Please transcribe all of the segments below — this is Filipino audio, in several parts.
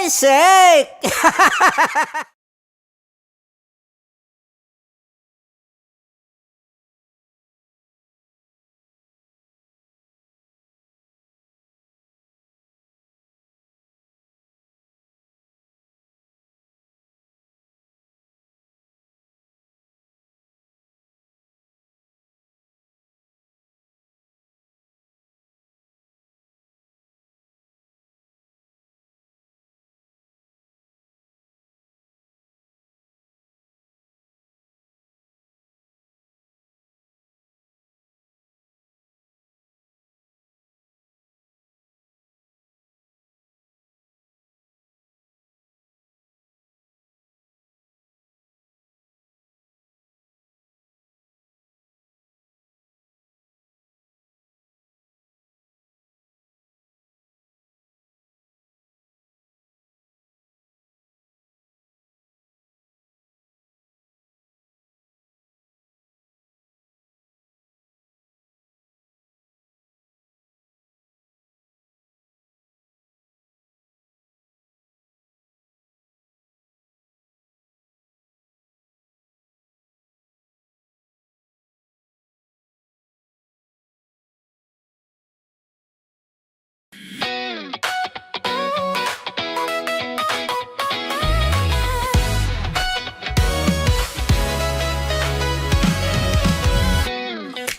Basic!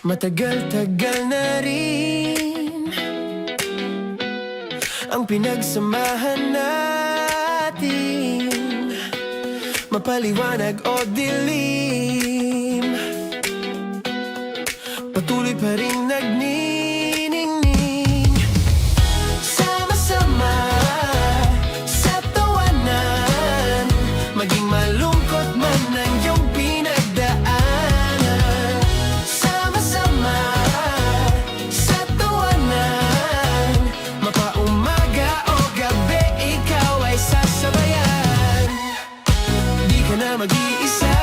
Matagal-tagal na rin ang pinagsamahan natin, mapaliwanag o dilim, patuloy pa rin nagniningning. Sama-sama sa tawanan, maging malungkot man ang iyong pinagdaanan. Sama-sama sa tawanan, mapaumaga o gabi, ikaw ay sasabayan. Di ka na mag-iisa,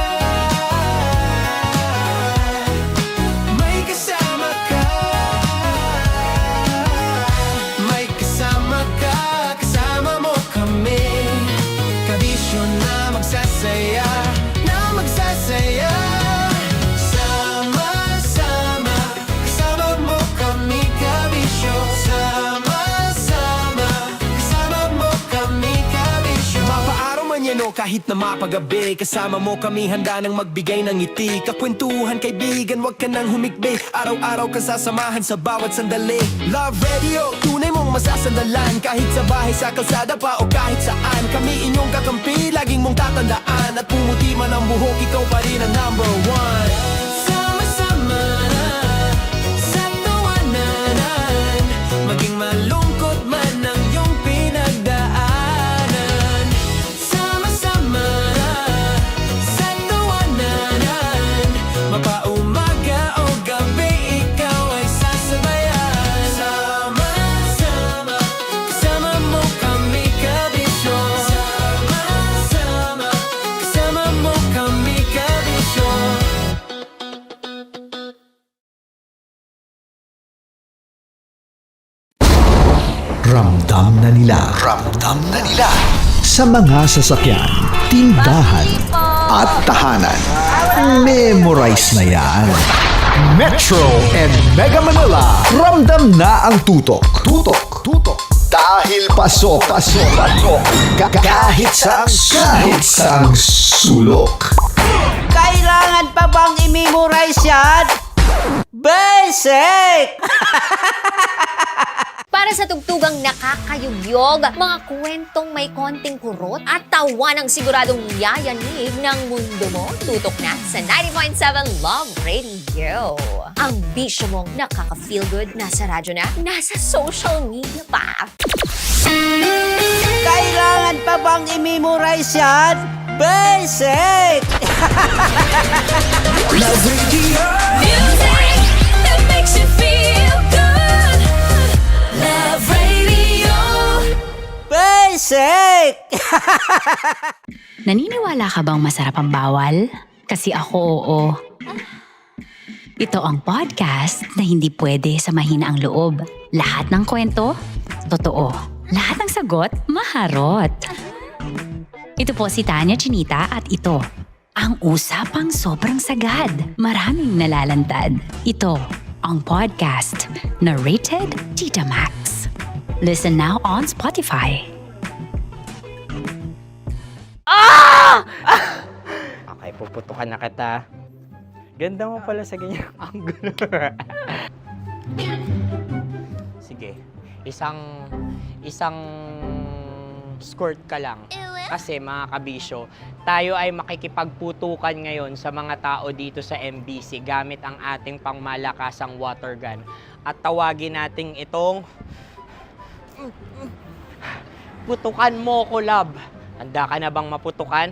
may kasama ka. May kasama ka, kasama mo kami. Kabisyo na magsasaya, na magsasaya. Sama-sama, kasama mo kami, kabisyo. Sama-sama, kasama mo kami, kabisyo. Mapaaraw man yan o kahit na mapagabi, kasama mo kami, handa nang magbigay ng ngiti. Kakwentuhan, kaibigan, wag ka nang humikbi. Araw-araw ka sasamahan sa bawat sandali. Love Radio, tunay mong masasandalan. Kahit sa bahay, sa kalsada pa o kahit saan, kami inyong kakampi, laging mong tatandaan. At pumuti man ang buhok, ikaw pa rin ang number one. Sama-sama sa tawanan, maging malungkot man ang iyong pinagdaanan. Sama-sama sa tawanan, mapaumaga o gabi, ikaw ay sasabayan. Sama-sama, kasama mo kami, kabisyo. Sama-sama, kasama mo kami, kabisyo. Ramdam na nila sa mga sasakyan, tindahan at tahanan. Memorize na yan. Metro and Mega Manila, ramdam na ang tutok. Dahil pasok. Kahit saang sulok. Kailangan pa bang i-memorize yan? Basic! Para sa tugtugang nakakayugyog, mga kwentong may konting kurot at tawanang siguradong yayanig ng mundo mo, tutok na sa 90.7 Love Radio. Ang bisyo mong nakaka-feel good, nasa radyo na, nasa social media pa. Kailangan pa bang i-memorize yan? Basic! Love Radio. Music that makes you feel good. Love Radio. Basic! Naniniwala ka bang masarap ang bawal? Kasi ako oo. Ito ang podcast na hindi pwede sa mahina ang loob. Lahat ng kwento, totoo. Lahat ng sagot, maharot. Ito po si Tanya Chinita at ito, ang usapang sobrang sagad. Maraming nalalantad. Ito, ang podcast na Rated Tita Max. Listen now on Spotify. Okay, puputukan na kita. Ganda mo pala sa ganyan angulo. Sige, isang squirt ka lang. Kasi mga kabisyo, tayo ay makikipagputukan ngayon sa mga tao dito sa MBC gamit ang ating pangmalakasang water gun. At tawagin natin itong putukan mo ko, love. Handa ka na bang maputukan?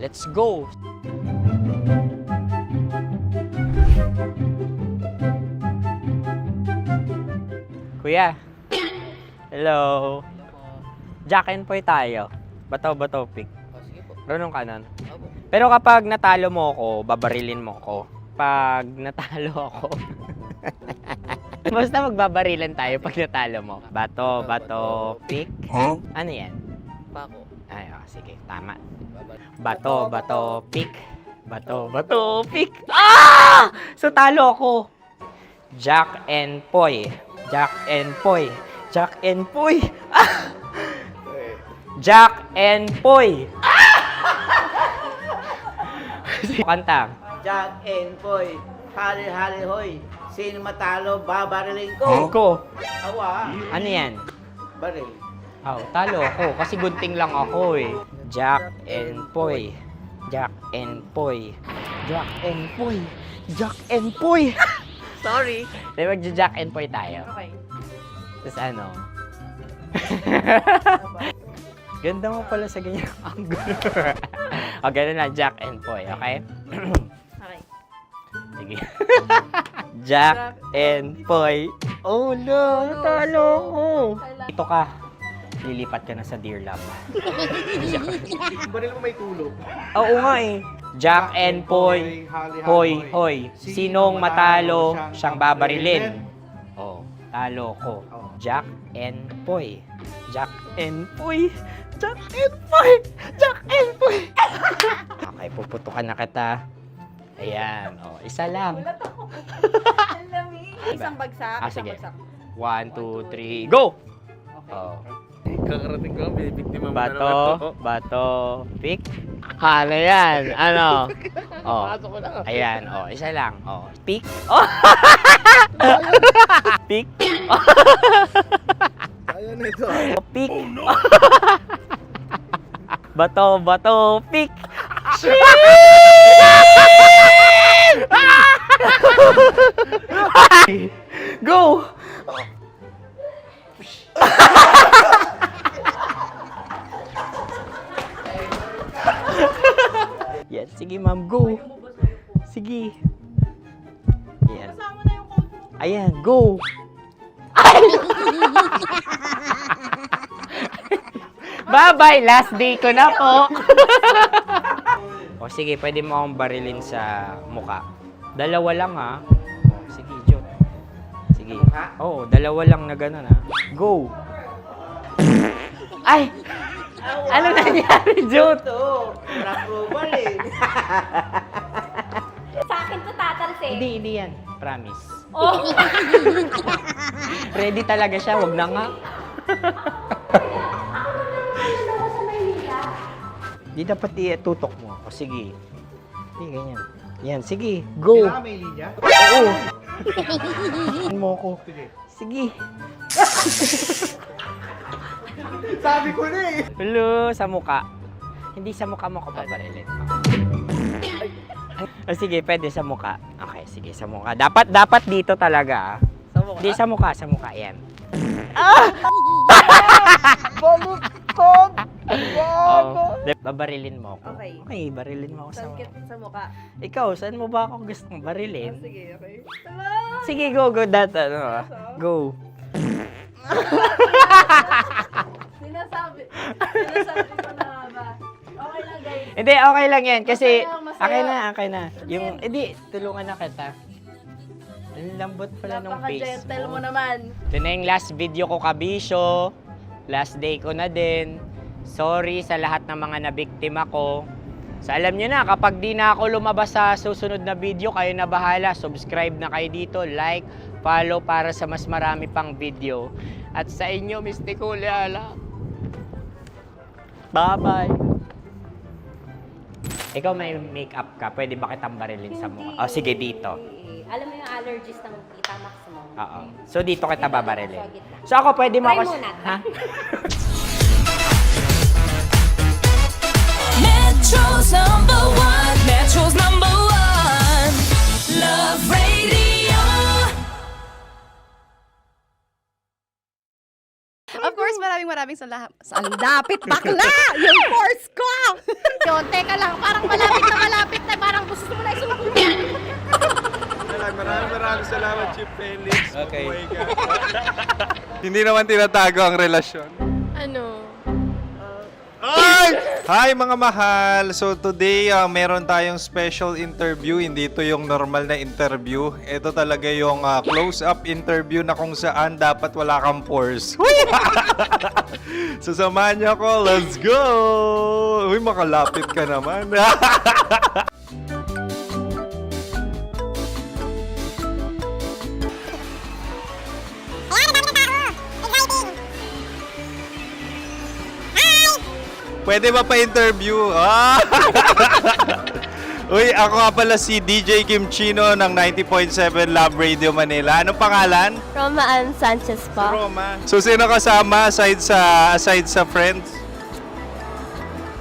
Let's go! Kuya. Hello. Jack and Poy tayo. Bato-bato pick. Runong ka nun. Pero kapag natalo mo ako, babarilin mo ako. Pag natalo ako, basta magbabarilan tayo pag natalo mo. Bato, pick. Ano yan? Pako. Ay, sige, tama. Bato, pick. Bato, pick. Ah! So, talo ako. Jack and Poy. Jack and Poy. Jack and Poy. Ah! Jack and Poy. Kanta. Jack and Poy, hali-hali hoy. Sino matalo, babariling ko. Ko. Awa, Ano yan? baril. Oh, talo ako kasi gunting lang ako eh. Jack and Poy. Jack and Poy. Jack and Poy. Jack and Poy. Sorry. Di magja-Jack and Poy tayo. Okay. Tapos ano? Ganda mo pala sa ganyan angulo. O, ganun lang, Jack and Poy, okay? Okay. Sige. Jack and Poy. Oh no, natalo ko. Ito ka. Lilipat ka na sa Dear Love. Baril mo may tulog. Oo nga eh. Jack and Poy. Hoy, hoy. Sinong matalo, siyang babarilin. Oh, talo ko. Jack and Poy. Jack and Poy. Jack and Poy. Jack and Poy. Okay, puputukan na kita. Ayan. Oh, isa lang. Ang lamig. Isang bagsak. isang Sige. bagsak. 1, 2, 3, go! Oh. Kakarating ko, binibiktima mo Bato, pick. Ano yan? Ano? Oh. ko na. Ayan, oh, isa lang. Oh, pick. Oh. Pick. Ayan na ito. Oh, pick. Bato, pick. Go! Yan, sige ma'am, go. Sige. Ayan. Ayan, go. Bye-bye, last day ko na po. O sige, pwede mo akong barilin sa muka. Dalawa lang ha. O, sige, Jot. Sige. Oo, dalawa lang na gano'n ha. Go. Ay! Ano nangyari, Jot? Ito, approval eh. Sa akin to tatalse. Hindi yan. Promise. Oh. Ready talaga siya, wag na nga. Di dapat tutok mo. O sige. Hindi, ganyan. Yan, sige. Go. May linya? Oo. mo ko. Sige. Sabi ko na eh. Hello, sa muka. Hindi sa muka mo ko paparilin. O sige, pwede sa muka. Okay, sige, sa muka. Dapat dito talaga. Hindi sa muka, yan. Oh, babarilin mo ako. Okay. Okay, barilin mo ako sa Sakit sa mukha. Ikaw, saan mo ba ako gustong barilin? Sige, okay. Sige, go, go. Sinasabi ko na nga ba? Okay lang, guys. Hindi, okay lang yan. Kasi, Masaya. okay na. Yung, hindi, tulungan na kita. Ang lambot pala nung face Napaka-gentle mo mo. naman. Ito na yung last video ko, kabisyo. Last day ko na din. Sorry sa lahat ng mga nabiktima ko. So alam nyo na, kapag di na ako lumabas sa susunod na video, kayo na bahala. Subscribe na kayo dito, like, follow para sa mas marami pang video. At sa inyo, Mr. Kuliala. Bye-bye. Ikaw may makeup ka, pwede ba kitang barilin sa mukha? O sige, dito. Alam mo yung allergies ng Tita Max mo? Oo. So dito kita babarilin. So ako pwede mo ako... Try muna. Ha? Metro's number one. Metro's number one. Love Radio. Of course, maraming salamat. Ang lapit bakla! Yung force ko! Yun, teka lang, parang malapit na, parang gusto mo na isulat. Maraming salamat, Chief Felix. Okay. Oh my God. Hindi naman tinatago ang relasyon. Ano? Ay! Hi mga mahal! So today, meron tayong special interview. Hindi ito yung normal na interview. Ito talaga yung close-up interview na kung saan dapat wala kang pores. So samahan niyo ako. Let's go! Uy, makalapit ka naman. Pwede ba pa-interview? Ah! Uy, ako nga pala si DJ Kim Chino ng 90.7 Love Radio Manila. Anong pangalan? Roma Ann Sanchez po. Roma. So, sino kasama aside sa friends?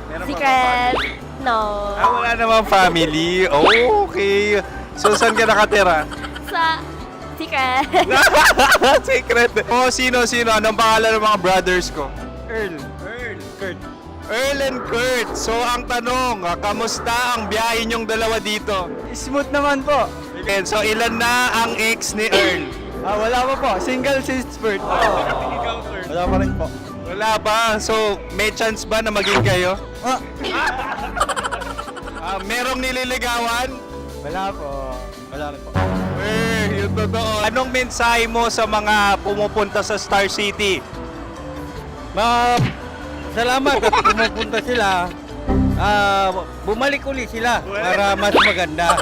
Meron pa ba Secret. family? No. Wala namang family. Oh, okay. So, saan ka nakatira? Sa secret. Secret. Oh, sino? Anong pangalan ng mga brothers ko? Earl, Kurt. Earl and Kurt. So, ang tanong, kamusta ang biyahe niyong dalawa dito? Smooth naman po. Okay, so ilan na ang ex ni Earl? Wala pa po. Single since birth. Wala pa rin po. Wala ba? So, may chance ba na maging kayo? Merong nililigawan? Wala po. Wala rin po. Yung totoo. Anong mensahe mo sa mga pumupunta sa Star City? Salamat at pumupunta sila. Bumalik ulit sila para mas maganda.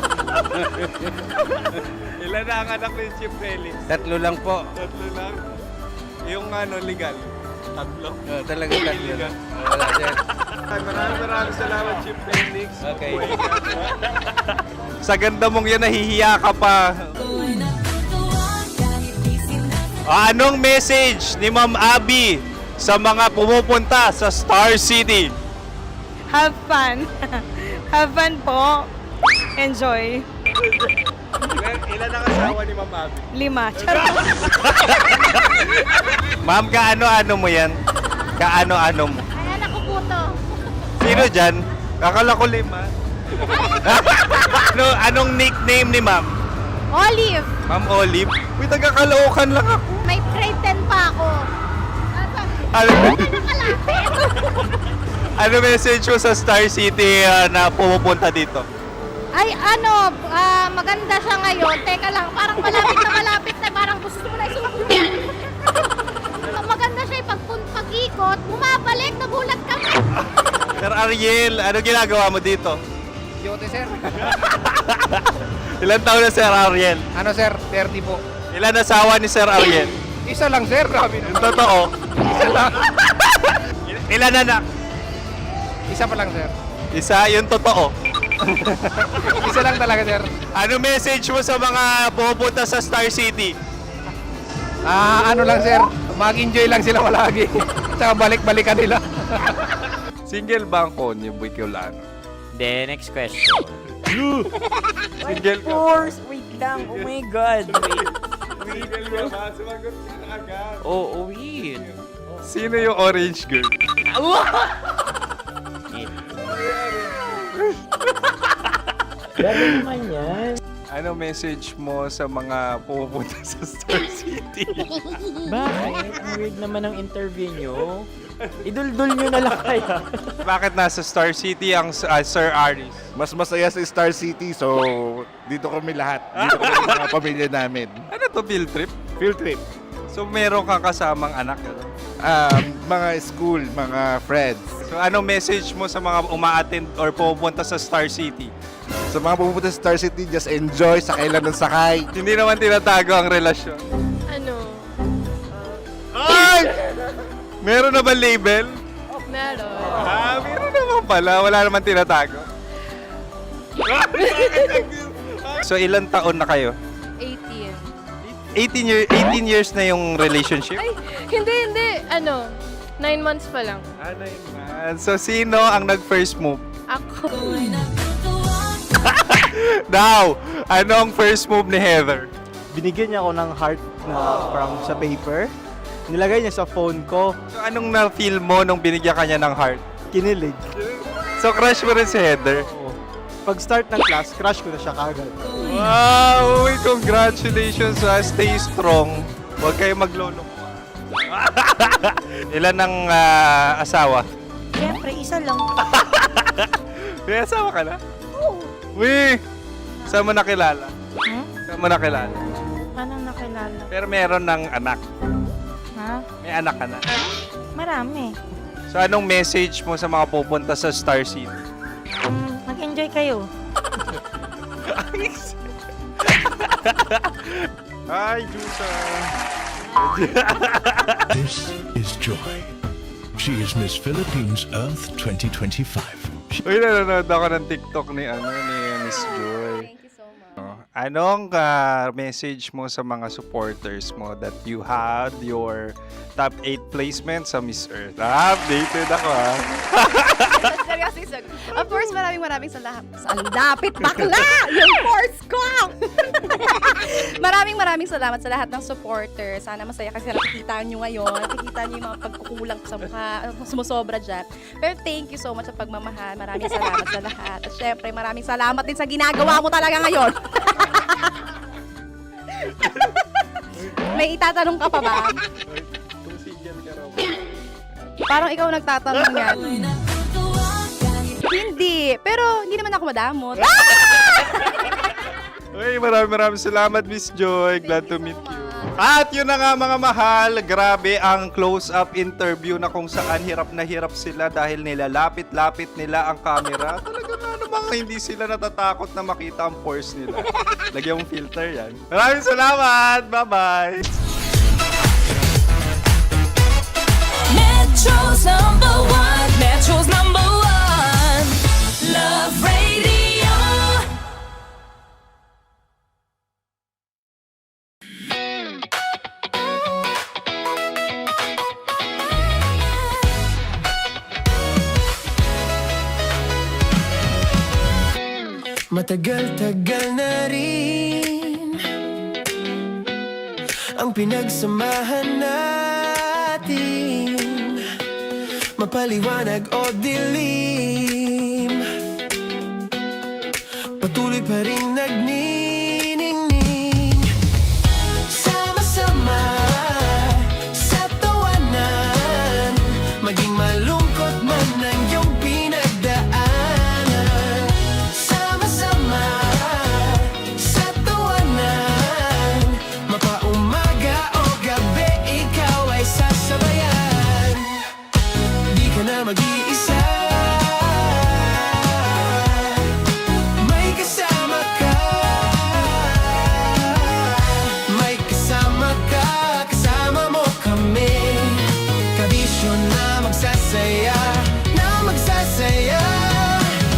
Ilan na ang anak ni Chief Felix? 3 lang po. 3 lang. Yung legal? 3. Talaga 3 lang. Wala sir. Maraming salamat, Chief Felix. Okay. Sa ganda mong yan, nahihiya ka pa. Anong message ni Ma'am Abby sa mga pumupunta sa Star City? Have fun. Have fun po. Enjoy. Ilan ang asawa ni Ma'am Abby? 5. Charot. Ma'am, kaano-ano mo yan? Kaano-ano mo? Ay, anak ko po to. Sino dyan? Kakala ko 5. Anong nickname ni Ma'am? Olive. Ma'am Olive? Uy, taga-Caloocan lang ako. May grade 10 pa ako. Ano message mo sa Star City na pumupunta dito? Ay, maganda siya ngayon. Teka lang, parang malapit na, parang gusto mo na isulat. Maganda siya pag-ikot, bumabalik, nagulat ka. Sir Ariel, ano ginagawa mo dito? Yote sir. Ilan taon na Sir Ariel? Ano sir? 30 po. Ilan asawa ni Sir Ariel? Isa lang sir. Grabe Yung totoo. Isa lang. Ilan anak? Isa pa lang sir. Isa, yung totoo. Isa lang talaga sir. Ano message mo sa mga pumupunta sa Star City? Ano lang sir. Mag-enjoy lang sila palagi. Tsaka balik-balikan nila. Single ba ang konyo, Boy Kiolano? Then, next question. Single ka? Wait lang. Oh my God. Single ka ba? Sumagot ka na agad. Oh, wait. Sino yung orange girl? Gano'n naman yan. Ano message mo sa mga pumupunta sa Star City? Bakit? Ang weird naman ang interview nyo. Iduldul nyo na lang kaya. Bakit nasa Star City ang Sir Aris? Mas masaya sa Star City, so dito kami lahat. Dito kami mga pamilya namin. Ano to, field trip? Field trip. So meron kang kasamang anak? Ano? Mga school, mga friends. So anong message mo sa mga uma-attend or pupunta sa Star City? Sa mga pupunta sa Star City, just enjoy, sakay lang ng sakay. Hindi naman tinatago ang relasyon. Ano? Ay! Meron na ba label? Meron. Meron naman pala. Wala naman tinatago. So ilang taon na kayo? 18. 18 years na yung relationship? Ay, hindi. 9 months pa lang. 9 months. So sino ang nag-first move? Ako. Now, ano ang first move ni Heather? Binigyan niya ako ng heart na from sa paper. Nilagay niya sa phone ko. So anong na-feel mo nung binigyan ka niya ng heart? Kinilig. So crush mo rin si Heather? Pag-start ng class, crush ko na siya kagad. Wow! Uy, congratulations ha. Stay strong. Huwag kayo maglolo. Ilan ang asawa? Siyempre, isa lang. May asawa ka na? Oo. Uy! Saan mo nakilala? Saan mo nakilala? Paano nakilala? Pero meron ng anak. Ha? May anak ka na. Marami. So anong message mo sa mga pupunta sa Star City? Mag-enjoy kayo. Hi, Jusa! This is Joy. She is Miss Philippines Earth 2025. Uy, nanonood ako ng TikTok ni Miss Joy. Thank you so much. Anong message mo sa mga supporters mo that you had your top 8 placement sa Miss Earth? Updated ako Seryoso. Of course, maraming salamat. Ang lapit bakla! Yung course ko! maraming salamat sa lahat ng supporters. Sana masaya kasi nakikita nyo ngayon. Nakikita nyo yung mga pagkukulang ko sa mukha. Sumusobra dyan. Pero thank you so much sa pagmamahal. Maraming salamat sa lahat. At syempre, maraming salamat din sa ginagawa mo talaga ngayon. May itatanong ka pa ba? Parang ikaw nagtatanong yan. Hindi. Pero hindi naman ako madamot. Uy, maraming salamat, Miss Joy. Glad to meet you. At yun na nga mga mahal, grabe ang close-up interview na kung saan hirap na hirap sila dahil nilalapit-lapit nila ang camera. Talaga na namang hindi sila natatakot na makita ang pores nila. Lagyan mong filter yan. Maraming salamat! Bye-bye! Metro's #1, Metro's #1, Love Radio. Matagal-tagal na rin ang pinagsamahan natin, mapaliwanag o dilim, patuloy pa rin nagniningning. Sama-sama sa tawanan, maging malungkot man ang iyong pinagdaanan. Sama-sama sa tawanan, mapaumaga o gabi, ikaw ay sasabayan. Di ka na mag-iisa, may kasama ka. May kasama ka, kasama mo kami. Kabisyo na magsasaya, na magsasaya.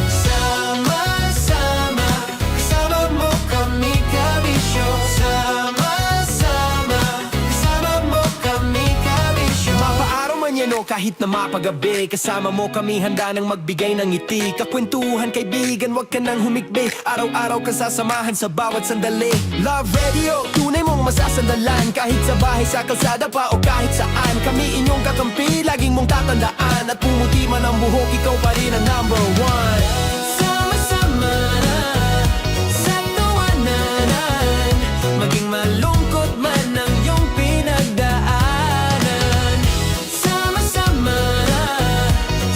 Sama-sama, kasama mo kami, kabisyo. Sama-sama, kasama mo kami, kabisyo. Mapaaraw man yan o kahit na mapagabi, kasama mo kami, handa nang magbigay ng ngiti. Kakwentuhan, kaibigan, wag ka nang humikbi. Araw-araw ka sasamahan sa bawat sandali. Love Radio, tunay mong masasandalan. Kahit sa bahay, sa kalsada pa o kahit saan, kami inyong kakampi, laging mong tatandaan. At pumuti man ang buhok, ikaw pa rin ang #1. Sama-sama na sa tawanan, maging malungkot man ang iyong pinagdaanan. Sama-sama na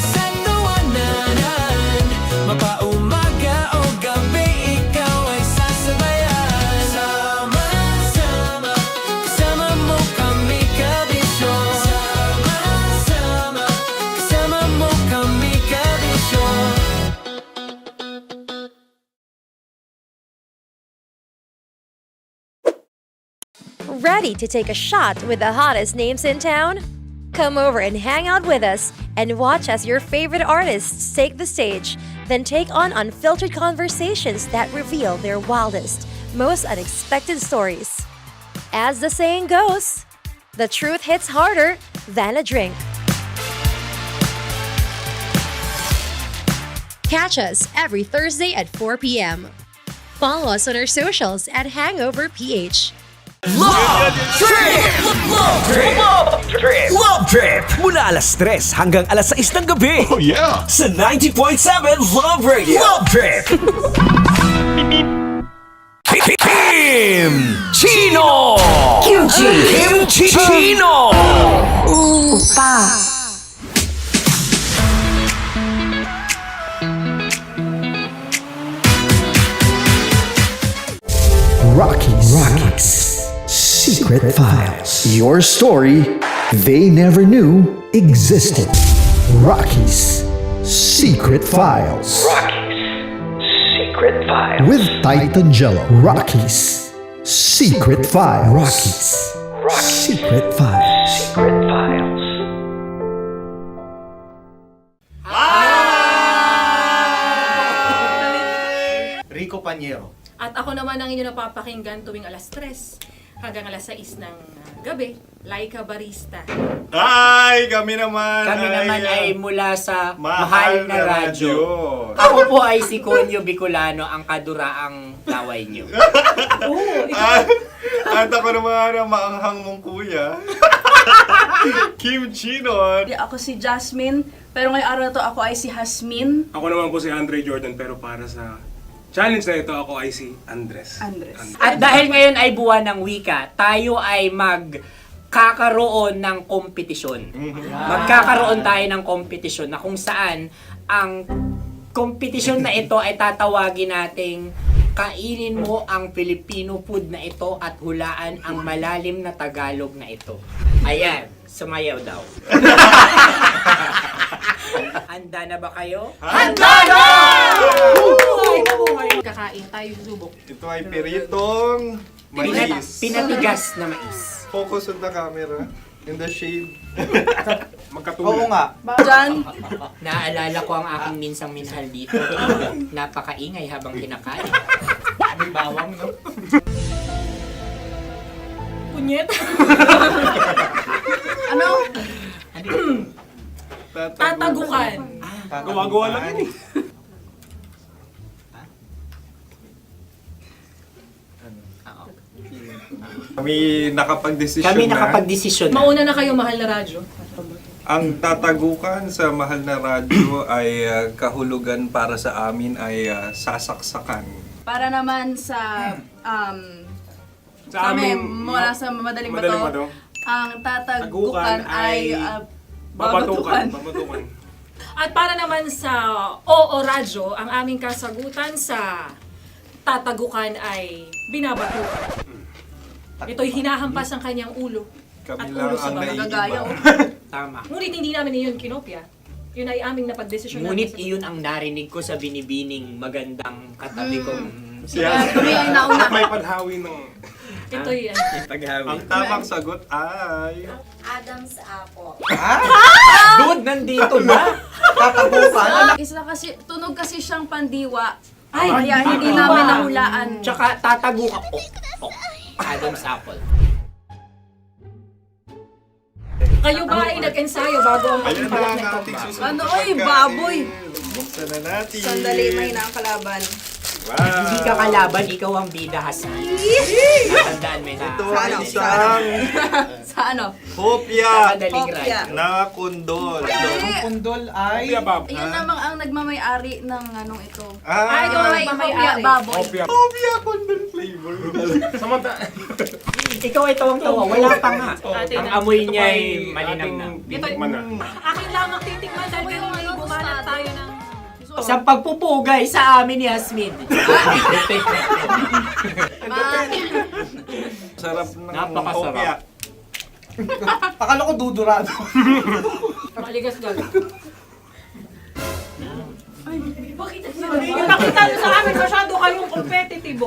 sa tawanan, mapaumaga o gabi, ikaw ay sasabayan. Sama-sama, kasama mo kami, kabisyo. Ready to take a shot with the hottest names in town? Come over and hang out with us and watch as your favorite artists take the stage, then take on unfiltered conversations that reveal their wildest, most unexpected stories. As the saying goes, the truth hits harder than a drink. Catch us every Thursday at 4 p.m. Follow us on our socials at Hangover PH. Love Trip! Mula alas 3 hanggang alas 6 ng gabi. Oh yeah! Sa 90.7 Love Radio. Love Trip! Kim Chino! Kim Chino! Rockies Secret Files. Your story they never knew existed. Rockies Secret Files. Secret Files. With Titan Jello. Rockies Secret Files. Rockies Secret Files. Secret Files. Rico Panyero. At ako naman ang inyo napapakinggan tuwing alas 3 hanggang alas 6 ng gabi, Laika Barista. Hi! Kami naman ay mula sa Mahal na Radyo. Ako po ay si Conyo Bicolano, ang kaduraang laway niyo. At ako naman ang maanghang mong kuya. Kim Chino. Ako si Jasmine, pero ngayong araw na to ako ay si Hasmin. Ako naman po si Andre Jordan, pero para sa challenge na ito, ako ay si Andres. At dahil ngayon ay buwan ng wika, tayo ay magkakaroon ng kompetisyon. Magkakaroon tayo ng kompetisyon na kung saan ang kompetisyon na ito ay tatawagin nating kainin mo ang Filipino food na ito at hulaan ang malalim na Tagalog na ito. Ayan, sumayaw daw. Handa na ba kayo? Handa na! Kakain tayo, subok. Ito ay piritong mais. Pinatigas na mais. Focus on the camera. In the shade. Magkatulad. Oo nga. Diyan, Naalala ko ang aking minsang minahal dito. Napakaingay habang kinakain. May bawang, no? punyet. Ano? Tatagukan. Gawa-gawa lang yun eh. Kami nakapag-desisyon na. Mauna na kayo, mahal na radyo. Ang tatagukan sa mahal na radyo ay kahulugan para sa amin ay sasaksakan. Para naman sa Sa amin, mula sa madaling madaling bato, bato, ang tatagukan ay babatukan. At para naman sa Oo Radyo, ang aming kasagutan sa tatagukan ay binabatukan. Ito'y hinahampas ang kanyang ulo. Kami At lang ulo sa ang magagaya. Tama. Ngunit hindi namin iyon kinopya. Yun ay aming napagdesisyon Ngunit namin. iyon ang narinig ko sa binibining magandang katabi kong May panhawi ng... Ito'y Ang tamang sagot ay... Adam's apple. Dude, nandito ba? Tatagukan? Isa kasi, tunog kasi siyang pandiwa. Kaya hindi namin nahulaan. Tsaka tatagukan. Adam's apple. Kayo ba ay nag-ensayo bago ang Ayun na pagpalak ang nito? ating susunod Ano, na oy, pagkain. baboy! Buksan na natin. Sandali, may nakakalaban. Wow. Hindi ka kalaban, ikaw ang bida, Hasmi. Natandaan mo na. Ito ay isang Sa ano? hopya Madaling Hopya. ride. na kundol. Pundol ay... Yun namang ang nagmamayari ng anong ito. Ah, Ito ay hopya baboy. hopya kundol flavor. Ikaw ay tawang-tawa, wala pa nga. Ang amoy niya ay malinam na. Titikman na. Akin lamang titikman dahil kayo may bumanat tayo ng... Sa pagpupugay sa amin ni Hasmin. Sarap ng Napakasarap. hopya. Akala ko dudurado. Maligas gal. Ay, bakit? Ipakita nyo sa amin, masyado kayong competitive.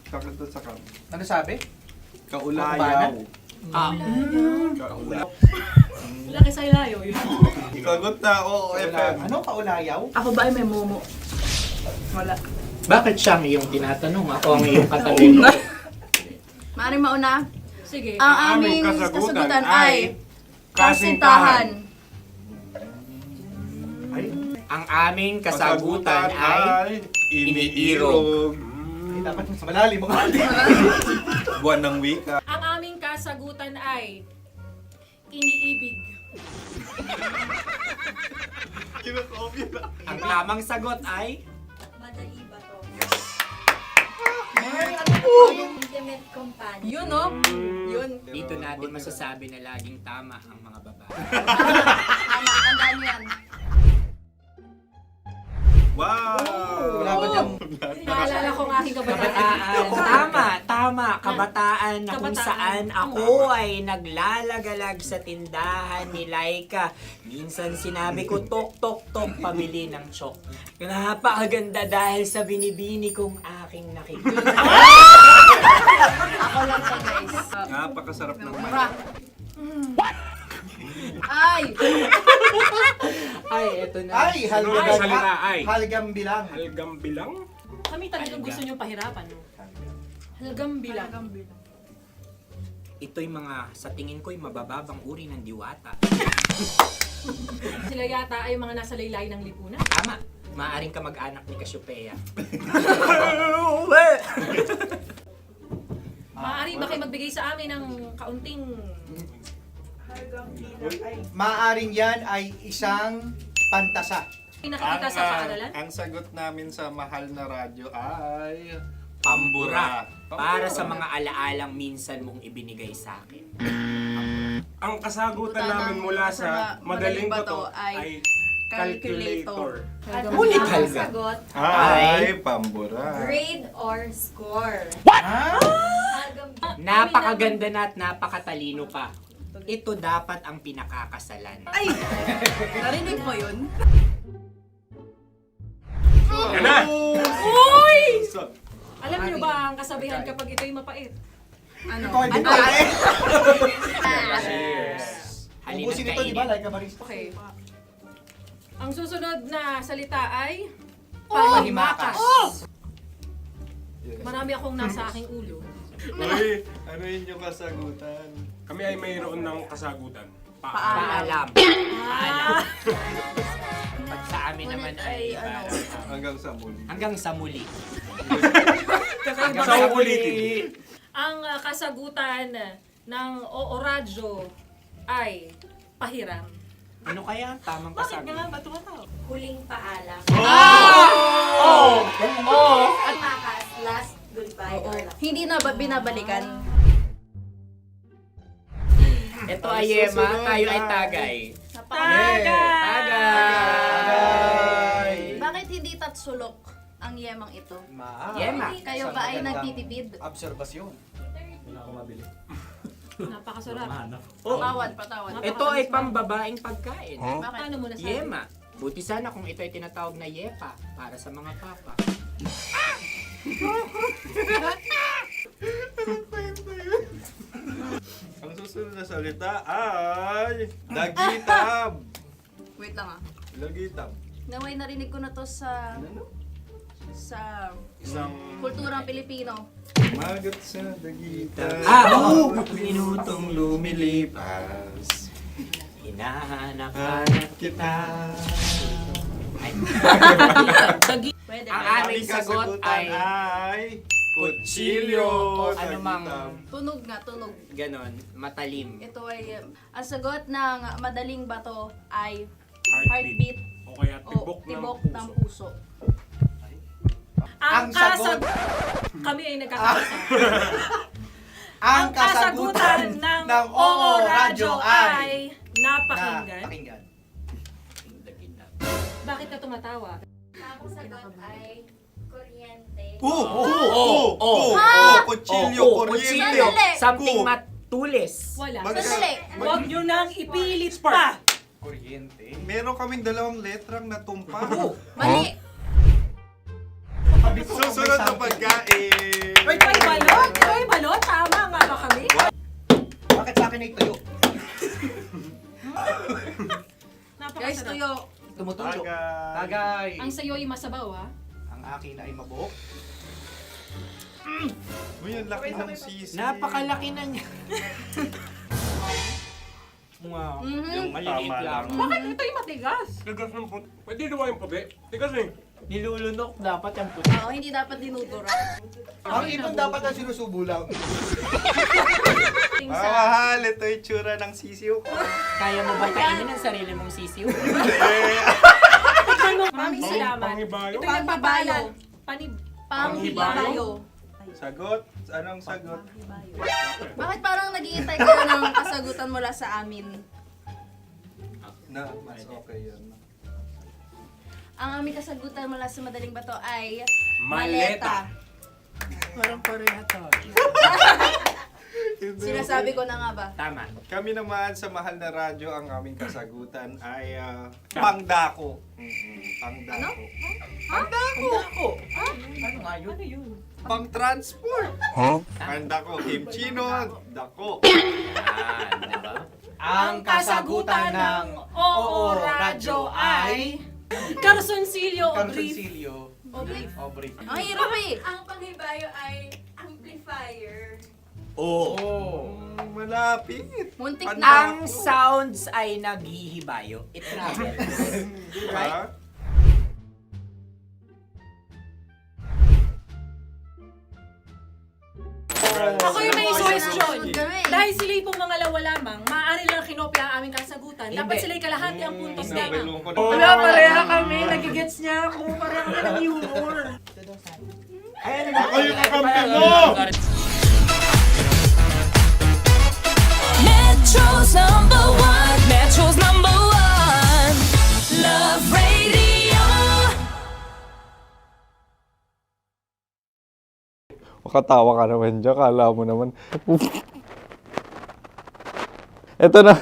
Sakit to sa kam. Ano sabi? Kaulayaw. Laki sa ilayo yun. Sagot na, oo, FM. Ano kaulayaw? Ako ba ay may momo? Wala. Bakit siya ang iyong tinatanong? Ako ang iyong katabi. Maaaring mauna? Sige. Ang aming kasagutan ay kasintahan. Ang aming kasagutan ay iniirog. Dapat mas malalim mo. Buwan ng wika. Ang aming kasagutan ay iniibig. ang tamang sagot ay Madali ba to? Intimate companion. Yun, no? Yun. dito natin masasabi na laging tama ang mga babae. Tama, tandaan mo yan. Wow! Wala ba dyan? Naalala ko ang aking Kabataan. Tama. Kabataan na kung saan ako ay naglalagalag sa tindahan ni Laika. Minsan sinabi ko, tok, pamili ng chok. Napakaganda dahil sa binibini kong aking nakikita. Ako lang siya, guys. Napakasarap ng Mura. Ay! Ay, eto na. Ay, ay. halgam bilang. Halgam bilang? Kami talagang gusto niyong pahirapan, no? Halagang bilang. Ito'y mga, sa tingin ko'y mabababang uri ng diwata. Sila yata ay mga nasa laylay ng lipunan. Tama. Maaring ka mag-anak ni Cassiopeia. Maaari ba kayo magbigay sa amin ng kaunting... Maaring yan ay isang pantasa. Nakikita sa paaralan? Ang sagot namin sa mahal na radyo ay... Pambura. Para sa mga alaalang minsan mong ibinigay sa akin. Ang kasagutan namin mula sa madaling bato ay calculator. Ulit halga. Sagot, Ay, pambura. grade or score? Napakaganda na at napakatalino pa. Ito dapat ang pinakakasalan. Ay! Narinig mo yun? Yan na! Uy! Alam niyo ba ang kasabihan kapag ito'y mapait? Ano? Ano? Halina't Ubusin ito, di ba? kainin. Like a barista. Okay. Ang susunod na salita ay... Panimakas. Marami akong nasa aking ulo. Uy, ano yun yung kasagutan? Kami ay mayroon ng kasagutan. Paalam. Paalam. Pag sa amin naman ay Hanggang sa muli. hanggang sa muli. Kakaiba Sa ka- ulitin. Ang kasagutan ng Oo Radyo ay pahiram. Ano kaya ang tamang kasagutan? Ba't tumatawa? Huling paalam. Oh! At makas, last goodbye or last. Hindi na ba binabalikan? Ito ay Yema, tayo ay tagay. Tagay! Bakit hindi tatsulok ang yemang ito? Yema. Kayo ba ay nagtitipid? Obserbasyon. Napakasarap. Patawad. Ito ay pambabaeng pagkain. Bakit? Paano mo nasabi? Yema. Buti sana kung ito ay tinatawag na yepa para sa mga papa. Ang susunod na salita ay... Dagitab! Wait lang ah. Dagitab. Naway narinig ko na to sa Isang kulturang Pilipino. magat sa dagitab. Oo! Minutong lumilipas. Hinahanap-hanap kita. Ay. Pwede. Ang aming sagot ay kutsilyo. o anumang Tunog nga, tunog. ganon, matalim. Ito ay, ang sagot ng madaling bato ay Heartbeat. heartbeat O kaya o tibok ng puso. Ang sagot- Kami ay nagkakaisa. Ang kasagutan ng Oo Radyo ay napakinggan. Napakinggan. Bakit ka tumatawa? Ang sagot ay kuryente. Kutsilyo, kuryente. Sandali. Something Ku. matulis. Wala. Sandali. Huwag nyo nang ipilit pa. Kuryente. Meron kaming dalawang letrang natumpa. Mali. Susunod na pagkain. May balot? May balot? Tama nga ba kami? Bakit sa akin ay tuyo? Guys, tuyo. Tumutulo. Tagay. Ang sayo ay masabaw, ha? Ang akin ay mabuhok. Uy, ang laki ng sisi. Napakalaki na niya. Wow. Yung maliliit lang. Bakit ito yung matigas? Tigas ng puti. Pwede luwa yung puti. Tigas eh. Nilulunok dapat yung puti. Oo, hindi dapat dinudura. Ang ibon dapat ang sinusubo lang. Mga mahal, ito yung tsura ng sisiw ko. Kaya mo ba kainin ang sarili mong sisiw? Maraming salamat. Panghibayo? Ito yung pabayo. Panghibayo. Sagot? Anong sagot? Bakit parang naghihintay kayo ng kasagutan mula sa amin? Na, mas okay yan. Ang aming kasagutan mula sa Madaling Bato ay Maleta. Parang pareha to. Sinasabi ko na nga ba? Tama. Kami naman sa Mahal na Radyo, ang aming kasagutan ay pangdako. Pangdako. Pangdako. Ano nga yun? Ano yun? Pang-transport. Pangdako, kimchino, dako. Yan, diba? Ang kasagutan ng Oo Radyo ay Carsoncillo o brief. Carsoncillo. O brief. Ang hirap eh! Ang panghibayo ay amplifier. Oh. Malapit. Muntik Ang na. sounds ay naghihibayo. It travels. Diba? Ako yung may suggestion. Kami. Dahil sila yung mga lawa lamang, maaari lang kinopya ang aming kasagutan. Dapat sila yung kalahati ang puntos lamang. Wala, pareha kami. Nagigets niya ako. Pareha kami ng humor. Ako yung kakampi mo! Metro's #1, Metro's #1, Love Radio. Makatawa ka naman dyan, kala mo naman. Eto na.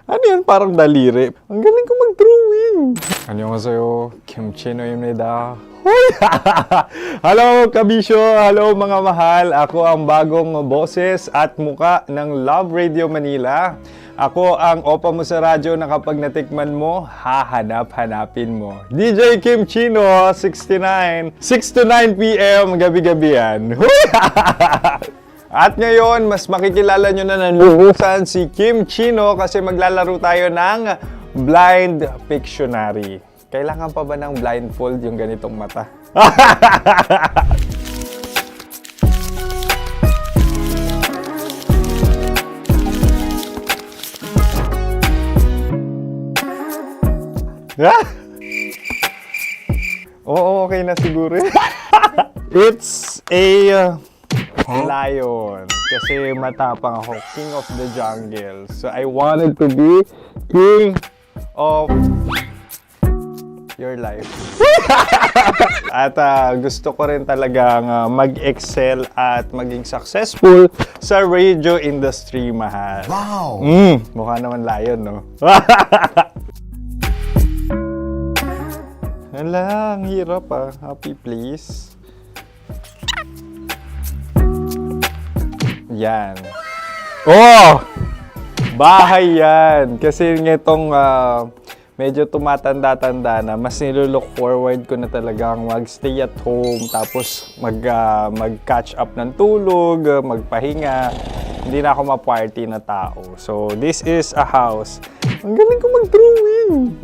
Ano yan? Parang daliri. Ang galing ko mag-drawing. 안녕하세요. 김치노입니다. Hello, kabisyo! Hello, mga mahal! Ako ang bagong boses at muka ng Love Radio Manila. Ako ang opa mo sa radyo na kapag natikman mo, hahanap-hanapin mo. DJ Kim Chino, 69. 6 to 9 p.m. gabi-gabi yan. At ngayon, mas makikilala nyo na ng lubusan si Kim Chino kasi maglalaro tayo ng Blind Pictionary. Kailangan pa ba ng blindfold yung ganitong mata? Oo, okay na siguro. It's a lion. Kasi matapang ako. King of the jungle. So I wanted to be king of your life. At gusto ko rin talagang mag-excel at maging successful sa radio industry, mahal. Wow! Mukha naman lion, no? Hala, ang hirap Happy, please. Yan. Oh! Bahay yan. Kasi nitong medyo tumatanda-tanda na, mas nilulook forward ko na talagang mag-stay at home, tapos mag-catch up ng tulog, magpahinga. Hindi na ako ma-party na tao. So, this is a house. Ang galing ko mag-drawing!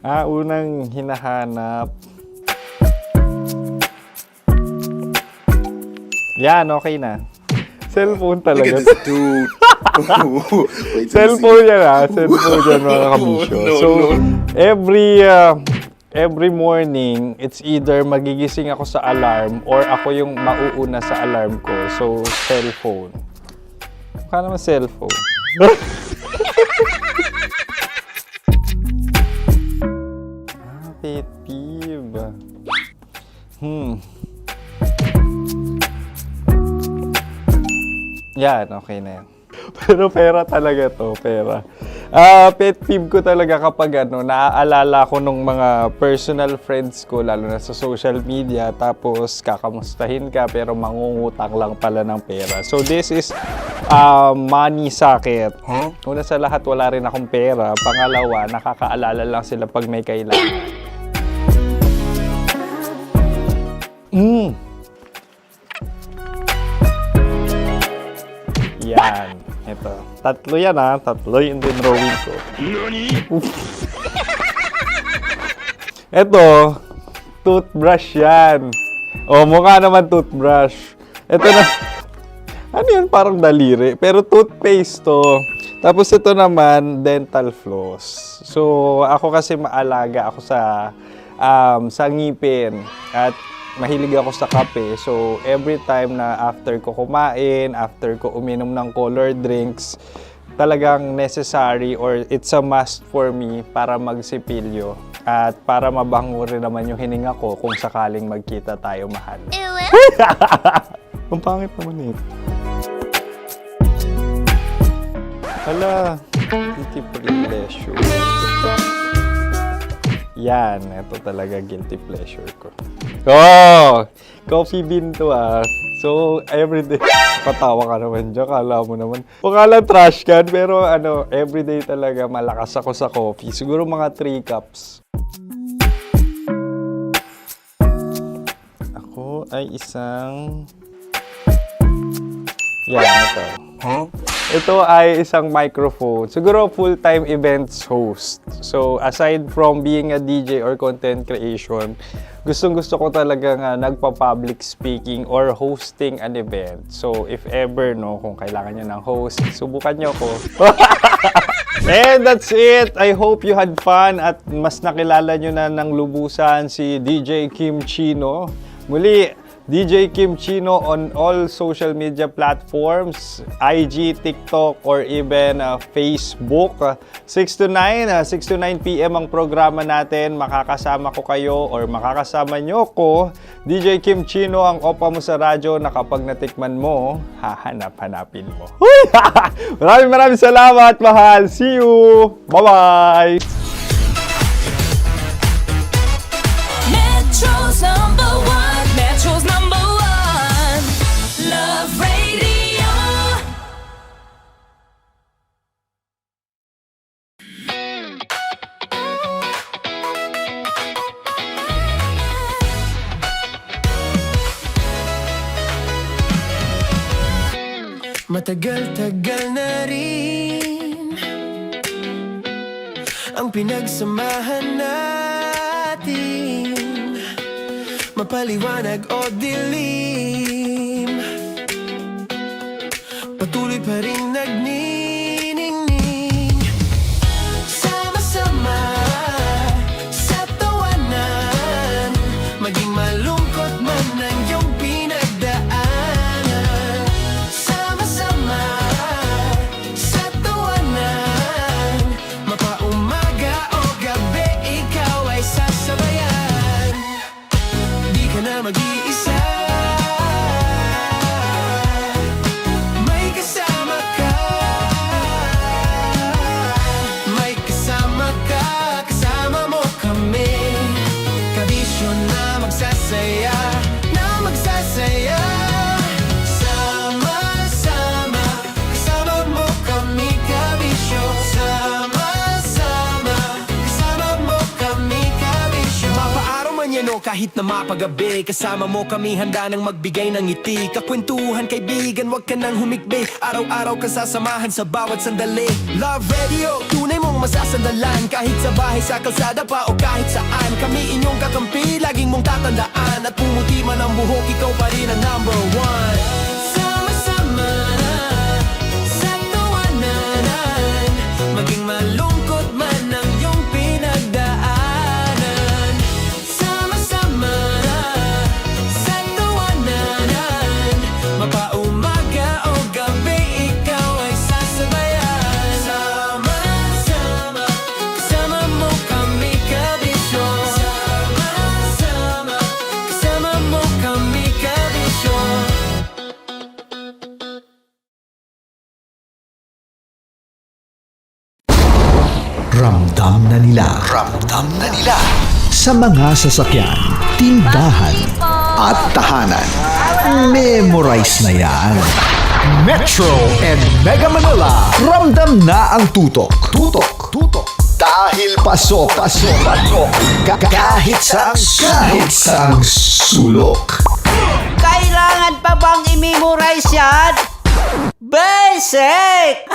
Unang hinahanap. Yan, okay na. Cellphone talaga. Dude. Cellphone yan Cellphone yan, mga kabisyo. So, every morning, it's either magigising ako sa alarm or ako yung mauuna sa alarm ko. So, cellphone. Mukha naman cellphone. Pet peeve. Yan, okay na yan. Pero pera talaga to, pera. Pet peeve ko talaga kapag naaalala ko nung mga personal friends ko, lalo na sa social media, tapos kakamustahin ka pero mangungutang lang pala ng pera. So this is money sakit. Una sa lahat, wala rin akong pera. Pangalawa, nakakaalala lang sila pag may kailangan. Yan. Ito. Tatlo yan Tatlo yung dinrawing ko. Ito. Toothbrush yan. Mukha naman toothbrush. Ito na. Ano yun? Parang daliri. Pero toothpaste to. Tapos ito naman, dental floss. So, ako kasi maalaga ako sa ngipin. At mahilig ako sa kape. So, every time na after ko kumain, after ko uminom ng colored drinks, talagang necessary or it's a must for me para magsipilyo. At para mabango rin naman yung hininga ko kung sakaling magkita tayo, mahal. Ang pangit naman ito. Hala, guilty pleasure. Yan, ito talaga guilty pleasure ko. Coffee bean to So, everyday, patawa ka naman dyan, kala mo naman. Pakala trash can, pero everyday talaga malakas ako sa coffee. Siguro mga 3 cups. Ako ay isang... Yan, ito. Ito ay isang microphone. Siguro full-time events host. So, aside from being a DJ or content creation, gustong-gusto ko talaga nagpa-public speaking or hosting an event. So, if ever, kung kailangan nyo ng host, subukan nyo ko. And that's it! I hope you had fun at mas nakilala nyo na ng lubusan si DJ Kim Chino. Muli, DJ Kim Chino on all social media platforms, IG, TikTok, or even Facebook. 6 to 9 p.m. ang programa natin. Makakasama ko kayo or makakasama nyo ko. DJ Kim Chino, ang opa mo sa radyo na kapag natikman mo, hahanap-hanapin mo. Maraming salamat, mahal. See you! Bye-bye! Metro's #1, Metro's #1, Love Radio. Matagal-tagal na rin ang pinagsamahan natin, mapaliwanag o dilim, patuloy pa rin nagniningning. Sama-sama sa tawanan, maging malungkot man ang iyong pinagdaanan. Sama-sama sa tawanan, mapaumaga o gabi, ikaw ay sasabayan. Di ka na mag-iisa, may kasama ka. May kasama ka, kasama mo kami. Kabisyo na magsasaya, na magsasaya. Sama-sama, kasama mo kami, kabisyo. Sama-sama, kasama mo kami, kabisyo. Mapaaraw man yan o kahit na mapagabi, kasama mo kami handa nang magbigay ng ngiti. Kakwentuhan kaibigan, wag ka nang humikbi. Araw-araw ka sasamahan sa bawat sandali. Love Radio, tunay mong masasandalan. Kahit sa bahay, sa kalsada pa o kahit saan, kami inyong kakampi, laging mong tatandaan. At pumuti man ang buhok, ikaw pa rin ang #1. Sama-sama sa tawanan, maging malungkot man ang iyong pinagdaanan. Sama-sama sa tawanan, mapaumaga o gabi, ikaw ay sasabayan. Sama-sama, kasama mo kami, kabisyo. Sama-sama, kasama mo kami, kabisyo. Ramdam na nila. Ramdam na nila. Sa mga sasakyan, tindahan, at tahanan. Memorize na yan. Metro and Mega Manila. Ramdam na ang tutok. Tutok. Tutok. Dahil pasok. Pasok. Pasok. Kahit saang sulok. Kailangan pa bang i-memorize yan? Basic!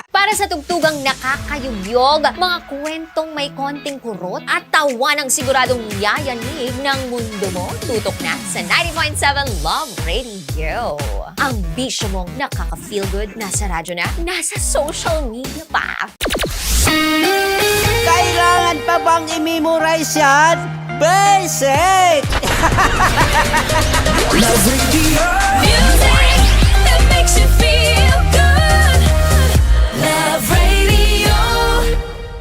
Para sa tugtugang nakakayugyog, mga kwentong may konting kurot at tawa ng siguradong yayanig ng mundo mo, tutok na sa 90.7 Love Radio. Ang bisyo mong nakaka-feel good, nasa radyo na, nasa social media pa. Kailangan pa bang i-memorize yan? Basic! Love Radio. Music that makes you feel good. Love Radio.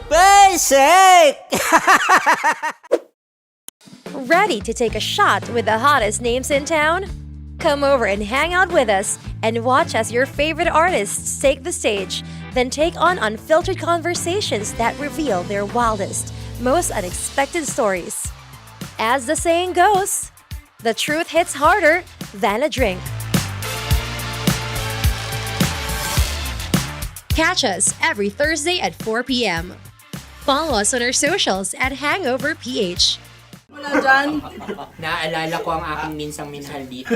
Basic! Ready to take a shot with the hottest names in town? Come over and hang out with us and watch as your favorite artists take the stage, then take on unfiltered conversations that reveal their wildest, most unexpected stories. As the saying goes, the truth hits harder than a drink. Catch us every Thursday at 4 p.m. Follow us on our socials at Hangover PH. Wala dyan. Naaalala ko ang aking minsang minahal dito.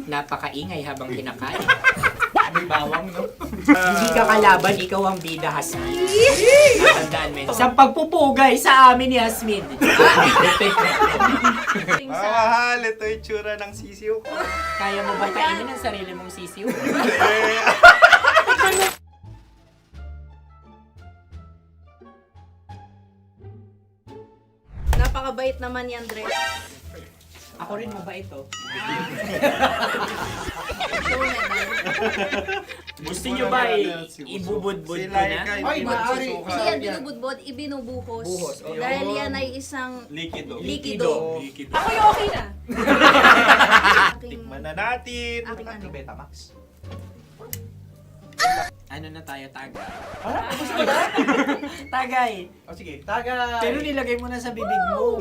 Napakaingay habang kinakain. May bawang, no? Hindi ka kalaban, ikaw ang bida, Hasmin. Natandaan mo yun. Sa pagpupugay sa amin ni Hasmin. Mahal, ito yung tsura ng sisiw ko. Kaya mo ba kainin ang sarili mong sisiw? Napakabait naman yan, Dre. Ako rin mabait, oh. Gusto nyo ba ibubudbud ko na? Ay, maaari. Hindi yan binubudbod, ibinubuhos. Buhos, okay. Dahil yan ay isang Likido. likido. Ako yung okay na. Tikman na natin. Aking ano? Betamax. Ano na tayo, tagay? Gusto mo na? Tagay! O sige, tagay. Pero nilagay mo na sa bibig mo.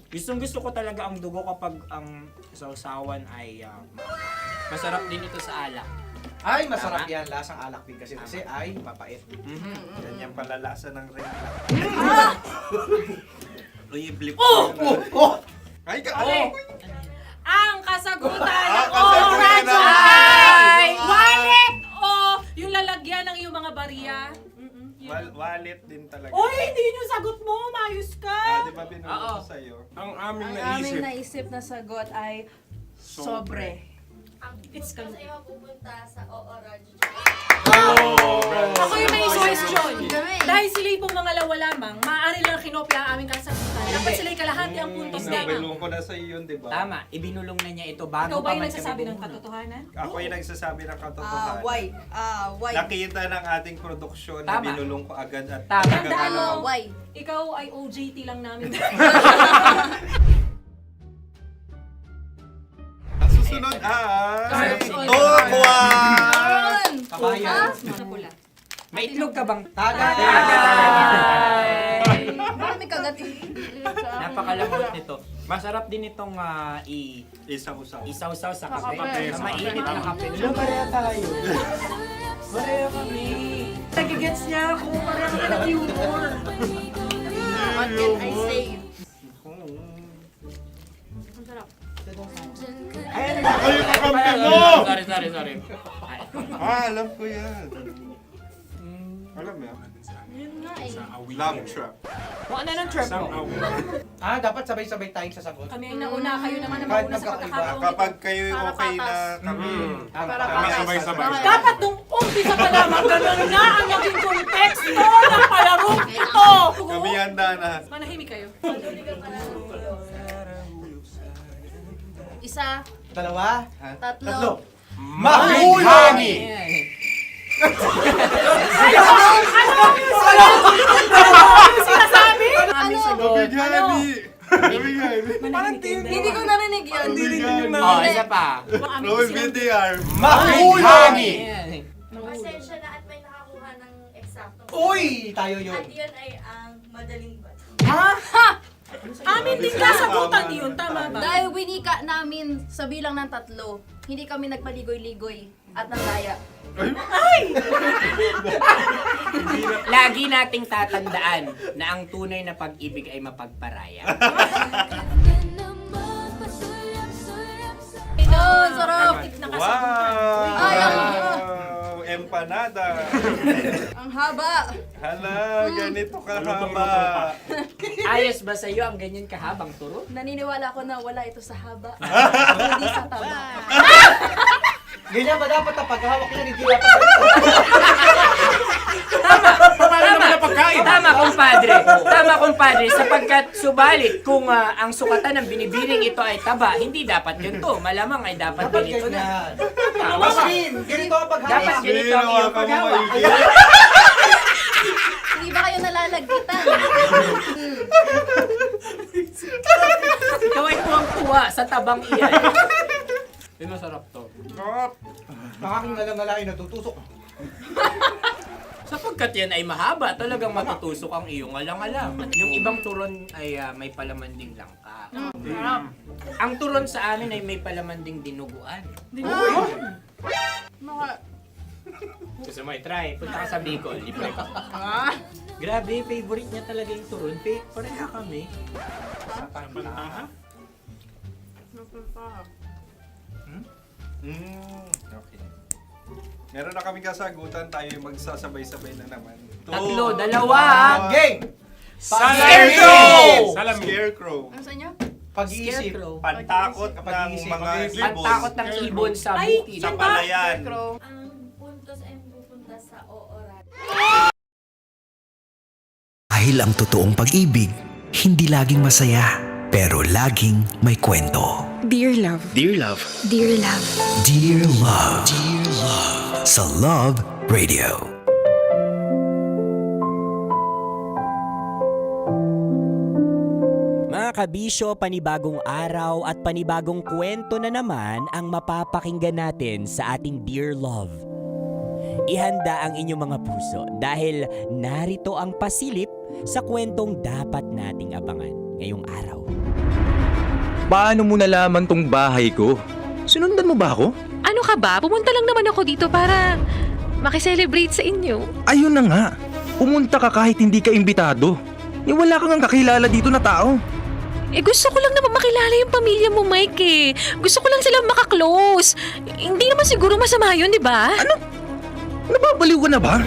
Gustong gusto ko talaga ang dugo kapag ang sausawan ay masarap din ito sa alak. Ay, masarap yan. Lasang alak din kasi ay mapait. Yan yung palalasa ng ring. Uy, blip. Ay, Ang kasagutan ng kasagutan oras ay wallet o yung lalagyan ng iyong mga barya. Wallet din talaga. Uy, hindi yun yung sagot mo. Mayos ka. Di ba binulong ko sa'yo? Ang aming Ang aming naisip na sagot ay sobre. It's kang... Oh! Ako yung may suggestion. Kami. Dahil sila yung mga lamang, maaari lang kinopya ang aming kasagutan. Dapat sila yung kalahati ang puntos namin. Binulong ko na sa'yo yun, di ba? Tama, ibinulong na niya ito bago Ikaw ba pa yung man nagsasabi kami ng bumunod. katotohanan? Ako yung nagsasabi ng katotohanan. Why? Nakita ng ating produksyon na Tama. binulong ko agad at Tama. Tandaan mo, Why? ikaw ay OJT lang namin. Ang susunod ay... Cards. Tokwan! Kabayan. Ano pula? May itlog ka bang? Tagay! Marami kagat. Napakalambot nito. Masarap din itong Isaw-saw. isaw-saw sa kape. Kape. Sa mainit na kape. Wala, pareha tayo. Pareha kami. Nagigets niya ako. Pareho ka ng humor. What can I say? Ang sarap. Ay, kayo kakampi mo! Sorry. Alam ko yan. Alam mo yan? Yun nga eh. Love trap. Kung ano ng trap mo? Dapat sabay-sabay tayong sasagot. Kami ay nauna, kayo naman ang Kahit mauna sa magkakaiba. pagkakaulit. Kapag kayo Para okay na patas. kami. Para kami patas. sabay-sabay. Dapat nung umpisa pa lamang, ganun na ang naging konteksto ng palarong ito. Kami handa na. Manahimik kayo. Isa, Dalawa. tatlo. Mahulani! Sinasabi? Mabigani! Hindi ko narinig yun. Oh, isa pa. Roll VTR. Mahulani! Pasensya na at Uy! Tayo yun. Yun ay ang madaling ba? Amin din kasagutan yun, tama ba? Dahil winika namin sa bilang ng 3, hindi kami nagpaligoy-ligoy at nagaya. Lagi nating tatandaan na ang tunay na pag-ibig ay mapagparaya. Pinon, sarap! Wow! Ay, Empanada! ang haba! Hala, ganito kahaba. Ayos ba sa'yo ang ganyan kahabang turo? Naniniwala ko na wala ito sa haba. Hindi sa taba. Ganyan ba dapat ang paghahawak niya? Hindi dapat ganito. Tama, kumpadre. Tama, kumpadre. Sapagkat subalit kung ang sukatan ng binibining ito ay taba, hindi dapat ganito. Malamang ay dapat ganito na. Ganito ang paghahawak. Dapat ganito ang iyong paghawak. Hindi ba kayo nalalagkitan? Ikaw ay tuwang-tuwa sa tabang iyan. Masarap to. Nakakingala-ngala ay natutusok. Sapagkat yan ay mahaba, talagang matutusok ang iyong alang-alang. Yung ibang turon ay may palaman ding langka. Ang turon sa amin ay may palaman ding dinuguan. Gusto mo i-try? Punta ka sa Bicol, libre ka. Grabe, favorite niya talaga yung turon. Pareha kami. Okay. Meron na kaming kasagutan, tayo magsasabay-sabay na naman. 3, 2, Game! Scarecrow! Scarecrow. Ano sa inyo? Pag-iisip. Pantakot ng mga ibon. Pantakot ng ibon sa Ay, bukid. Sa palayan. Ang puntos ay pupunta sa ooran. Dahil ang totoong pag-ibig, hindi laging masaya, pero laging may kwento. Dear love. Dear Love. Dear love. Dear Love. Dear Love. Sa Love Radio. Mga kabisyo, panibagong araw at panibagong kwento na naman ang mapapakinggan natin sa ating Dear Love. Ihanda ang inyong mga puso dahil narito ang pasilip sa kwentong dapat nating abangan ngayong araw. Paano mo nalaman tong bahay ko? Sinundan mo ba ako? Ano ka ba? Pumunta lang naman ako dito para makiselebrate sa inyo. Ayun na nga. Pumunta ka kahit hindi ka imbitado. Wala kang kakilala dito na tao. Gusto ko lang naman makilala yung pamilya mo, Mike eh. Gusto ko lang silang makaklose. Hindi naman siguro masama yun, di ba? Ano? Nababaliw ka na ba?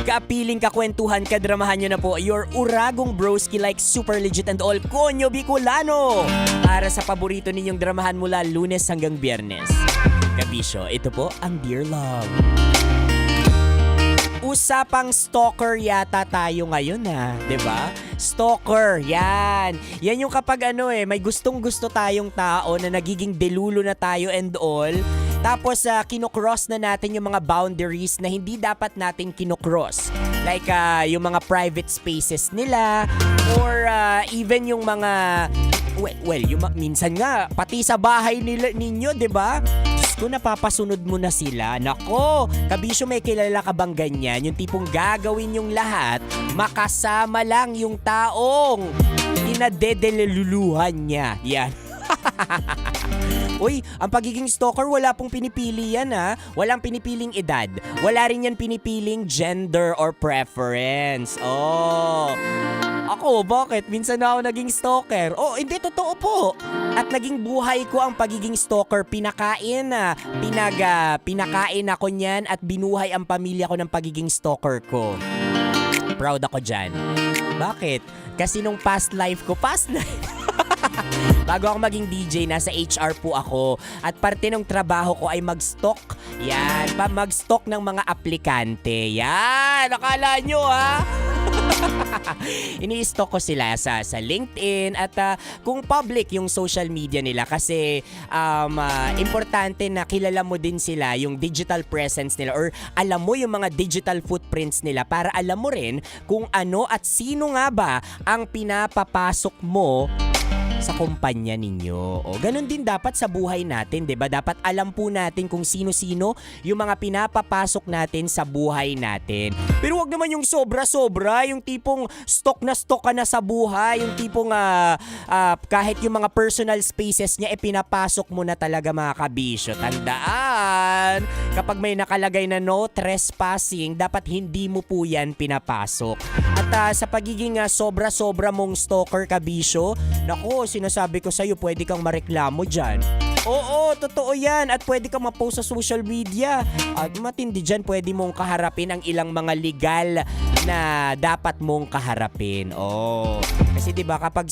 Kapiling kakwentuhan, kadramahan nyo na po your uragong broski like super legit and all Konyo Bicolano para sa paborito ninyong dramahan mula Lunes hanggang Biyernes. Kabisyo, ito po ang Dear Love. Usapang stalker yata tayo ngayon ha, 'di ba? Stalker, yan. Yan yung kapag may gustong-gusto tayong tao na nagiging delulo na tayo and all. Tapos kinocross na natin yung mga boundaries na hindi dapat natin kinocross. Like yung mga private spaces nila or even yung mga yung minsan nga pati sa bahay ninyo, 'di ba? Kung napapasunod mo na sila, nako, kabisyo may kilala ka bang ganyan? Yung tipong gagawin yung lahat, makasama lang yung taong inadedeluluhan niya. Yan. Uy, ang pagiging stalker wala pong pinipili yan ha. Walang pinipiling edad. Wala rin yan pinipiling gender or preference. Oh. Ako, bakit? Minsan na ako naging stalker. Oh, hindi, totoo po. At naging buhay ko ang pagiging stalker. Pinakain ako niyan at binuhay ang pamilya ko ng pagiging stalker ko. Proud ako dyan. Bakit? Kasi nung past life. Bago ako maging DJ, nasa HR po ako. At parte ng trabaho ko ay mag-stalk. Yan, mag-stalk ng mga aplikante. Yan, nakala nyo ha? Ini-stalk ko sila sa LinkedIn at kung public yung social media nila kasi importante na kilala mo din sila, yung digital presence nila or alam mo yung mga digital footprints nila para alam mo rin kung ano at sino nga ba ang pinapapasok mo sa kumpanya ninyo. O ganun din dapat sa buhay natin, 'di ba? Dapat alam po natin kung sino-sino yung mga pinapapasok natin sa buhay natin. Pero wag naman yung sobra-sobra, yung tipong stock na stock ka na sa buhay, yung tipong kahit yung mga personal spaces niya pinapasok mo na talaga, mga kabisyo. Tandaan, kapag may nakalagay na no trespassing, dapat hindi mo po yan pinapasok. At sa pagiging sobra-sobra mong stalker, kabisyo, nako, sinasabi ko sa'yo, pwede kang mareklamo dyan. Oo, totoo yan. At pwede kang ma-post sa social media. At matindi dyan, pwede mong kaharapin ang ilang mga legal na dapat mong kaharapin. Oh. Kasi 'di ba kapag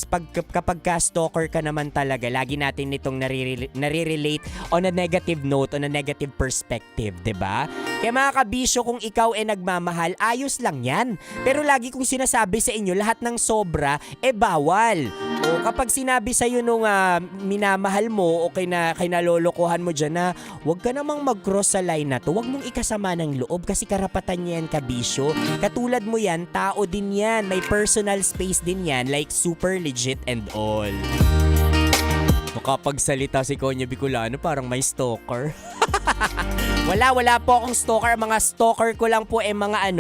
ka stalker ka naman talaga, lagi natin nitong nare-relate on a negative note, on a negative perspective, 'di ba? Kaya mga kabisyo, kung ikaw nagmamahal, ayos lang 'yan. Pero lagi kong sinasabi sa inyo, lahat ng sobra bawal. O kapag sinabi sa iyo nung minamahal mo o kinalolokohan mo diyan na wag ka namang mag-cross sa line na 'to, wag mong ikasama ng loob kasi karapatan niya yan, kabisyo. Katulad mo yan, tao din yan, may personal space din yan, like super legit and all. Makapagsalita si Konya Bicolano, parang may stalker. Wala po akong stalker. Mga stalker ko lang po mga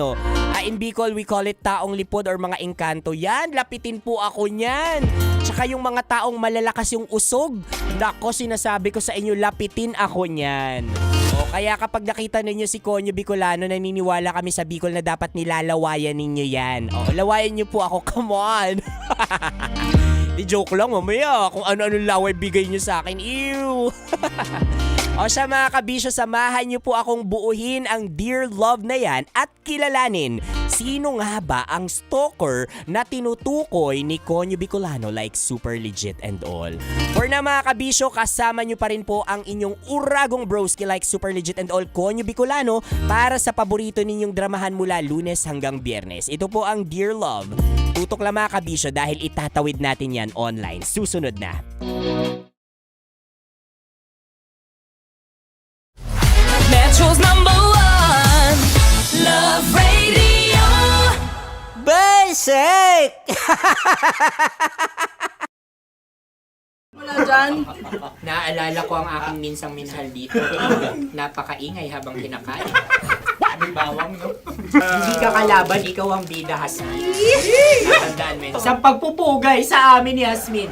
in Bicol we call it taong lipod or mga engkanto. Yan, lapitin po ako niyan. Tsaka yung mga taong malalakas yung usog, nako, sinasabi ko sa inyo, lapitin ako niyan. O kaya kapag nakita ninyo si Konyo Bicolano, naniniwala kami sa Bicol na dapat nilalawayan ninyo yan. O, lawayan nyo po ako, come on. Di joke lang, mamaya kung ano-ano laway bigay nyo sa akin. Ew. O siya mga kabisyo, samahan nyo po akong buuhin ang Dear Love na yan at kilalanin sino nga ba ang stalker na tinutukoy ni Konyo Bicolano, like super legit and all. For na mga kabisyo, kasama nyo pa rin po ang inyong uragong broski like super legit and all, Konyo Bicolano, para sa paborito ninyong dramahan mula Lunes hanggang Biyernes. Ito po ang Dear Love. Tutok lang mga kabisyo dahil itatawid natin yan online. Susunod na. Metro's #1 Love Radio. Basic! Wala dyan. Naaalala ko ang aking minsang minahal dito. Napakaingay habang kinakain. May bawang, no? Hindi ka kalaban, ikaw ang bida, Hasmin. Natandaan mo yun. Sa pagpupugay sa amin ni Hasmin.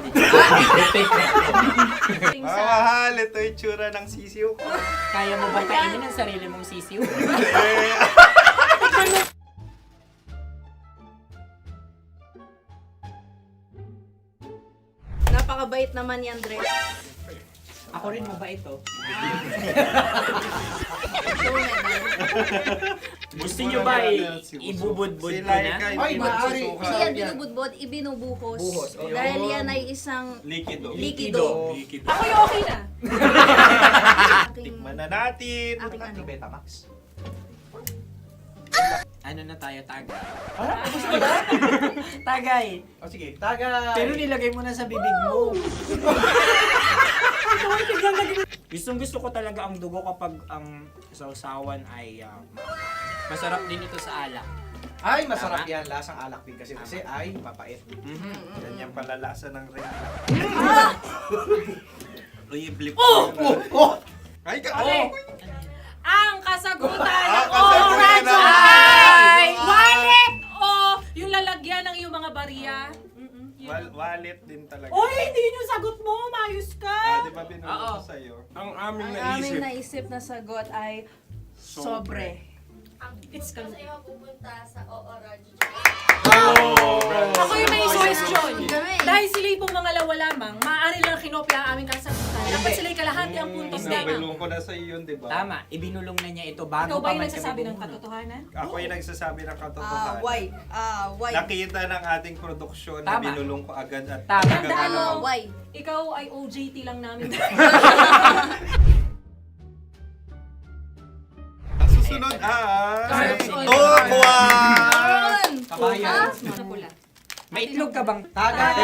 Mahal, ito yung tsura ng sisiw ko. Kaya mo ba kainin ang sarili mong sisiw? Napakabait naman yan, Dre. Ako rin mabait, oh. Gusto nyo ba ibubudbud ko na? Ay, maaari. Kasi yan binubudbud, ibinubuhos. Buhos, oh. Dahil yan ay isang Likido. likido. Likido. Ako yung okay na. Tikman na natin. Aking ano? Betamax. Ano na tayo, tagay? Tagay. O sige, tagay. Pero nilagay mo na sa bibig mo. Gusto ko talaga ang dugo kapag ang sausawan ay masarap din ito sa alak. Ay, masarap yan. Lasang alak din kasi ay papait. Yan yung palalasa ng rin. Uy, blip. Ay, Ang kasagutan Ang ng kasagutan oras ay wallet o yung lalagyan ng iyong mga bariya. Wallet din talaga. Oy, hindi yung sagot mo. Mayos ka. Di ba binulong ko sa'yo? Ang aming Ang aming naisip na sagot ay sobre. It's kami. Ako yung may question. Dahil sila yung mga lawa lamang, maaari lang kinopya ang aming kasagutan. Dapat sila kalahati ang puntos Hindi, na. binulong ko na sa'yo yun, di ba? Tama, ibinulong na niya ito bago Ikaw ba pa yung man nagsasabi kami ng katotohanan? Ako yung nagsasabi ng katotohanan. Why? Nakita ng ating produksyon na Tama. binulong ko agad at Tama. talagang Tandaan mo, Why? ikaw ay OJT lang namin. Ang susunod ay... Sunod. Tukwan! Kabayan. Sa pula. May itlog ka bang? Tagay!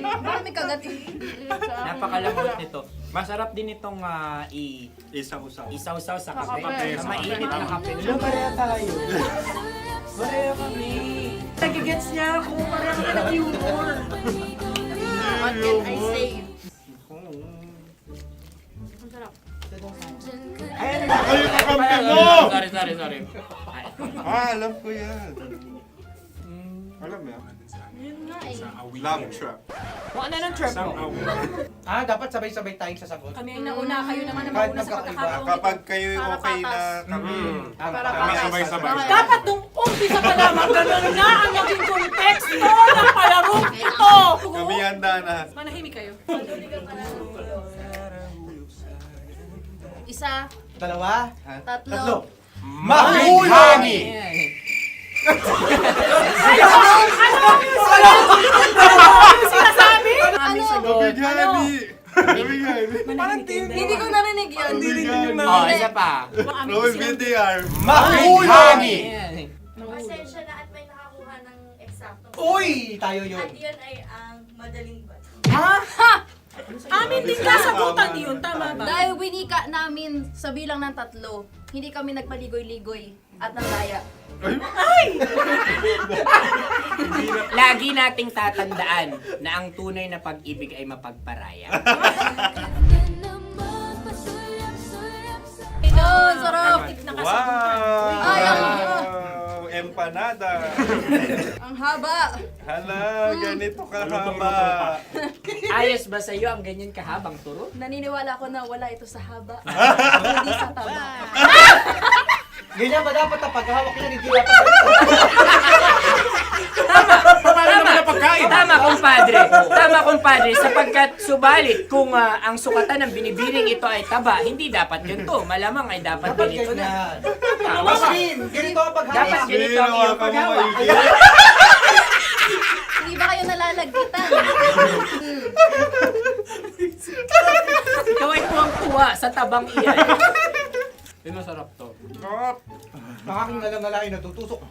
Marami kagat. Napakalamot nito. Masarap din itong Isaw-usaw. isaw-saw sa kape. Kape. Na mainit na kape. Wala, pareha tayo. Pareha kami. Nagigets niya ako. Pareha kami ng humor. What can I say? Ang sarap. Sorry. Alam ko yan. Alam mo yan? Yun nga eh. Love trap. Kung ano ng trap mo? Dapat sabay-sabay tayong sasagot. Kami ay nauna, kayo naman ang Kahit mauna sa magkakaiba. pagkakataon. Kapag kayo okay na kami, kami sabay-sabay. Dapat nung umpisa pa lamang, ganun na ang naging konteksto ng palarong ito. Kami handa na. Manahimik kayo. Isa, Dalawa. tatlo. Mahulog! Sinasabi? Hindi ko narinig yun. Oh, isa pa. Roll VTR. Mahulog! Pasensya na at may nakakuha ng eksakto. Uy! Tayo yun. At yun ay ang madaling ba? Amin din kasagutan yun, tama ba? Dahil winika namin sa bilang ng 3, hindi kami nagpaligoy-ligoy at nandaya. Lagi nating tatandaan na ang tunay na pag-ibig ay mapagparaya. Ito, sarap! Wow! Ay, Empanada. Ang haba! Hala, ganito kahaba. Ayos ba sa'yo ang ganyan kahabang turo? Naniniwala ko na wala ito sa haba. Hindi sa taba. Ganyan ba dapat ang paghawak niya? Hindi dapat Tama, kumpadre. Sapagkat subalit kung ang sukatan ng binibining ito ay taba, hindi dapat ganito. Malamang ay dapat ganito na. Ganito ang paghawak. Dapat ganito ang iyong paghawak. Hindi ba kayo nalalagkitan? Ikaw ay tuwang-tuwa sa tabang iyan. Masarap to. Ang aking nalangalay natutusok.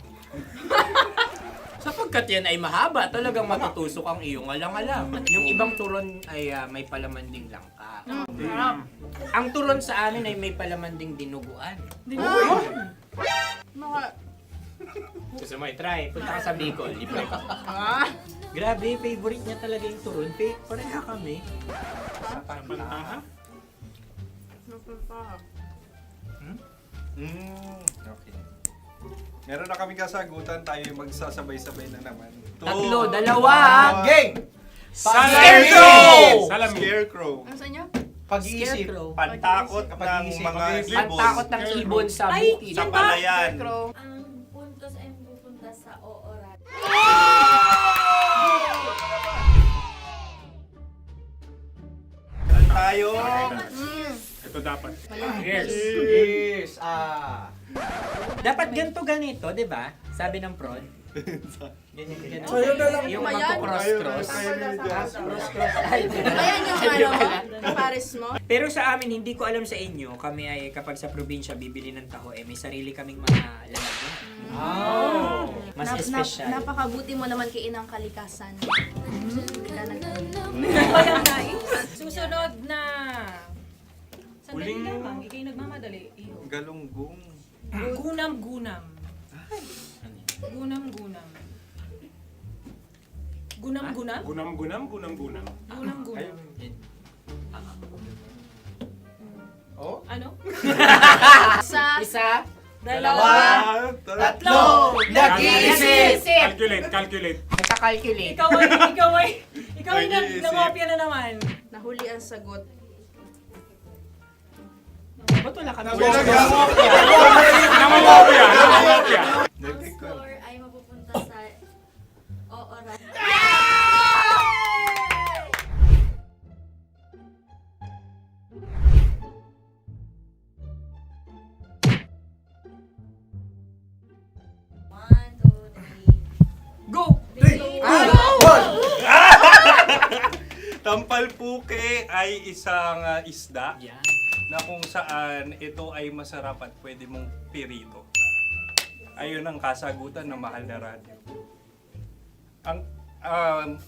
Sapagkat yan ay mahaba, talagang matutusok ang iyong alang-alang. Yung ibang turon ay may palamanding langka. Ang turon sa amin ay may palamanding dinuguan. Gusto mo i-try? Punta ka sa Bicol, libre ka. Grabe, favorite niya talaga yung turon. Pareha kami. Okay. Meron na kaming kasagutan, tayo yung magsasabay-sabay na naman. Tatlo, dalawa. Gang! Scarecrow! Scarecrow. Ano sa inyo? Pag-iisip. Pantakot ng mga ibon. Pantakot ng ibon sa bukid. Sa palayan. Ang puntos ay pupunta sa oorat. Tayo. Ito dapat. Yes. Dapat ganito, di ba? Sabi ng prod. Ganyan. Yung Ayan. magpo-cross-cross. Cross-cross. Ay, Ayan yung pares mo. Pero sa amin, hindi ko alam sa inyo, kami ay kapag sa probinsya bibili ng taho, may sarili kaming mga lalagyan. Mas espesyal. Napakabuti mo naman kay Inang Kalikasan. Susunod na. Sandali lamang, ikay nagmamadali. Iyo. Galunggong. Gunam-gunam. Gunam-gunam. Gunam-gunam? Gunam-gunam. Gunam-gunam. Oh? Ano? Isa. Dalawa. Tatlo. Nag-iisip! Calculate. Nagka-calculate. Ikaw ay nangopya na naman. Nahuli ang sagot. Ba't wala kami? Namangopya. Ang score ay mapupunta sa oorat. Go! Tampalpuke ay isang isda na kung saan ito ay masarap at pwede mong pirito. Ayun ang kasagutan ng Mahal na Radyo. Ang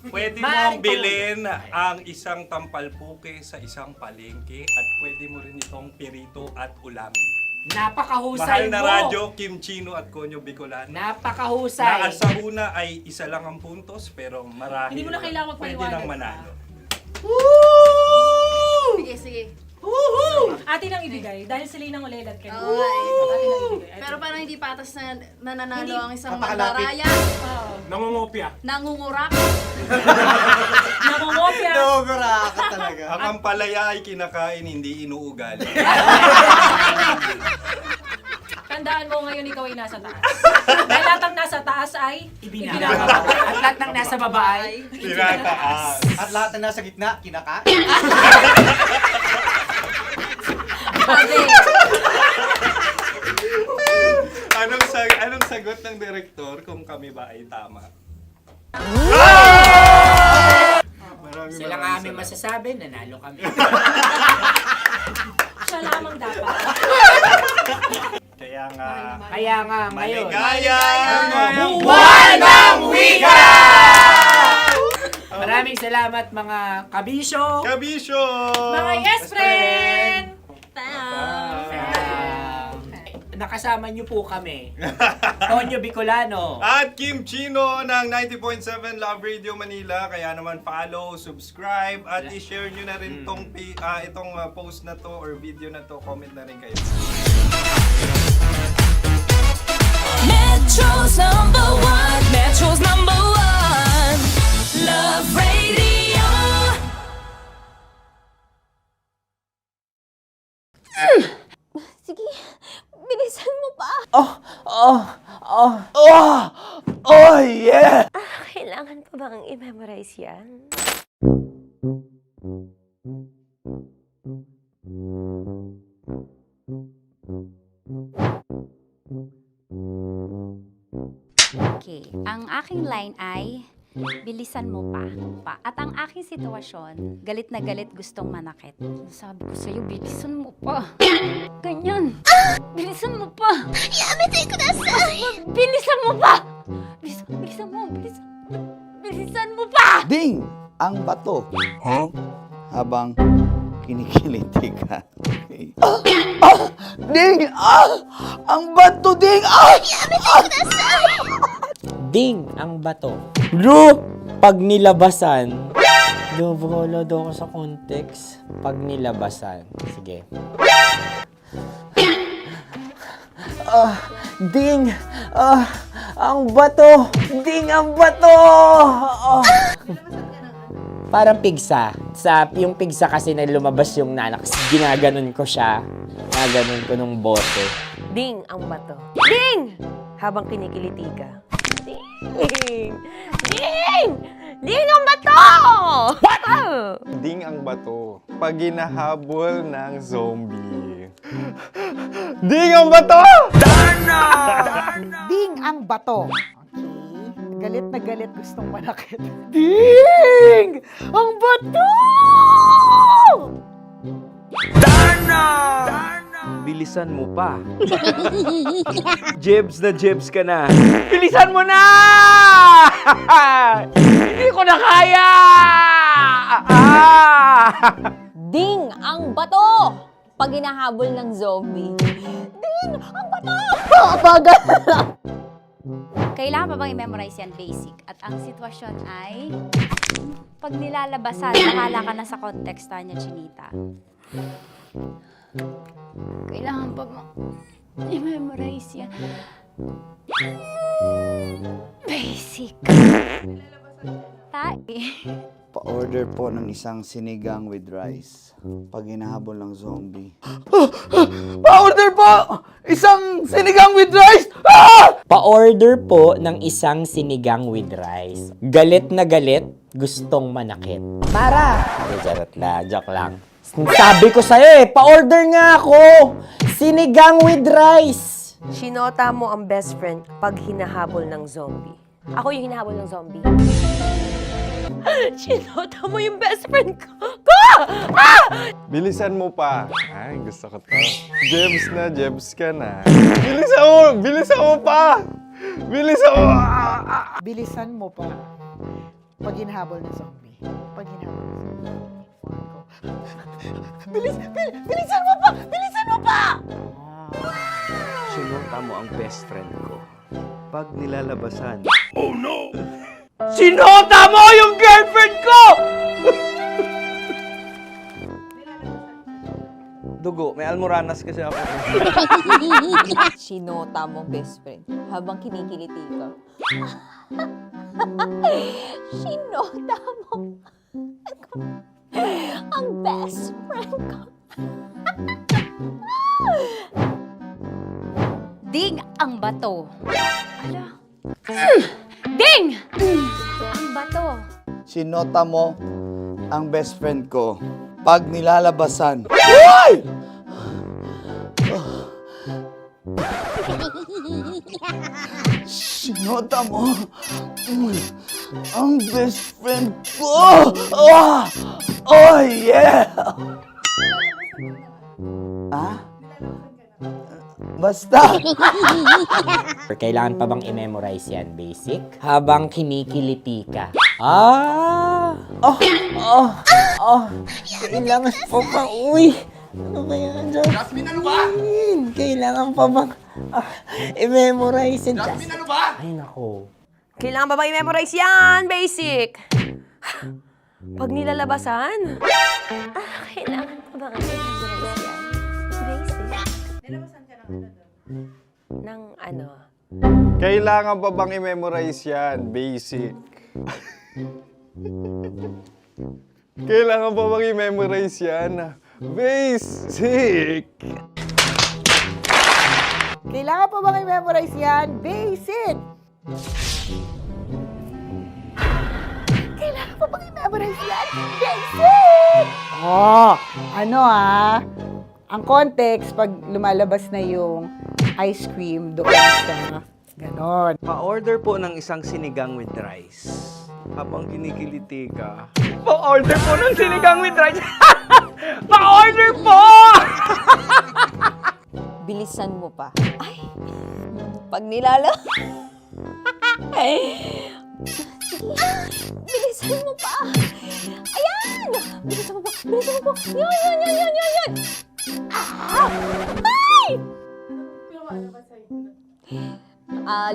pwede mong bilhin ang isang tampalpuke sa isang palengke at pwede mo rin itong pirito at ulamin. Napakahusay Mahal na mo! Radyo, Kim Chino at Konyo Bicolano. Napakahusay! Na sa una ay isa lang ang puntos pero marahil Hindi mo na kailangan pwede magpaliwanag nang manalo. Sige, sige. Atin ang ibigay dahil sila yung ulelat kayo. Atin ang ibigay. Pero parang hindi patas na nananalo ang isang Napakalapit. mandaraya. Nangungopia. Nangungurak. Nangungopia. ka talaga. Ang ampalaya ay kinakain, hindi inuugali. Tandaan mo ngayon ikaw ay nasa taas. Dahil lahat ng nasa taas ay Ibinababa. At lahat ng nasa baba ay Kinataas. At lahat na nasa gitna, kinakain. Anong sagot ng direktor kung kami ba ay tama? Sila nga aming masasabi, nanalo kami. siya lamang dapat. Kaya nga, ngayon. maligayang Buwan ng Wika! Maraming salamat mga kabisyo. Kabisyo! Mga yes friend! Nakasama niyo po kami. Tonyo Bicolano. At Kim Chino ng 90.7 Love Radio Manila. Kaya naman follow, subscribe, at i-share nyo na rin itong post na to or video na to. Comment na rin kayo. Metro's #1, Metro's #1, Love Radio. Sige, bilisan mo pa. Oh, yeah! Kailangan pa bang i-memorize yan? Okay, ang aking line ay bilisan mo pa. At ang aking sitwasyon, galit na galit gustong manakit. Sabi ko sa'yo, bilisan mo pa. Ganyan. Bilisan mo pa. Yamete kudasai. Bilisan mo pa. Bilisan mo pa. Ding! Ang bato. Habang kinikiliti ka. Ding! Ang bato, Ding! Ding ang bato. Bro, pag nilabasan. Wala daw ako sa context. Pag nilabasan. Sige. Ding! Ang bato! Ding ang bato! Parang pigsa. Yung pigsa kasi na lumabas yung nanak. Ginaganon ko siya. Ginaganon ko nung bote. Ding ang bato. Ding! Habang kinikiliti ka. Ding! Ding! Ding ang bato! Ding ang bato. Pag hinahabol ng zombie. Ding ang bato! Ding ang bato. Okay. Galit na galit gustong manakit. Ding! Ang bato! Bilisan mo pa. Jebs ka na. Bilisan mo na! Hindi ko na kaya! Ding ang bato! Pag hinahabol ng zombie. Ding ang bato! Bagal! Kailangan pa bang i-memorize yan basic? At ang sitwasyon ay pag nilalabasan, bahala ka na sa context niya, Chinita. Kailangan pa bang i-memorize yan? Basic. Pa-order po ng isang sinigang with rice. Pag hinahabol ng zombie. Pa-order po! Isang sinigang with rice! Pa-order po ng isang sinigang with rice. Galit na galit, gustong manakit. Para! Joke lang. Sabi ko sa'yo pa-order nga ako! Sinigang with rice! Sinota mo ang best friend pag hinahabol ng zombie. Ako yung hinahabol ng zombie. Sinota mo yung best friend ko! Bilisan mo pa. Ay, gusto ko to. Jebs ka na. Bilisan mo pa! Bilisan mo pa. Pag hinahabol ng zombie. Pag hinahabol ng zombie. Bilisan mo pa! Bilisan mo pa! Sinota mo ang best friend ko. Pag nilalabasan. Sinota mo yung girlfriend ko! May almoranas kasi ako. Sinota mong best friend habang kinikiliti ka. Sinota mo ang best friend ko. Ding ang bato. Ala. Ding! Ang bato. Sinota mo ang best friend ko pag nilalabasan. Uy! Sinota mo ang best friend ko. Oh yeah! Ah? Basta. Kailangan pa bang i-memorize yan, basic? Habang kinikiliti ka. Ah! Kailangan pa ba? Uy! Ano ba yan, Jasmine? Jasmine, ano ba? Kailangan pa bang i-memorize yan? Jasmine, ano ba? Ay, nako. Kailangan ba i-memorize yan? Basic. Pag nilalabasan? Kailangan ba i-memorize yan? Basic. Nilalabasan ka ng ano? Kailangan pa bang i-memorize yan? Basic. Kailangan pa bang i-memorize yan? Basic. Kailangan pa bang i-memorize yan? Basic! Kailangan pa bang i-memorize yan? Basic! Oh, ano ang context pag lumalabas na yung ice cream doon sa ganon. Pa-order po ng isang sinigang with rice. Habang kinikiliti ka. Pa-order po ng sinigang with rice. Pa-order po! Bilisan mo pa. Ay! Pag nilala... Bilisan mo pa! Ayan! Bilisan mo pa! Bilisan mo pa! Yan! Ah! Ay!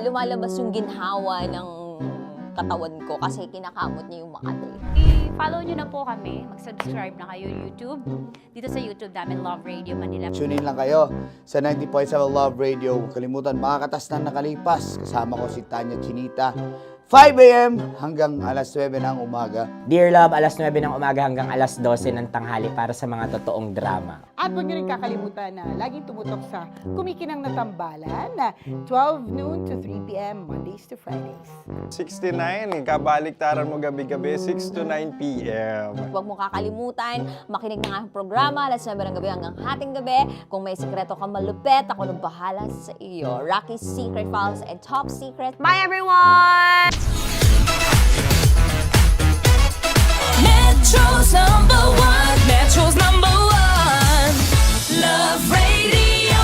Lumalabas yung ginhawa ng katawan ko kasi kinakamot niya yung Makati. I-follow nyo na po kami. Mag-subscribe na kayo YouTube. Dito sa YouTube namin, Love Radio Manila. Tune in lang kayo sa 90.7 Love Radio. Huwag kalimutan, makakatas na nakalipas. Kasama ko si Tanya Chinita. 5 a.m. hanggang alas 9 ng umaga. Dear Love, alas 9 ng umaga hanggang alas 12 ng tanghali para sa mga totoong drama. At huwag niyo rin kakalimutan na laging tumutok sa Kumikinang na Tambalan na 12 noon to 3 p.m. Mondays to Fridays. 69, kabaliktaran mo gabi-gabi, 6 to 9 p.m. Huwag mo kakalimutan, makinig ng aking programa, alas 9 ng gabi hanggang hating gabi. Kung may sekreto kang malupet, ako nang bahala sa iyo. Rocky's Secret Files and Top Secret. Bye everyone! Metro's number one. Metro's number one. Love Radio.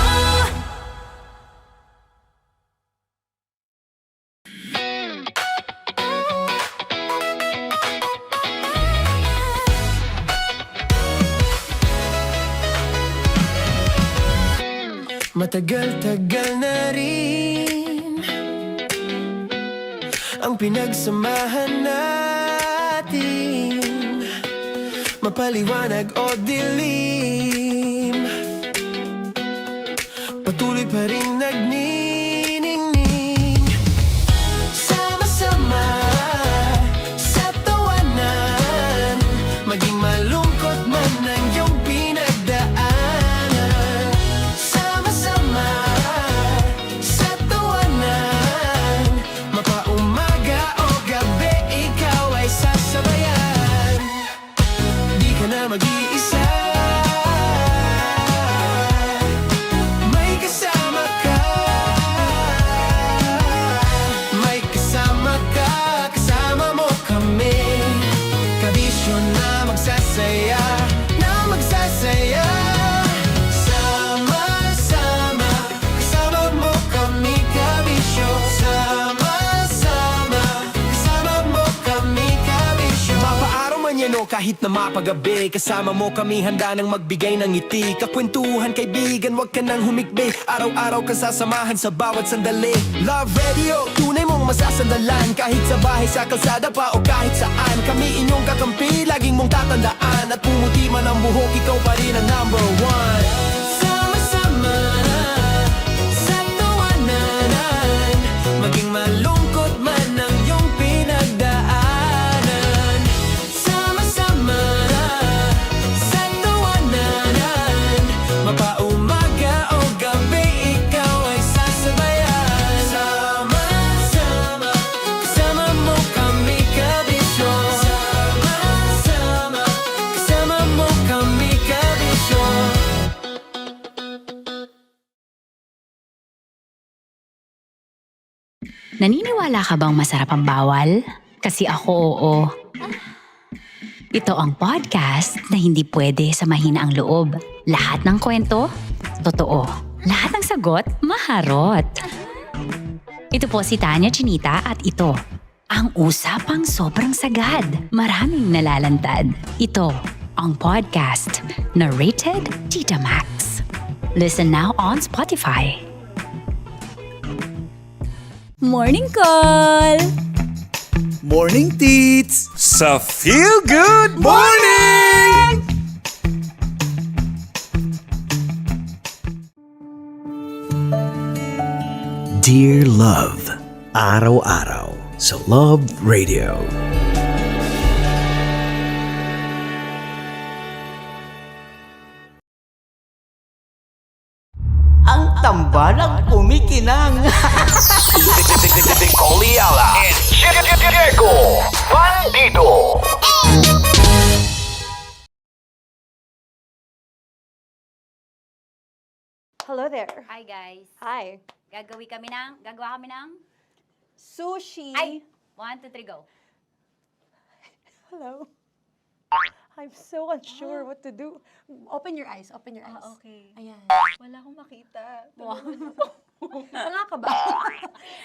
Matagal-tagal na rin ang pinagsamahan natin, mapaliwanag o dilim, patuloy pa rin nagniningning. Sama-sama sa tawanan, maging malungkot man ang iyong pinagdaanan. Sama-sama sa tawanan, mapaumaga o gabi, ikaw ay sasabayan. Di ka na mag-iisa, may kasama ka. May kasama ka, kasama mo kami. Kabisyo na magsasaya, na magsasaya. Sama-sama, kasama mo kami, kabisyo. Sama-sama, kasama mo kami, kabisyo. Mapaaraw man yan o kahit na mapagabi, kasama mo kami, handa nang magbigay ng ngiti. Kakwentuhan, kaibigan, wag ka nang humikbi. Araw-araw ka sasamahan sa bawat sandali. Love Radio, tunay mong masasandalan. Kahit sa bahay, sa kalsada pa o kahit saan, kami inyong kakampi, laging mong tatandaan. At pumuti man ang buhok, ikaw pa rin ang number one. Naniniwala ka bang masarap ang bawal? Kasi ako oo. Ito ang podcast na hindi pwede sa mahina ang loob. Lahat ng kwento, totoo. Lahat ng sagot, maharot. Ito po si Tanya Chinita at ito, ang usapang sobrang sagad. Maraming nalalantad. Ito, ang podcast na rated Tita Max. Listen now on Spotify. Morning call! Morning, Tits! Sa Feel Good Morning! Dear Love, araw-araw sa Love Radio. Ang tambalang kumikinang. Coliala and Diego Bandido. Hello there. Hi guys. Hi. Gagawa kami ng Sushi. Ay! 1, 2, 3, go. Hello. I'm so unsure what to do. Open your eyes. Open your eyes. Okay. Ayan. Wala akong makita. Tanga ka ba?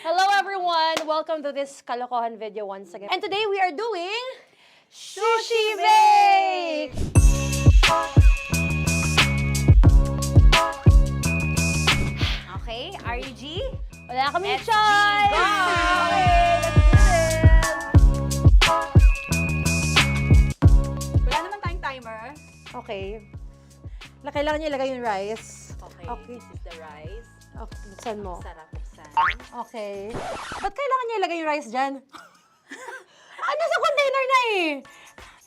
Hello everyone! Welcome to this kalokohan video once again. And today we are doing Sushi Bake! Okay, are you G? Wala kami Let's choice! Go! Okay, let's do this! Wala naman tayong timer. Okay. Kailangan niyo ilagay yung rice. Okay, this is the rice. Okay, buksan mo. Sarap buksan. Okay. Ba't kailangan niya ilagay yung rice dyan? Nasa container na eh!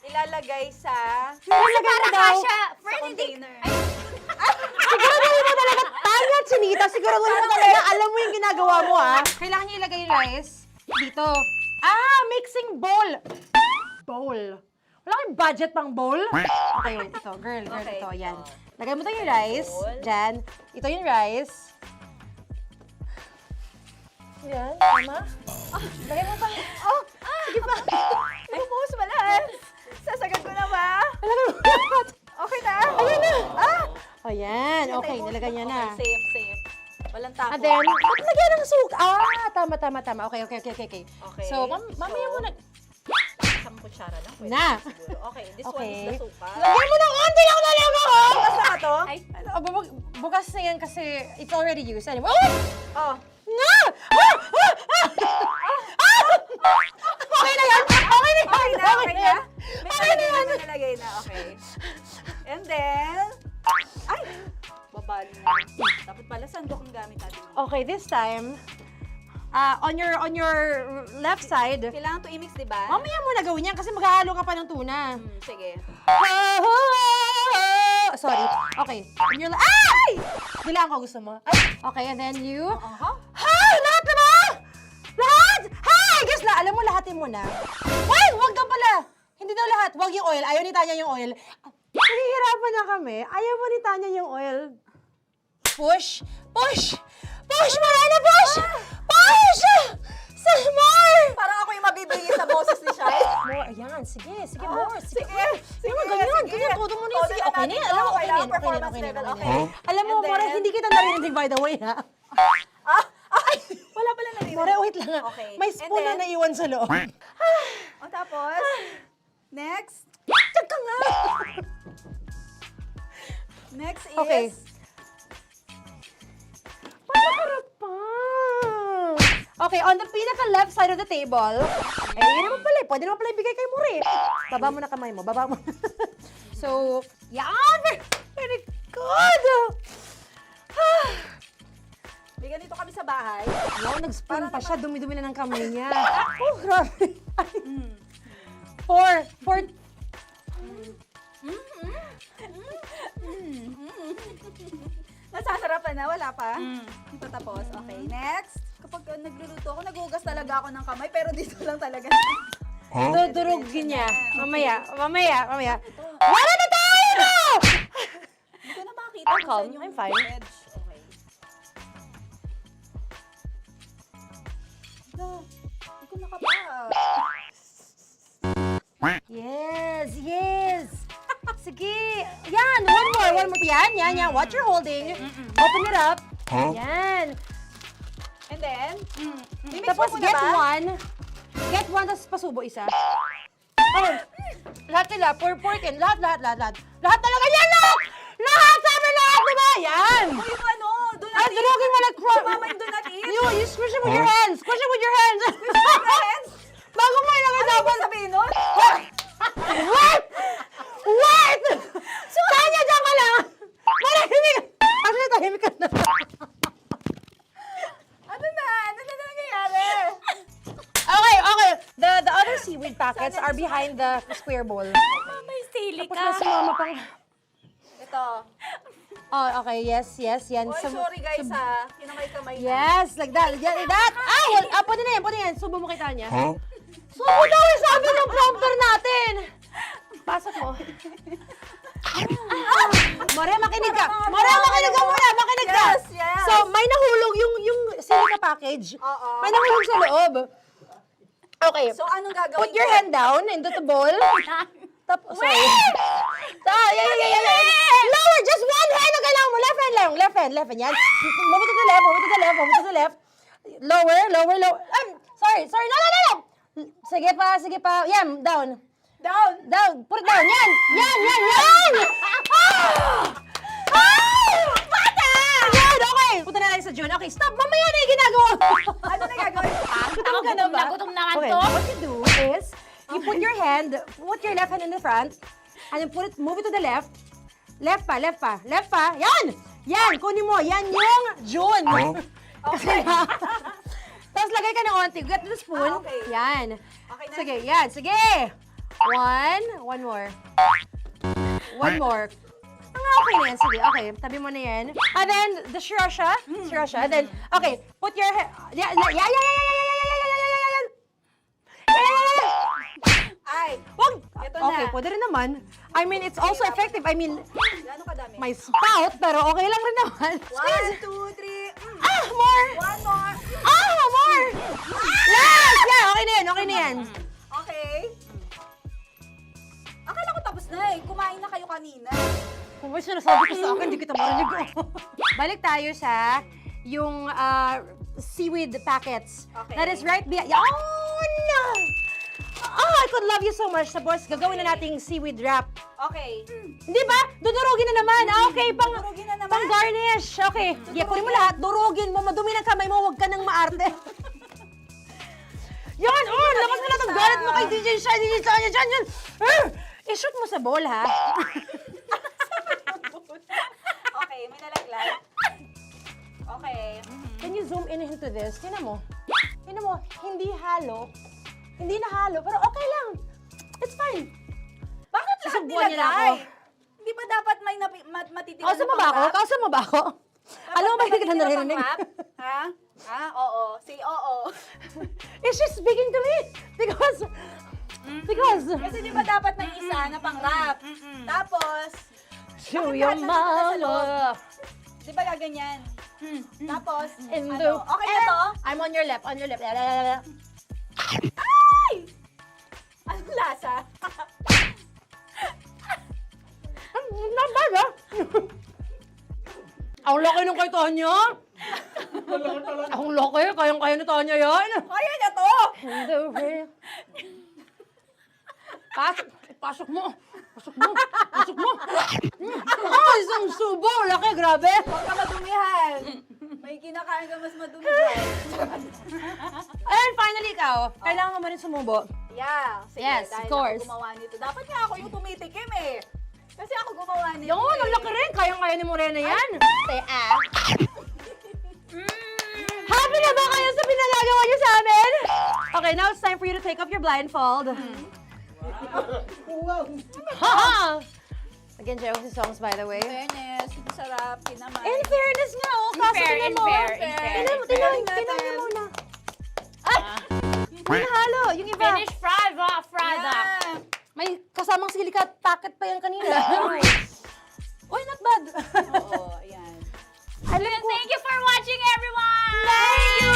Ilalagay sa Nilalagay mo daw. container. Siguraduhin mo talaga, Tanya Chinita, siguraduhin mo talaga, alam mo yung ginagawa mo ah. Kailangan niya ilagay yung rice dito. Mixing bowl. Bowl. Wala kang budget pang bowl? Okay, wait, ito. Girl, Okay. ito, yan. Lagay mo tayo yung rice. Dyan. Ito yung rice. Yan, tama? Lagay mo pa. Sige pa. Ay, buhos malas. Sasagad ko na ba? Lagay mo lahat. Okay na? Ayan na. Ayan, okay, nilagay niya na. Okay, safe. Walang tapon. And then, ba't lagyan ng suka? Tama. Okay. Okay. So, mamaya mo na. Isang kutsara lang. Pwede Na. siguro. Okay, this one Okay. is the suka. Lagyan mo ng onti lang talaga ko! Bukas na ba to? Ay, bukas na yan kasi it's already used. Anyway, Oh. nga! Okay na yan! Okay na yan! May Okay na yan! nalagay na. Okay. And then, ay! Babali na. Dapat pala sandok ang gamit natin. Okay, this time, on your left side, Kailangan to i-mix, di ba? mamaya mo na gawin yan kasi maghahalo ka pa ng tuna. Sige. Sorry. Okay. On your ay! Bilang ko gusto mo. Ay! Okay, and then you... Hi! Lahat na ba? Lahat! Hi! Guys, alam mo, lahatin mo na. Wait! Wag ka pala! Hindi daw lahat. Wag yung oil. Ayaw ni Tanya yung oil. Nahihirapan na kami. Ayaw mo ni Tanya yung oil. Push! Push! Push! Marana! Push! Push! Some more! Parang ako yung mabibigay sa boses ni Shai. More, ayan. Sige, more. Sige. Sige, Ganyan. Todo mo na yun. Sige, okay na yan. Alam mo, okay na yan. Performance level, okay. Alam mo, And then- More, hindi kita narinig by the way, ha? Wala pala na More, wait lang ha. Okay. May spoon And na then- naiwan sa loob. O tapos, next. Tiyag ka nga! Next is... Okay. Panakarap pa! Okay, on the pinaka-left side of the table, yun naman pala, pwede naman pala ibigay kay More. Baba mo na kamay mo, baba mo. So, yan! Very good! May ganito kami sa bahay. Wow, nag-spoon pa siya, dumi-dumi na ng kamay niya. Oh, grabe. Four. Nasasarapan na, wala pa. Ito tapos. Okay, next. Kapag nagluluto ako, nagugas talaga ako ng kamay, pero dito lang talaga. Dudurugin niya. Mamaya. Wala na tayo! Hindi ko na makita. I'm kung calm. saan yung I'm fine. edge. Okay. Yes, yes. Sige. Yan, one more. Yan. What you're holding. Open it up. Huh? Yan. And then, Tapos get one. Get one, tapos pasubo isa. Oh, lahat sila, porkin, lahat. Lahat talaga yan, lahat! Lahat, sabi lahat, diba? Yan! Uy, yung ano, do not Ay, durugin mo like Mama, yung do not eat. You squish it with your hands. Squish it with your hands. Bago mo ilagay Ano dapat. yung sabihin nun? Wait! Wait! Tanya, dyan ka lang! Marahimik! Actually, tahimik ka na. Ano na nangyayari? Okay. The other seaweed packets are behind the square bowl. May sili Tapos ka. na sumama pang... Ito. Oh, okay. Yes. Yan. Oy, sorry guys ha. Kinamay-kamay na. Yes, like that. Ay, pwede na yan. Subo mo kay Tanya. Huh? Subo daw yung sabi ng prompter natin. Pasok mo. More, makinig ka. Makinig ka. Yes. So, may nahulog yung silica package. Oo. May nahulog sa loob. Okay. So, anong gagawin Put your ko? hand down into the bowl. Tapos, sorry. Yeah. Lower, just one hand ang kailangan mo. Left hand. Yan. Move it to the left. Lower. Sorry. No. Sige pa. Yan, down. Put it down. Yan. Bata! Yan, okay. Punta na lang sa June. Okay, stop. Mamaya na yung ginagawa. Ano na gagawin? Gutom naman Okay, to. what you do is, you put your left hand in the front, and then move it to the left. Left pa. Yan, kunin mo. Yan yung June. Okay. Tapos lagay ka ng onti. Get the spoon. Okay. Yan. Okay na. Sige. One more. Okay na yan. Sige, okay. Tabi mo na yan. And then, the sriracha. And then, okay. Put your head. Yeah. Ay, Wag! Ito Okay, na. pwede rin naman. I mean, it's also effective. I mean, gano'ng kadami? may spout, pero okay lang rin naman. 1, 2, 3. More! One more. More! Last! Yeah, okay na yan. Okay. Akala ko tapos na eh. Kumain na kayo kanina. Kung may sinasabi ko sa akin, hindi kita marinig. Balik tayo sa yung seaweed packets. Okay. That is right behind. Oh, no! Oh, I could love you so much. Tapos, gagawin na nating seaweed wrap. Okay. Hindi ba? Dudurugin na naman. Okay, Dudurugin na naman? pang garnish. Okay. Yeah, kunin mo lahat. Durugin mo. Madumi ng kamay mo. Huwag ka nang maarte. Yan! Oh, lakas mo na itong galit mo kay DJ Shine. Yan. I-shoot mo sa bowl, ha? Okay, may nalaglag. Okay. Can you zoom in into this? Tingnan mo. Hindi halo. Hindi na halo, pero okay lang. It's fine. Bakit lahat Susubuan niya na nilagay? ako. Hindi ba dapat may matitira Kausa mo ba ako? Alam mo ba hindi kita naririnig? Ha? Oo. Say oo. Is she speaking to me? Because... Kasi di ba dapat may isa na pang-rap? Tapos, To bakit your lahat nandito sa loob? mama. Di ba gaganyan? Tapos, In the... okay na to? I'm on your left. Ay! Anong lasa? Not bad, ha? Ang laki nung kay Tonya. Ang laki. Kayang-kaya ni Tonya yan. Kaya niya to! Pasok mo. Isang subo. Laki, grabe. Huwag ka madumihan. May kinakain ka mas madumi dyan. And finally, ikaw. Kailangan mo rin sumubo. Yeah. Sige, Yes, dahil of course. ako gumawa nito. Dapat nga ako yung tumitikim eh. Kasi ako gumawa nito. Yung ang laki rin. Kayang-kaya ni Morena yan. Happy na ba kayo sa pinagagawa niyo sa amin? Okay, now it's time for you to take off your blindfold. Ha! Again, Joe, si songs, by the way. Fairness, sarap, kinamay. In fairness nga, oh. Kaso tingnan mo. Tingnan niyo muna. Ay! Hindi nahalo. Yung iba. Finish fried up. May kasamang silika packet pa yan kanina. Uy, not bad. Oo, ayan. Thank you for watching, everyone! Thank you!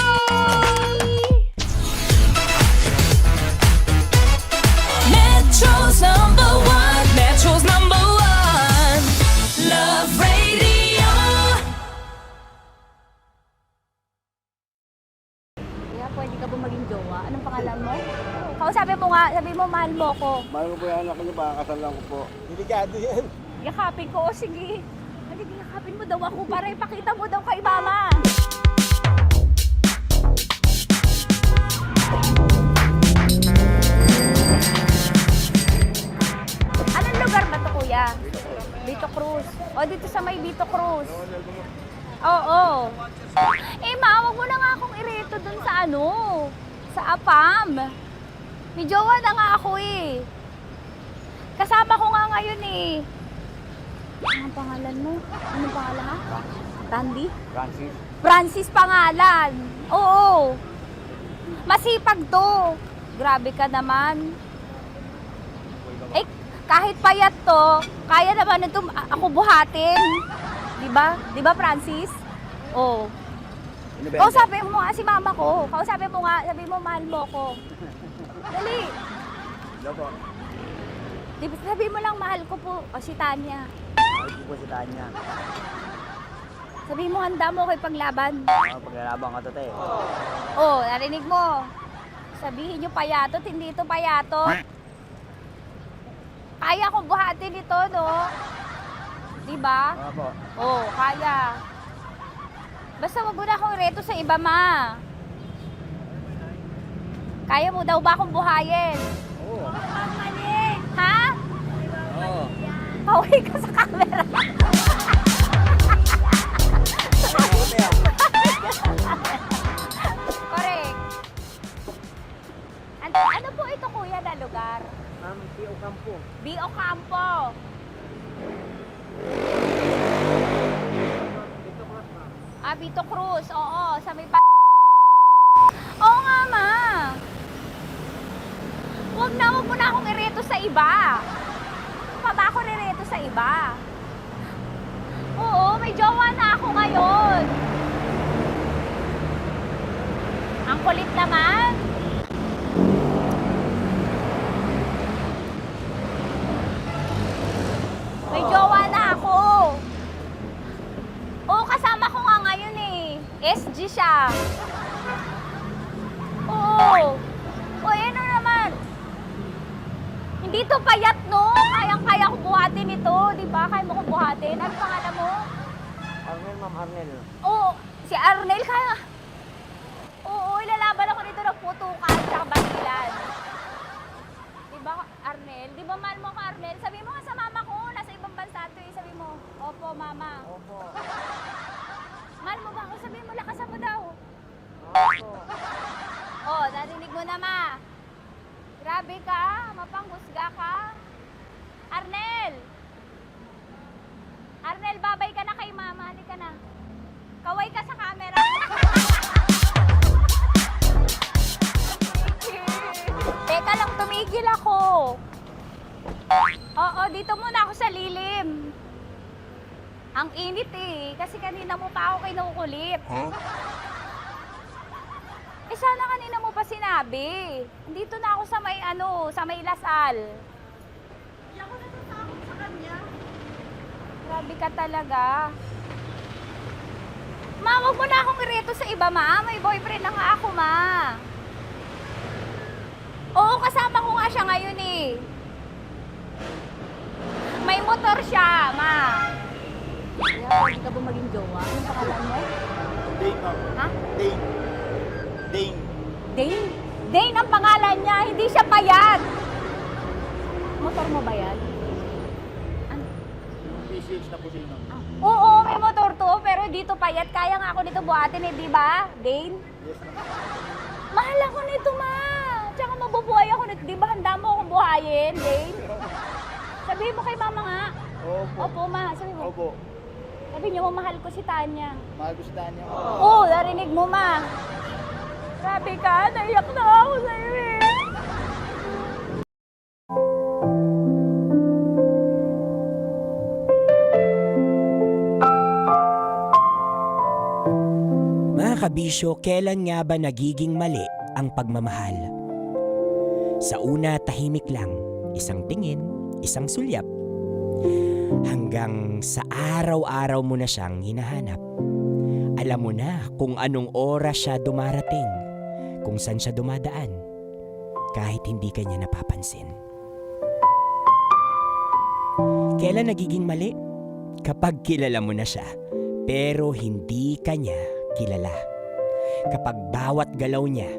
Metro sabi mo mahal mo ko. Mahal ko po yung anak niyo, pakakasal lang ko po. Delikado yan. Yakapin ko, o sige. Halika, yakapin mo daw ako para ipakita mo daw kay mama. Anong lugar ba to, kuya? Vito Cruz. O, dito sa may Vito Cruz. Oo. Eh, ma, wag mo na nga akong ireto dun sa ano, sa APAM. May jowa na nga ako eh. Kasama ko nga ngayon eh. Anong pangalan mo? Anong pangalan ha? Randy? Francis. Francis pangalan. Oo. Masipag to. Grabe ka naman. Eh, kahit payat to, kaya naman ito ako buhatin. Diba? Diba, Francis? Oo. Kausapin mo nga si mama ko. Kausapin mo nga, sabi mo mahal mo ko. Dali. Hello po. Sabi mo lang mahal ko po. O si Tanya. Mahal ko po si Tanya. Sabi mo handa mo ko ipaglaban. Paglalabang ka to, te. Oh, narinig mo. Sabihin nyo payatot, hindi ito payatot. Kaya kong buhatin ito, no? Diba? Opo. Oh, kaya. Basta wag mo na akong reto sa iba, ma. Kaya mo daw ba akong buhayin? Oo. Ha? Oo. Pauwi ka sa camera. Correct. Ano po ito, kuya, na lugar? B.O. Campo. B.O. Campo. Ah, Vito Cruz. Oo, sa may Oo nga, ma. Wag mo na akong ireto sa iba. Pa ba ako ireto sa iba? Oo, may jowa na ako ngayon. Ang kulit naman. May jowa na ako. Oo, kasama ko nga ngayon eh. SG siya. Oo. O, ano naman? Hindi to payat, no? Kayang-kaya ko buhatin ito, di ba? Kaya mo ko buhatin. Ano pangalan mo? Arnel, ma'am, Arnel. Oo, si Arnel kaya. Oo, ilalaban ako nito ng putukan sa basilan. Di ba, Arnel? Di ba mahal mo ka, Arnel? Sabi mo nga sa mama ko, nasa ibang bansa to eh. Sabi mo, opo, mama. Opo. Mahal mo ba ako? Sabi mo, lakasan mo daw. Opo. Oh, narinig mo na, ma. Grabe ka, mapanghusga ka. Arnel! Arnel, babay ka na kay mama. Halika na. Kaway ka sa camera. Teka lang, tumigil ako. Oo, dito muna ako sa lilim. Ang init eh, kasi kanina mo pa ako kinukulit. Eh sana kanina mo pa sinabi. Dito na ako sa may sa may Lasal. Hindi ako natatakot sa kanya. Grabe ka talaga. Ma, wag mo na akong ireto sa iba, ma. May boyfriend na nga ako, ma. Oo, kasama ko nga siya ngayon eh. May motor siya, ma. Hindi ka ba maging jowa? Anong pangalan mo? Dane, ma'am. Ha? Dane. Dane. Dane? Dane ang pangalan niya, hindi siya payat. Motor mo ba yan? Ano? PCH na po din, ma'am. Oo, may motor to, pero dito payat. Kaya nga ako nito buhatin eh, di ba? Dane? Yes, ma'am. Mahal ako nito, ma. Tsaka mabubuhay ako nito. Di ba handa mo akong buhayin, Dane? Sabihin mo kay mama nga. Opo. Opo, ma. Sabi mo. Opo. Sabi niyo mo, mahal ko si Tanya. Mahal ko si Tanya. Oo, narinig mo, ma. Grabe ka, naiyak na ako sa'yo eh. Mga kabisyo, kailan nga ba nagiging mali ang pagmamahal? Sa una, tahimik lang. Isang tingin, isang sulyap. Hanggang sa araw-araw mo na siyang hinahanap. Alam mo na kung anong oras siya dumarating, kung saan siya dumadaan. kahit hindi ka niya napapansin. Kailan nagiging mali? Kapag kilala mo na siya, pero hindi ka niya kilala. Kapag bawat galaw niya,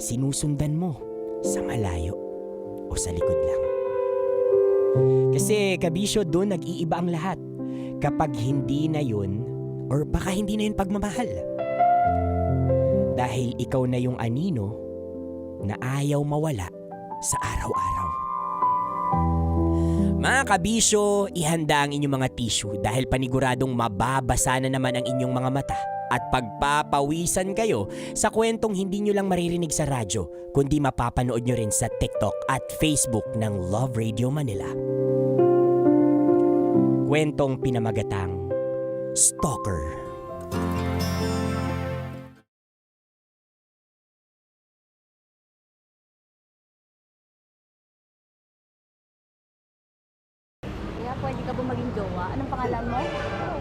sinusundan mo sa malayo o sa likod lang. Kasi kabisyo doon nag-iiba ang lahat. Kapag hindi na yun, or baka hindi na yun pagmamahal. Dahil ikaw na yung anino na ayaw mawala sa araw-araw. Mga kabisyo, ihanda ang inyong mga tissue dahil paniguradong mababasa na naman ang inyong mga mata at pagpapawisan kayo sa kwentong hindi nyo lang maririnig sa radyo, kundi mapapanood nyo rin sa TikTok at Facebook ng Love Radio Manila. Kwentong pinamagatang Stalker. Pwede ka ba maging jowa? Anong pangalan mo?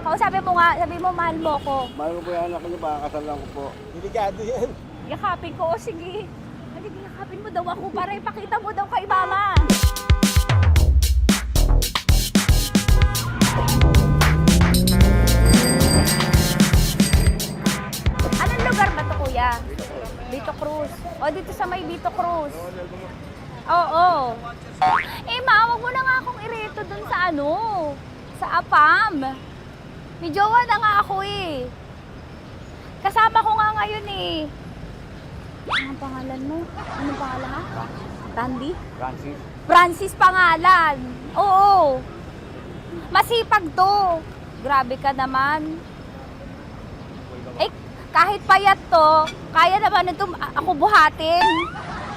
Kausapin mo nga, sabi mo mahal mo ko. Mahal ko po yung anak niyo, baka kasalan ko po. Delikado yan. Yakapin ko, o sige. Halika, yakapin mo daw ako para ipakita mo daw kay mama. Anong lugar ba to, kuya? Vito Cruz. O, dito sa may Vito Cruz. Oo. Eh, ma, wag mo na nga akong ireto dun sa ano, sa APAM. May jowa na nga ako eh. Kasama ko nga ngayon eh. Anong pangalan mo? Anong pangalan ha? Randy? Francis. Francis pangalan. Oo. Masipag to. Grabe ka naman. Eh, kahit payat to, kaya naman ito ako buhatin.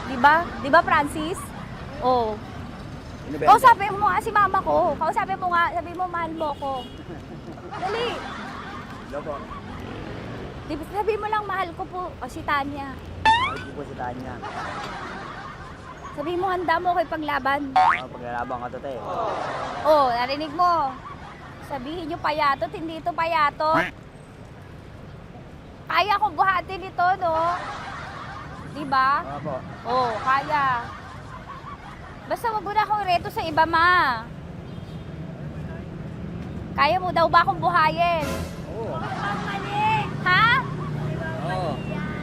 Diba? Diba, Francis? Oo. Kausapin mo nga si mama ko. Kausapin mo nga, sabi mo mahal mo ko. Dali. Loko. Sabi mo lang mahal ko po. O si Tanya. Mahal ko po si Tanya. Sabi mo handa mo kay paglaban. Paglalaban ka to, te. Oh, narinig mo. Sabihin nyo payatot, hindi ito payatot. Kaya kong buhatin ito, no? Diba? Opo. Oh, kaya. Basta wag mo na akong reto sa iba, ma. Kaya mo daw ba akong buhayin? Oo. Ha? Oo.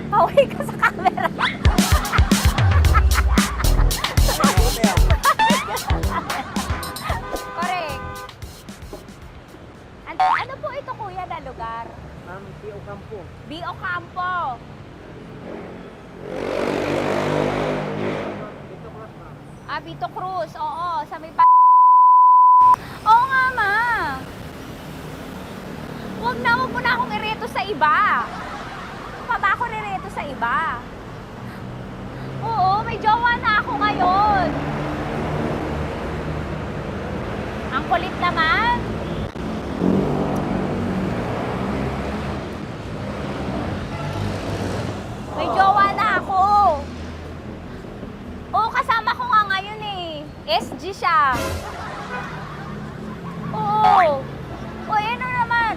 Paway ka sa camera. Correct. Ano po ito, kuya, na lugar? Ma'am, B.O. Campo. B.O. Campo. Ah, Vito Cruz. Oo, sa may Oo nga, ma. Wag mo na akong ireto sa iba. Pa ba ako rireto sa iba? Oo, may jowa na ako ngayon. Ang kulit naman. May jowa na ako. Oo, kasama ko nga ngayon eh. SG siya. Oo. O, ano naman?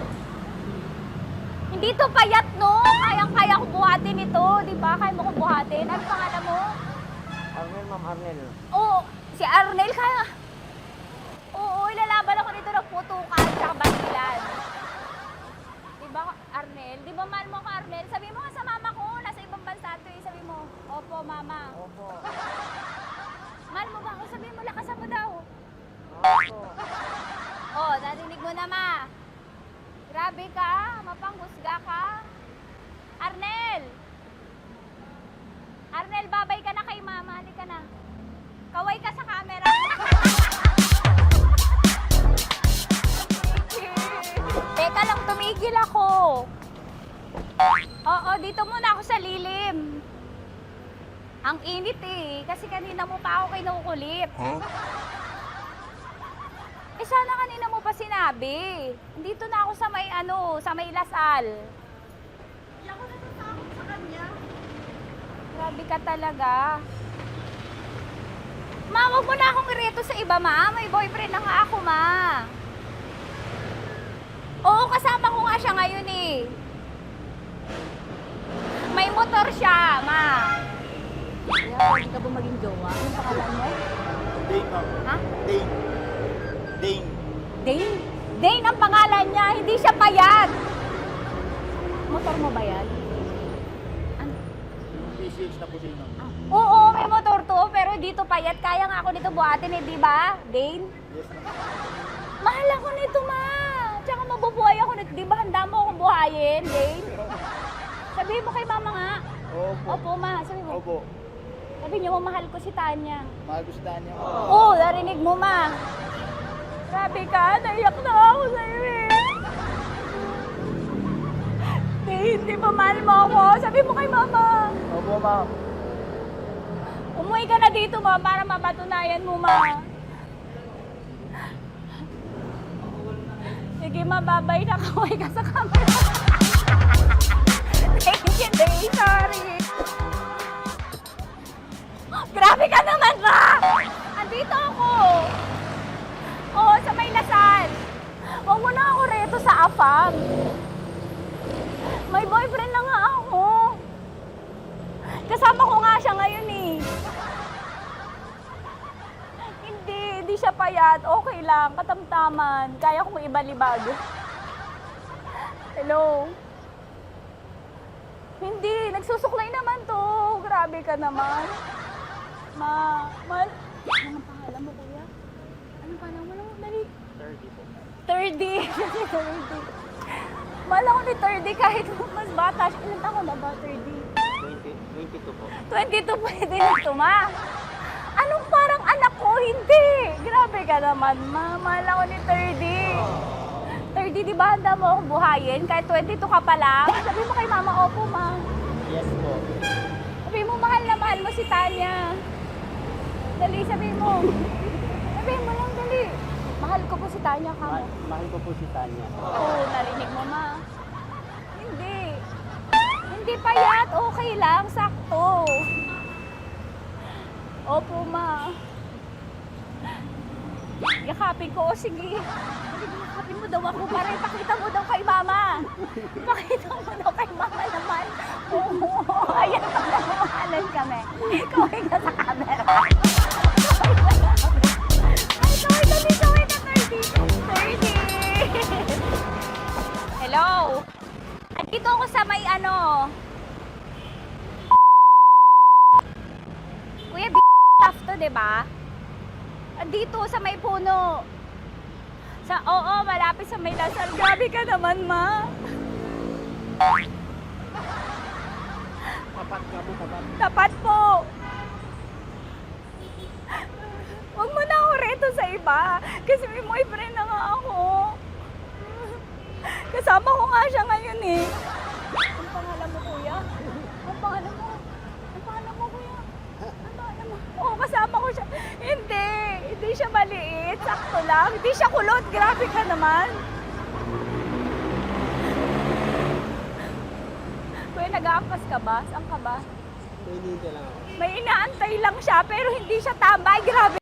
Hindi to payat, no? Kayang-kaya ko buhatin ito. Di ba? Kaya mo ko buhatin. Ano pangalan mo? Arnel, ma'am, Arnel. Oo, si Arnel kaya. Oo, ilalaban ako nito ng putukan sa basilan. Di ba, Arnel? Di ba mahal mo ko, Arnel? Sabi mo nga sa mama ko, nasa ibang bansa ito eh. Sabi mo, opo, mama. Opo. Mahal mo ba ako? Sabi mo, lakasan mo daw. Opo. Oh, narinig mo na, ma. Grabe ka, mapanghusga ka. Arnel! Arnel, babay ka na kay mama. Halika na. Kaway ka sa camera. Teka lang, tumigil ako. Oo, dito muna ako sa lilim. Ang init eh, kasi kanina mo pa ako kinukulit. Huh? Eh sana kanina mo pa sinabi. Dito na ako sa may sa may Lasal. Hindi ako natatakot sa kanya. Grabe ka talaga. Ma, wag mo na akong ireto sa iba, ma. May boyfriend na nga ako, ma. Oo, kasama ko nga siya ngayon eh. May motor siya, ma. Kaya pwede ka ba maging jowa? Anong pangalan mo? Dane, ma'am. Ha? Dane. Dane. Dane? Dane ang pangalan niya, hindi siya payat. Motor mo ba yan? PCH na po din, ma'am. Oo, may motor to, pero dito payat. Kaya nga ako nito buhatin eh, di ba? Dane? Yes, ma'am. Mahal ako nito, ma. Tsaka mabubuhay ako nito. Di ba handa mo akong buhayin, Dane? Sabihin mo kay mama nga. Opo. Opo, ma. Sabihin mo. Opo. Sabi niyo mo, mahal ko si Tanya. Mahal ko si Tanya. Oo, narinig mo, ma. Grabe ka, naiyak na ako sa'yo eh. Hindi ba mahal mo ako? Sabi mo kay mama. Opo, ma'am. Umuwi ka na dito, ma, para mapatunayan mo, ma. Sige, ma, babay na. Kaway ka sa camera. Thank you, Day. Sorry. Grabe ka naman, ma! Andito ako. Oo, sa may Lasal. Huwag mo na ako reto sa afam. May boyfriend na nga ako. Kasama ko nga siya ngayon eh. Hindi siya payat. Okay lang, katamtaman. Kaya kong ibalibag. Hello? Hindi, nagsusuklay naman to. Grabe ka naman. Anong pangalan mo, kuya? Anong pangalan mo? Dali. 30 po. 30. 30. Mahal ako ni 30 kahit mas bata siya. Ilan taon na ba, 30? 22 po. 22 pwede na ito, ma. Anong parang anak ko? Hindi. Grabe ka naman, ma. Mahal ako ni 30. 30, di ba handa mo akong buhayin? Kahit 22 ka pa lang. Sabi mo kay mama, opo, ma. Yes po. Sabi mo, mahal na mahal mo si Tanya. Dali, sabi mo. Sabi mo lang, dali. Mahal ko po si Tanya ka mo. Mahal ko po si Tanya. Oo, narinig mo, ma. Hindi. Hindi payat. Okay lang. Sakto. Opo, ma. Yakapin ko. O, sige. Yakapin mo daw ako para ipakita mo daw kay mama. Ipakita mo daw kay mama naman. Oo. Ayan, pagkamahalan kami. Kaway ka sa camera. Kaway ka, 30. Hello? Andito ako sa may ano. Kuya, tough to, diba? Andito sa may puno. Oo, malapit sa may Lasal. Grabe ka naman, ma. Tapat ka po, tapat. Tapat po. Huwag mo na ako reto sa iba. Kasi may boyfriend na nga ako. Kasama ko nga siya ngayon eh. Ang pangalan mo, kuya? Ang pangalan mo? Ang pangalan mo, kuya? Ang pangalan mo? Oo, kasama ko siya. Hindi. Hindi siya maliit. Sakto lang. Hindi siya kulot. Grabe ka naman. Kuya, nag-aampas ka ba? Saan ka ba? Hindi lang ako. May inaantay lang siya pero hindi siya tambay. Grabe.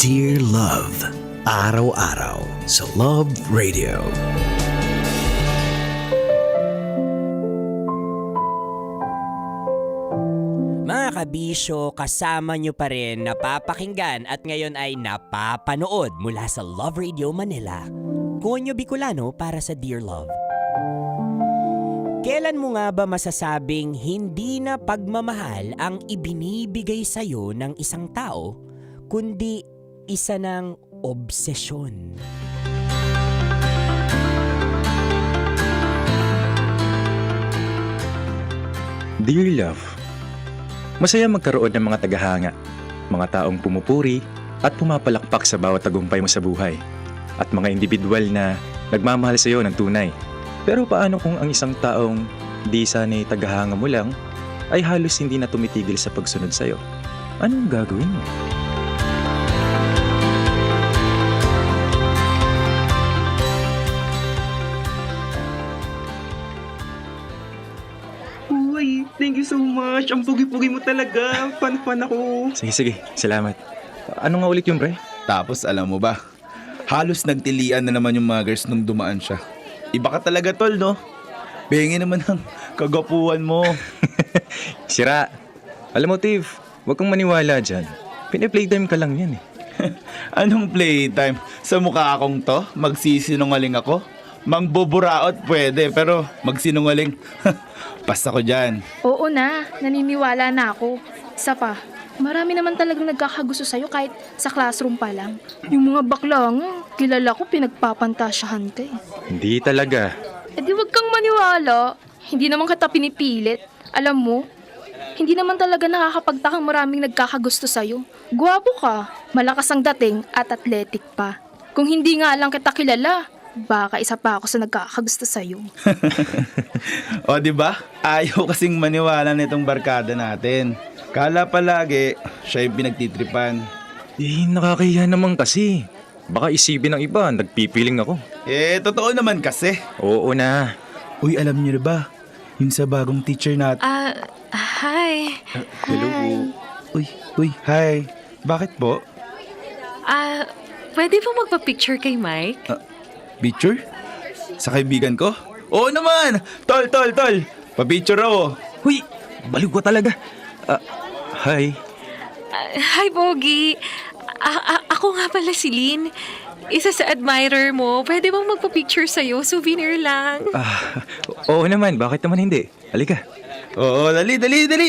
Dear Love. Araw-araw sa Love Radio. Mga kabisyo, kasama nyo pa rin napapakinggan at ngayon ay napapanood mula sa Love Radio Manila. Konyo Bicolano para sa Dear Love. Kailan mo nga ba masasabing hindi na pagmamahal ang ibinibigay sa'yo ng isang tao, kundi isa ng obsesyon? Dear Love, masaya magkaroon ng mga tagahanga, mga taong pumupuri at pumapalakpak sa bawat tagumpay mo sa buhay, at mga individual na nagmamahal sa iyo ng tunay. Pero paano kung ang isang taong di sana'y tagahanga mo lang ay halos hindi na tumitigil sa pagsunod sa iyo? Anong gagawin mo? Uy, thank you so much. Ang pugi-pugi mo talaga. Fan ako. Sige, salamat. Ano nga ulit yung pre? Tapos alam mo ba, halos nagtilian na naman yung mga girls nung dumaan siya. Iba ka talaga tol, no? Bengi naman ang kagapuan mo. Sira. Alam mo, Tiv, huwag kang maniwala dyan. Pina-playtime ka lang yan eh. Anong playtime? Sa mukha akong to, magsisinungaling ako? Mangbuburaot pwede, pero magsinungaling. Basta ko dyan. Oo na, naniniwala na ako. Isa pa, marami naman talagang nagkakagusto sa'yo kahit sa classroom pa lang. Yung mga bakla nga, kilala ko pinagpapantasyahan ka eh. Hindi talaga. Eh di wag kang maniwala. Hindi naman kita pinipilit. Alam mo, hindi naman talaga nakakapagtakang maraming nagkakagusto sa'yo. Gwapo ka, malakas ang dating at athletic pa. Kung hindi nga lang kita kilala, baka isa pa ako sa nagkakagusto sa'yo. O di ba? Ayaw kasing maniwala nitong barkada natin. Kala palagi, siya yung pinagtitripan. Eh, nakakahiya naman kasi. Baka isipin ng iba, nagpipiling ako. Eh, totoo naman kasi. Oo na. Uy, alam niyo na ba? Yung sa bagong teacher natin. Hi. Hello po. Uy, hi. Bakit po? Pwede ba magpa-picture kay Mike? Picture? Sa kaibigan ko? Oo naman! Tol! Pa-picture ako. Uy, baliw ko talaga. Hi. Hi, Pogi. Ako nga pala si Lynn. Isa sa admirer mo. Pwede bang magpa-picture sa'yo? Souvenir lang. Oo naman, bakit naman hindi? Halika. Oo, dali.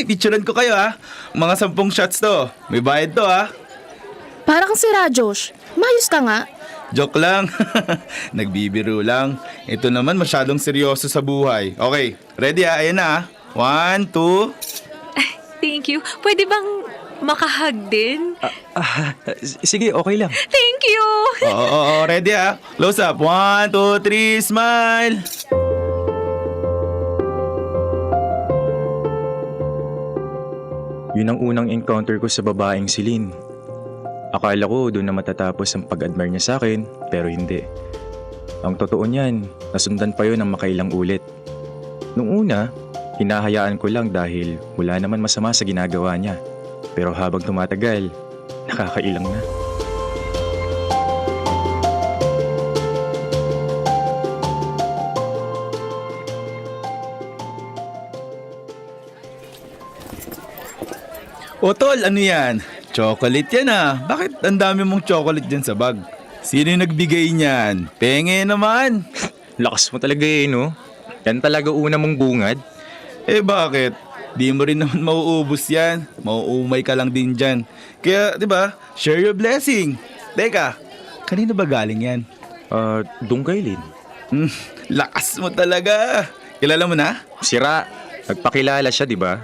Picturean ko kayo ha. Mga 10 shots to. May bayad to ha. Para kang si Rajosh. Mayos ka nga. Joke lang. Nagbibiro lang. Ito naman masyadong seryoso sa buhay. Okay, ready ha? Ayan na ha. 1, 2. Thank you. Pwede bang makahug din? Sige, okay lang. Thank you! Oo, ready ha? Close up. 1, 2, 3, smile! Yun ang unang encounter ko sa babaeng si Lynn. Akala ko doon na matatapos ang pag-admire niya sa akin, pero hindi. Ang totoo niyan, nasundan pa yun ng makailang ulit. Nung una, hinahayaan ko lang dahil wala naman masama sa ginagawa niya. Pero habang tumatagal, nakakailang na. O tol, ano yan? Chocolate yan ah. Bakit ang dami mong chocolate dyan sa bag? Sino yung nagbigay niyan? Penge naman. Lakas mo talaga eh, no? Yan talaga una mong bungad. Eh bakit? Di mo rin naman mauubos yan. Mauumay ka lang din dyan. Kaya, di ba, share your blessing. Teka, kanino ba galing yan? Doon kay Lynn. Lakas mo talaga. Kilala mo na? Sira, nagpakilala siya, di ba?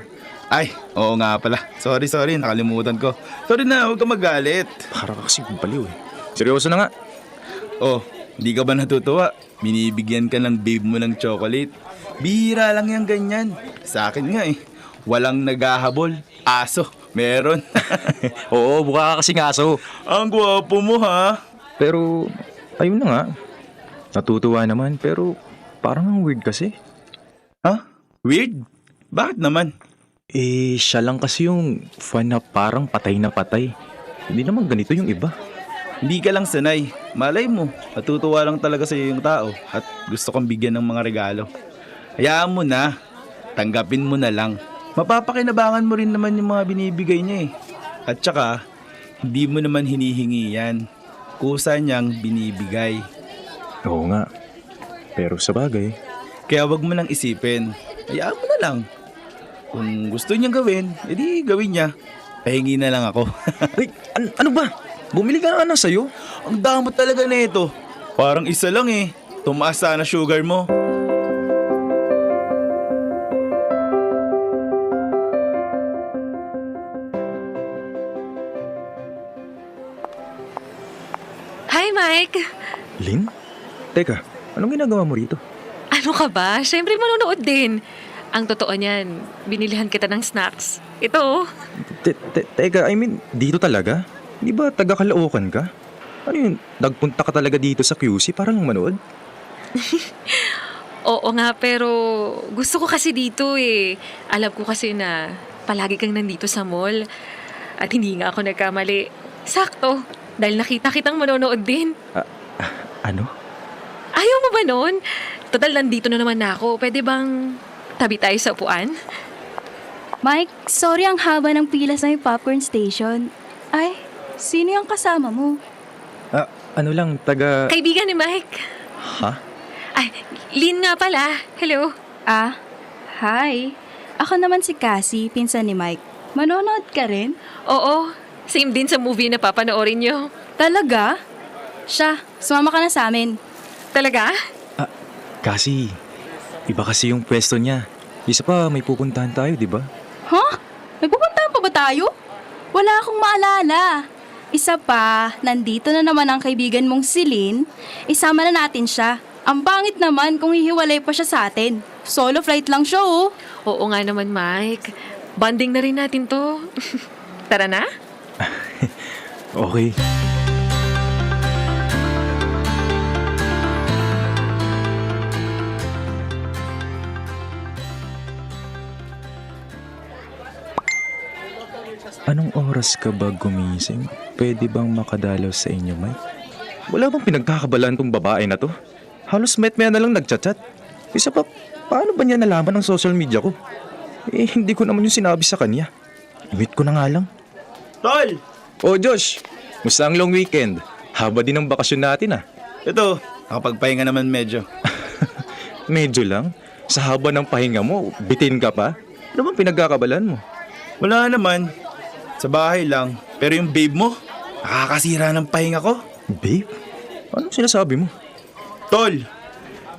Ay, oo nga pala. Sorry, nakalimutan ko. Sorry na, huwag ka magalit. Para kasi baliw eh. Seryoso na nga. Oh, di ka ba natutuwa? Binibigyan ka ng babe mo ng chocolate. Bihira lang yung ganyan. Sa akin nga eh. Walang naghahabol. Aso, meron. Oo, buka ka kasing aso. Ang gwapo mo ha. Pero, ayun na nga. Natutuwa naman, pero parang ang weird kasi. Ha? Weird? Bakit naman? Eh, siya lang kasi yung fan na parang patay na patay. Hindi naman ganito yung iba. Hindi ka lang sanay. Malay mo, natutuwa lang talaga sa yung tao at gusto kang bigyan ng mga regalo. Hayaan mo na. Tanggapin mo na lang. Mapapakinabangan mo rin naman yung mga binibigay niya eh. At saka, hindi mo naman hinihingi yan. Kusa niyang binibigay. Oo nga. Pero sa bagay. Kaya wag mo nang isipin. Hayaan mo na lang. Kung gusto niyang gawin, edi gawin niya. Pahingi na lang ako. Ay, ano ba? Bumili ka na sa'yo? Ang damot talaga na ito. Parang isa lang eh. Tumaas sana sugar mo. Hi, Mike! Lin? Teka, anong ginagawa mo rito? Ano ka ba? Siyempre manonood din. Ang totoo niyan, binilihan kita ng snacks. Ito oh. Teka, I mean, dito talaga? Di ba taga-Caloocan ka? Ano yun, nagpunta ka talaga dito sa QC para lang manood? Oo nga, pero gusto ko kasi dito eh. Alam ko kasi na palagi kang nandito sa mall. At hindi nga ako nagkamali. Sakto, dahil nakita kitang manonood din. Ano? Ayaw mo ba nun? Total, nandito na naman ako. Pwede bang tabi tayo sa upuan? Mike, sorry ang haba ng pila sa may popcorn station. Ay, sino yung kasama mo? Ano lang, taga... Kaibigan ni Mike. Ha? Ay, Lynn nga pala. Hello. Hi. Ako naman si Cassie, pinsan ni Mike. Manonood ka rin? Oo, same din sa movie na papanoorin nyo. Talaga? Siya, sumama ka na sa amin. Talaga? Kasi, iba kasi yung pwesto niya. Isa pa, may pupuntahan tayo, di ba? Huh? May pupuntahan pa ba tayo? Wala akong maalala. Isa pa, nandito na naman ang kaibigan mong si Lynn. Isama na natin siya. Ang pangit naman kung hihiwalay pa siya sa atin. Solo flight lang siya oh. Oo nga naman, Mike. Bonding na rin natin to. Tara na? Okay. Anong oras ka ba gumising? Pwede bang makadalaw sa inyo, Mike? Wala bang pinagkakabalaan tong babae na to? Halos met-maya na lang nagchat-chat. Isa pa, paano ba niya nalaman ang social media ko? Eh, hindi ko naman yung sinabi sa kanya. I-meet ko na nga lang. Tol! Oh, Josh! Musta ang long weekend? Haba din ang bakasyon natin ah. Ito, nakapagpahinga naman medyo. Medyo lang? Sa haba ng pahinga mo, bitin ka pa? Ano bang pinagkakabalaan mo? Wala naman. Sa bahay lang. Pero yung babe mo, nakakasira ng pahinga ko. Babe? Anong sinasabi mo? Tol,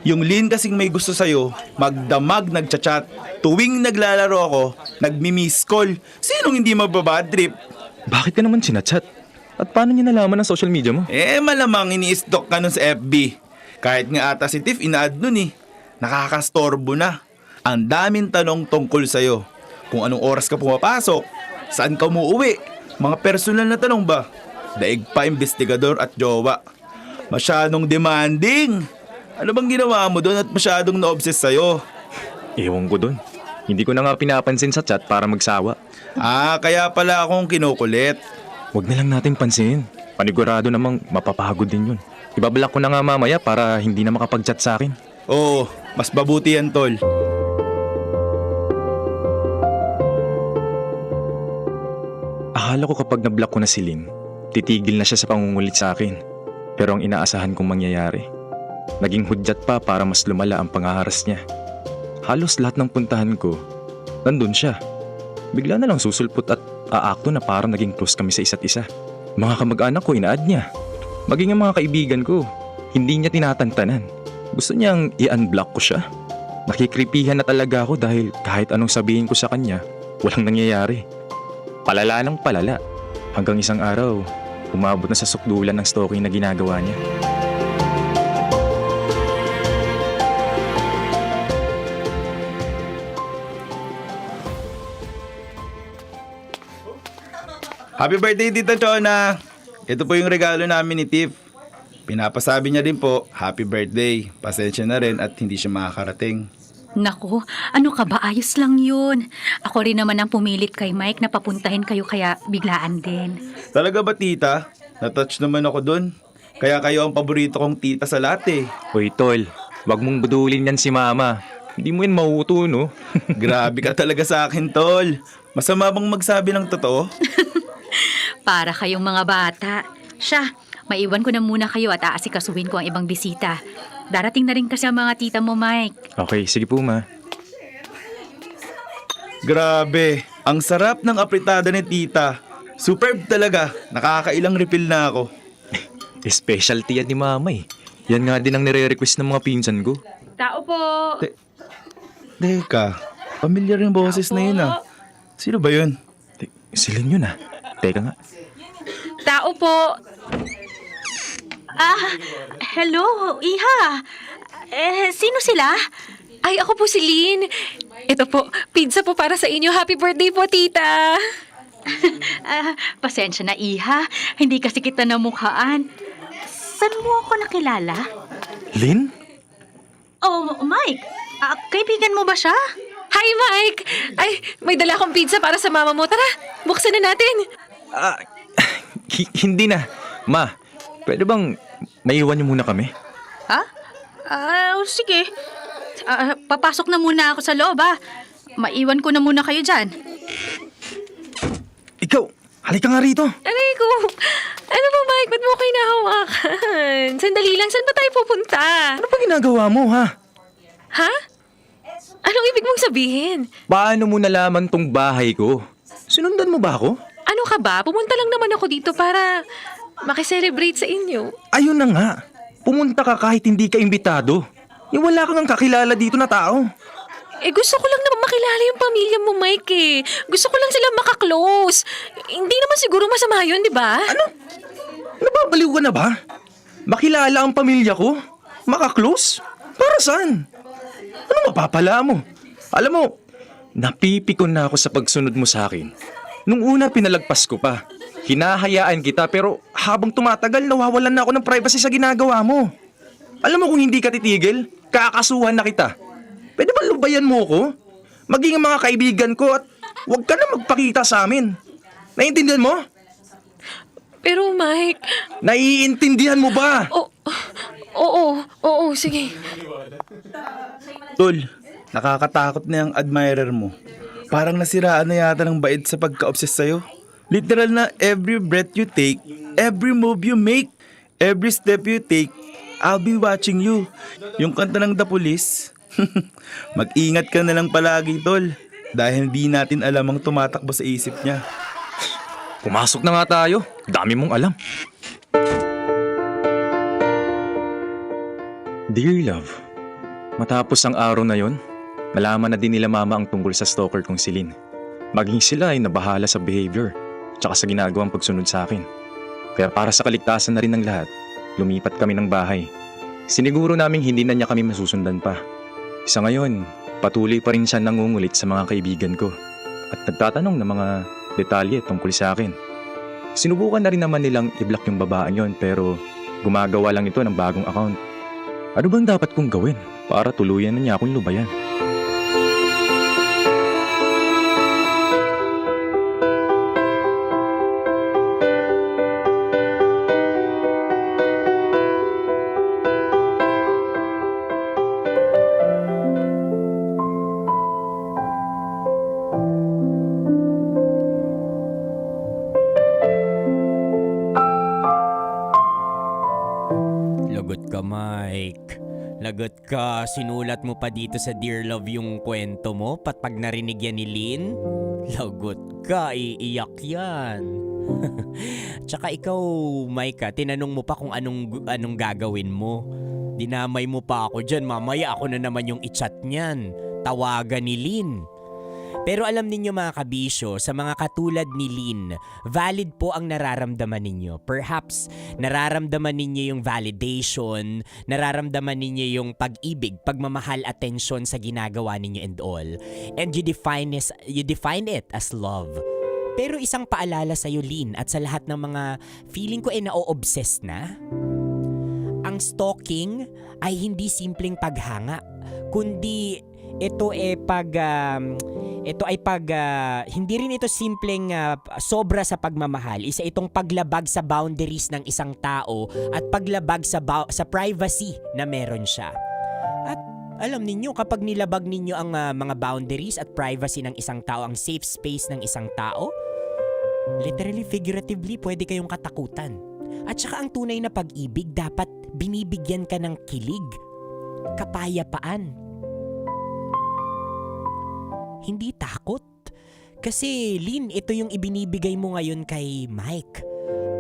yung Lynn kasing may gusto sa'yo, magdamag nagchat-chat. Tuwing naglalaro ako, nagmi-miss call. Sinong hindi mababad trip? Bakit ka naman sinachat? At paano niya nalaman ang social media mo? Eh, malamang ini-stalk ka nun sa FB. Kahit nga ata si Tiff, ina-add nun eh. Nakakastorbo na. Ang daming tanong tungkol sa'yo. Kung anong oras ka pumapasok, saan ka umuwi, mga personal na tanong ba? Daig pa investigador at jowa. Masyadong demanding. Ano bang ginawa mo doon at masyadong na-obsess sa'yo? Ewan ko doon. Hindi ko na nga pinapansin sa chat para magsawa. Kaya pala akong kinukulit. Huwag na lang natin pansinin. Panigurado namang mapapagod din yun. Ibablock ko na nga mamaya para hindi na makapag-chat sa akin. Oo, mas mabuti yan, tol. Akala ko kapag na-block ko na si Lynn, titigil na siya sa pangungulit sa akin. Pero ang inaasahan kong mangyayari, naging hudyat pa para mas lumala ang pangaharas niya. Halos lahat ng puntahan ko, nandun siya. Bigla na lang susulpot at aakto na parang naging close kami sa isa't isa. Mga kamag-anak ko ina-add niya. Maging ang mga kaibigan ko, hindi niya tinatantanan. Gusto niyang i-unblock ko siya. Nakikripihan na talaga ako dahil kahit anong sabihin ko sa kanya, walang nangyayari. Palala ng palala. Hanggang isang araw, umabot na sa sukdulan ng stalking na ginagawa niya. Happy birthday, Tita Chona! Ito po yung regalo namin ni Tiff. Pinapasabi niya din po, happy birthday. Pasensya na rin at hindi siya makakarating. Naku, ano ka ba? Ayos lang yun. Ako rin naman ang pumilit kay Mike na papuntahin kayo kaya biglaan din. Talaga ba, Tita? Natouch naman ako dun. Kaya kayo ang paborito kong tita sa lahat eh. Hoy tol, wag mong budulin yan si mama. Hindi mo yan mauto, no? Grabe ka talaga sa akin, tol. Masama bang magsabi ng totoo? Para kayong mga bata. Siya, maiwan ko na muna kayo at aasikasuhin ko ang ibang bisita. Darating na rin kasi ang mga tita mo, Mike. Okay, sige po ma. Grabe, ang sarap ng apritada ni tita. Superb talaga. Nakakailang refill na ako. Specialty yan ni mama eh. Yan nga din ang nire-request ng mga pinsan ko. Tao po. Teka, familiar yung boses na yun ah. Sino ba yun? Sila yun ah. Teka nga. Tao po. Hello, Iha. Sino sila? Ay, ako po si Lynn. Ito po, pizza po para sa inyo. Happy birthday po, tita. Pasensya na, Iha. Hindi kasi kita namukhaan. Saan mo ako nakilala? Lynn? Oh, Mike. Kaibigan mo ba siya? Hi, Mike! Ay, may dala akong pizza para sa mama mo. Tara, buksan na natin. Hindi na. Ma, pwede bang maiwan niyo muna kami? Ha? Sige. Papasok na muna ako sa loob, ha? Maiwan ko na muna kayo dyan. Ikaw, halika nga rito. Aray ko. Ano ba, Mike? Ba't mo kayo nahawakan? Sandali lang, saan ba tayo pupunta? Ano ba ginagawa mo, ha? Ha? Anong ibig mong sabihin? Paano mo nalaman tong bahay ko? Sinundan mo ba ako? Ano ka ba? Pumunta lang naman ako dito para makiselebrate sa inyo. Ayun na nga. Pumunta ka kahit hindi ka imbitado. Wala kang kakilala dito na tao. Gusto ko lang naman makilala yung pamilya mo, Mike eh. Gusto ko lang sila makaklose. Hindi naman siguro masama yun, di ba? Ano? Nababaliw ka na ba? Makilala ang pamilya ko? Makaklose? Para saan? Ano mapapala mo? Alam mo, napipikon na ako sa pagsunod mo sa akin. Nung una pinalagpas ko pa. Hinahayaan kita pero habang tumatagal nawawalan na ako ng privacy sa ginagawa mo. Alam mo kung hindi ka titigil, kakasuhan na kita. Pwede ba lubayan mo ko? Maging ang mga kaibigan ko at huwag ka na magpakita sa amin. Naiintindihan mo? Pero Mike... Naiintindihan mo ba? Oo, sige. Tol, nakakatakot na yung admirer mo. Parang nasiraan na yata ng bait sa pagka-obsess sa'yo. Literal na every breath you take, every move you make, every step you take, I'll be watching you. Yung kanta ng The Police. Mag-ingat ka na lang palagi, tol. Dahil di natin alam ang tumatakbo sa isip niya. Pumasok na nga tayo. Dami mong alam. Dear love, matapos ang araw na yon, nalaman na din nila mama ang tungkol sa stalker kong si Lynn. Maging sila ay nabahala sa behavior, tsaka sa ginagawang pagsunod sa akin. Kaya para sa kaligtasan na rin ng lahat, lumipat kami ng bahay. Siniguro naming hindi na niya kami masusundan pa. Sa ngayon, patuloy pa rin siya nangungulit sa mga kaibigan ko at nagtatanong ng mga detalye tungkol sa akin. Sinubukan na rin naman nilang i-block yung babaeng yon pero gumagawa lang ito ng bagong account. Ano bang dapat kong gawin para tuluyan na niya akong lubayan? Lagot ka, Mike. Lagot ka. Sinulat mo pa dito sa Dear Love yung kwento mo pag narinig yan ni Lynn? Lagot ka. Iiyak yan. Tsaka ikaw, Mike, tinanong mo pa kung anong gagawin mo. Dinamay mo pa ako dyan. Mamaya ako na naman yung i-chat niyan. Tawagan ni Lynn. Pero alam ninyo mga kabisyo, sa mga katulad ni Lynn, valid po ang nararamdaman ninyo. Perhaps nararamdaman ninyo yung validation, nararamdaman ninyo yung pag-ibig, pagmamahal, attention sa ginagawa ninyo and all. And you define it as love. Pero isang paalala sa'yo, Lynn, at sa lahat ng mga feeling ko ay na-o-obsess na. Ang stalking ay hindi simpleng paghanga, kundi ito ay hindi rin ito simpleng sobra sa pagmamahal. Isa itong paglabag sa boundaries ng isang tao at paglabag sa privacy na meron siya. At alam ninyo, kapag nilabag ninyo ang mga boundaries at privacy ng isang tao, ang safe space ng isang tao, literally, figuratively, pwede kayong katakutan. At saka ang tunay na pag-ibig, dapat binibigyan ka ng kilig, kapayapaan. Hindi takot. Kasi, Lynn, ito yung ibinibigay mo ngayon kay Mike.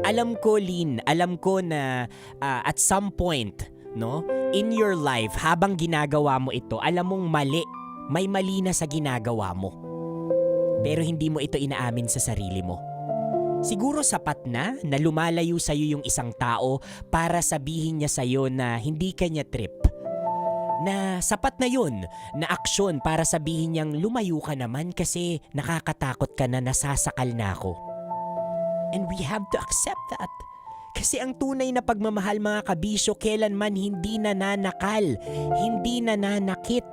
Alam ko, Lynn, alam ko na at some point, no, in your life, habang ginagawa mo ito, alam mong mali. May mali na sa ginagawa mo. Pero hindi mo ito inaamin sa sarili mo. Siguro sapat na lumalayo sa'yo yung isang tao para sabihin niya sa'yo na hindi ka niya trip. Na sapat na yun na aksyon para sabihin niyang lumayo ka naman kasi nakakatakot ka na nasasakal na ako. And we have to accept that. Kasi ang tunay na pagmamahal, mga kabisyo, kailanman hindi nananakal, hindi nananakit,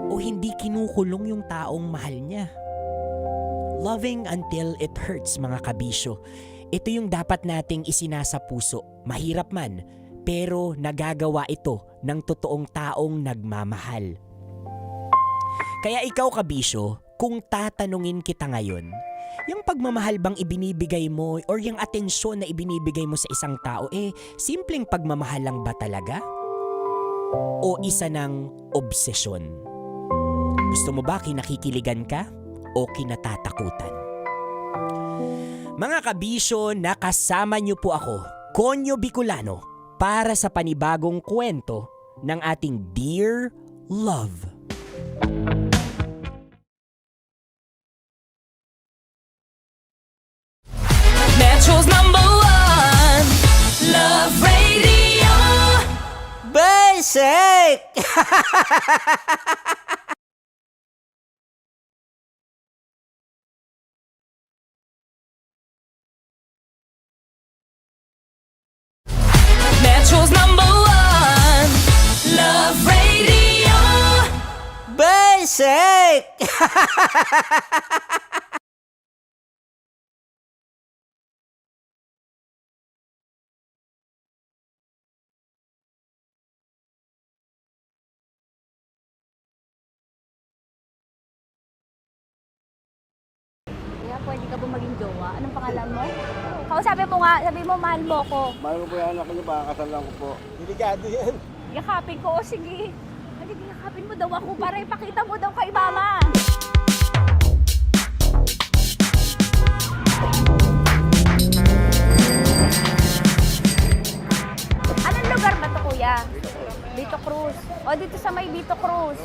o hindi kinukulong yung taong mahal niya. Loving until it hurts, mga kabisyo. Ito yung dapat nating isinasa puso. Mahirap man, pero nagagawa ito ng totoong taong nagmamahal. Kaya ikaw, kabisyo, kung tatanungin kita ngayon, yung pagmamahal bang ibinibigay mo or yung atensyon na ibinibigay mo sa isang tao, simpleng pagmamahal lang ba talaga? O isa ng obsesyon? Gusto mo ba kinakikiligan ka o kinatatakutan? Mga kabisyo, nakasama niyo po ako, Konyo Bicolano, para sa panibagong kwento ng ating Dear Love. Metro's #1 Love Radio. Basic! Metro's #1 Love Radio. Basic! Kaya pwede ka ba maging jowa? Anong pangalan mo? Kausapin mo nga, sabi mo mahal mo ko. Mahal ko po yung anak niyo, baka kasal ko po. Delikado yan. Yakapin ko, o sige. Halika, yakapin mo daw ako para ipakita mo daw kay mama. Anong lugar ba to, kuya? Vito Cruz. O, dito sa may Vito Cruz.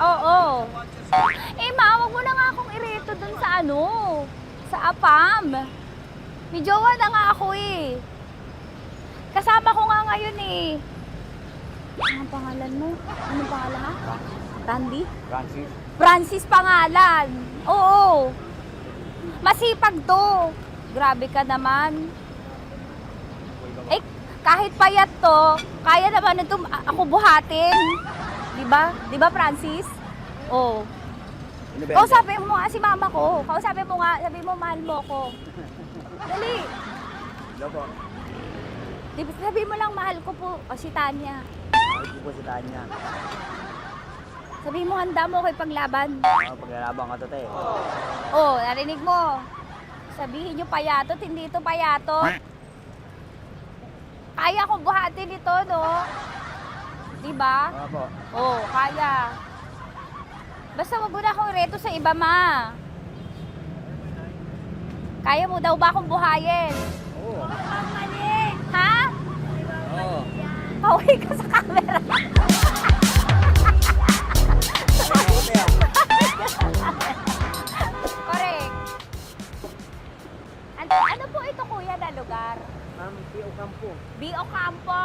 Oo. Ma, wag mo na nga akong ireto dun sa sa APAM. May jowa na nga ako Kasama ko nga ngayon Anong pangalan mo? Anong pangalan ha? Randy? Francis. Francis pangalan. Oo. Masipag to. Grabe ka naman. Kahit payat to, kaya naman ito ako buhatin. Diba? Diba, Francis? Oo. Kausapin mo nga si mama ko. Kausapin mo nga, sabi mo mahal mo ko. Dali. Hello po. Sabi mo lang mahal ko po. O si Tanya. Mahal ko po si Tanya. Sabi mo handa mo kay paglaban. Paglalaban ka to, te. Oo, narinig mo. Sabihin nyo payatot, hindi ito payatot. Kaya kong buhatin ito, no? Diba? Opo. Oo, kaya. Basta wag mo na akong reto sa iba, ma. Kaya mo daw ba akong buhayin? Oo. Ha? Oo. Pauwi ka sa camera. Correct. Ano po ito, kuya, na lugar? B.O. Campo. B.O. Campo.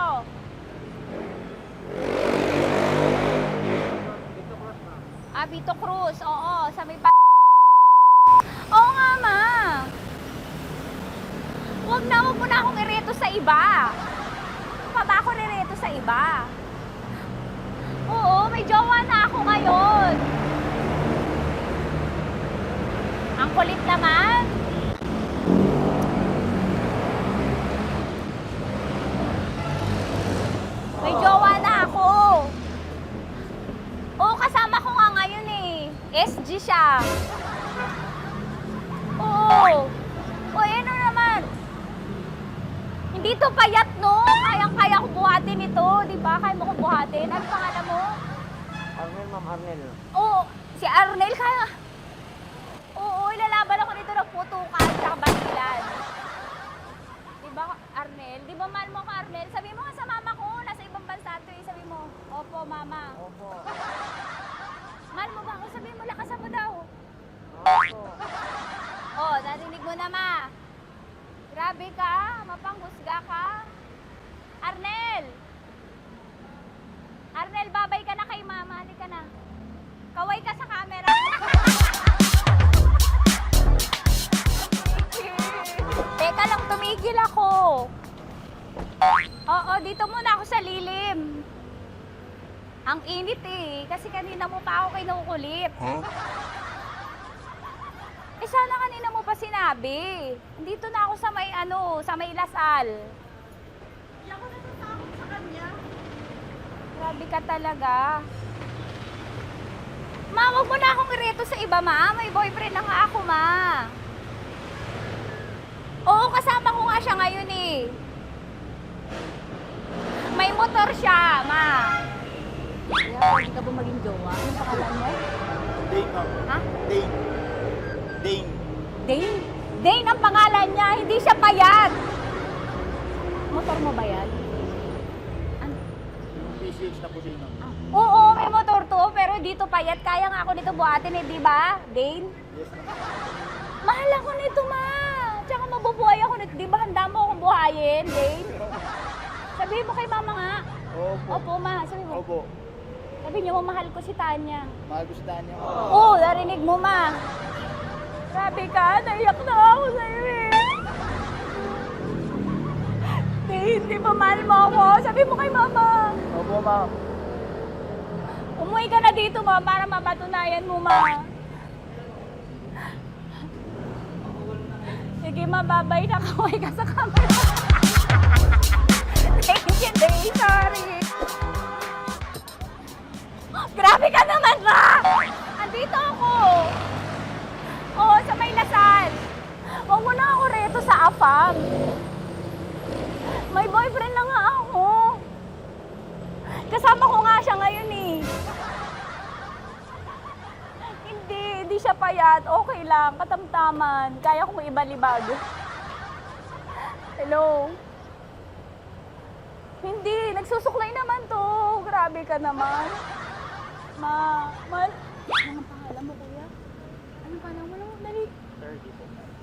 Vito Cruz. Oo, sa may Oo nga, ma. Wag mo na akong ireto sa iba. Pa ba ako nireto sa iba? Oo, may jowa na ako ngayon. Ang kulit naman. May jowa na ako. Oo, kasama ko nga ngayon eh. SG siya. Oo. O, ano naman? Hindi to payat, no? Kayang-kaya ko buhatin ito. Di ba? Kaya mo kong buhatin. Ano pangalan mo? Arnel, ma'am, Arnel. Oo, si Arnel kaya. Oo, ilalaban ako dito ng putukan sa basilan. Di ba, Arnel? Di ba mahal mo ako, Arnel? Sabi mo nga sa mama ko, nasa ibang bansa to eh. Sabi mo, opo, mama. Opo. Mahal mo ba ako? Sabi mo, lakasan mo daw. Opo. Oh, narinig mo na, ma. Grabe ka, mapanghusga ka. Arnel! Arnel, babay ka na kay mama. Halika na. Kaway ka sa camera. Teka lang, tumigil ako. Oo, dito muna ako sa lilim. Ang init eh, kasi kanina mo pa ako kinukulit. Eh sana kanina mo pa sinabi. Dito na ako sa may sa may Lasal. Hindi ako natatakot sa kanya. Grabe ka talaga. Ma, wag mo na akong ireto sa iba, ma. May boyfriend na nga ako, ma. Oo, kasama ko nga siya ngayon eh. May motor siya, ma. Kaya, pwede ka ba maging jowa? Anong pangalan mo? Dane, ma'am. Ha? Dane. Dane. Dane? Dane ang pangalan niya, hindi siya payat. Motor mo ba yan? PCH na po sila, ma'am. Oo, may motor to, pero dito payat. Kaya nga ako nito buhatin eh, di ba? Dane? Yes, ma'am. Mahal ako nito, ma. Tsaka mabubuhay ako nito. Di ba handa mo akong buhayin, Dane? Sabihin mo kay mama nga. Opo. Opo, ma. Sabi mo. Opo. Sabi niyo mo, mahal ko si Tanya. Mahal ko si Tanya. Oo, narinig mo, ma. Grabe ka, naiyak na ako sa'yo eh. Hindi ba mahal mo ako? Sabi mo kay mama. Opo, ma'am. Umuwi ka na dito, ma, para mapatunayan mo, ma. Sige, ma, babay na. Kaway ka sa camera. Thank you, Day. Sorry. Grabe ka naman, ma! Andito ako. Oo, sa may Lasal. Huwag mo na ako reto sa AFAM. May boyfriend na nga ako. Kasama ko nga siya ngayon eh. Hindi siya payat. Okay lang, katamtaman. Kaya kong ibalibag. Hello? Hindi, nagsusuklay naman to. Grabe ka naman. Anong pangalan mo, kuya? Anong pangalan mo? Dali.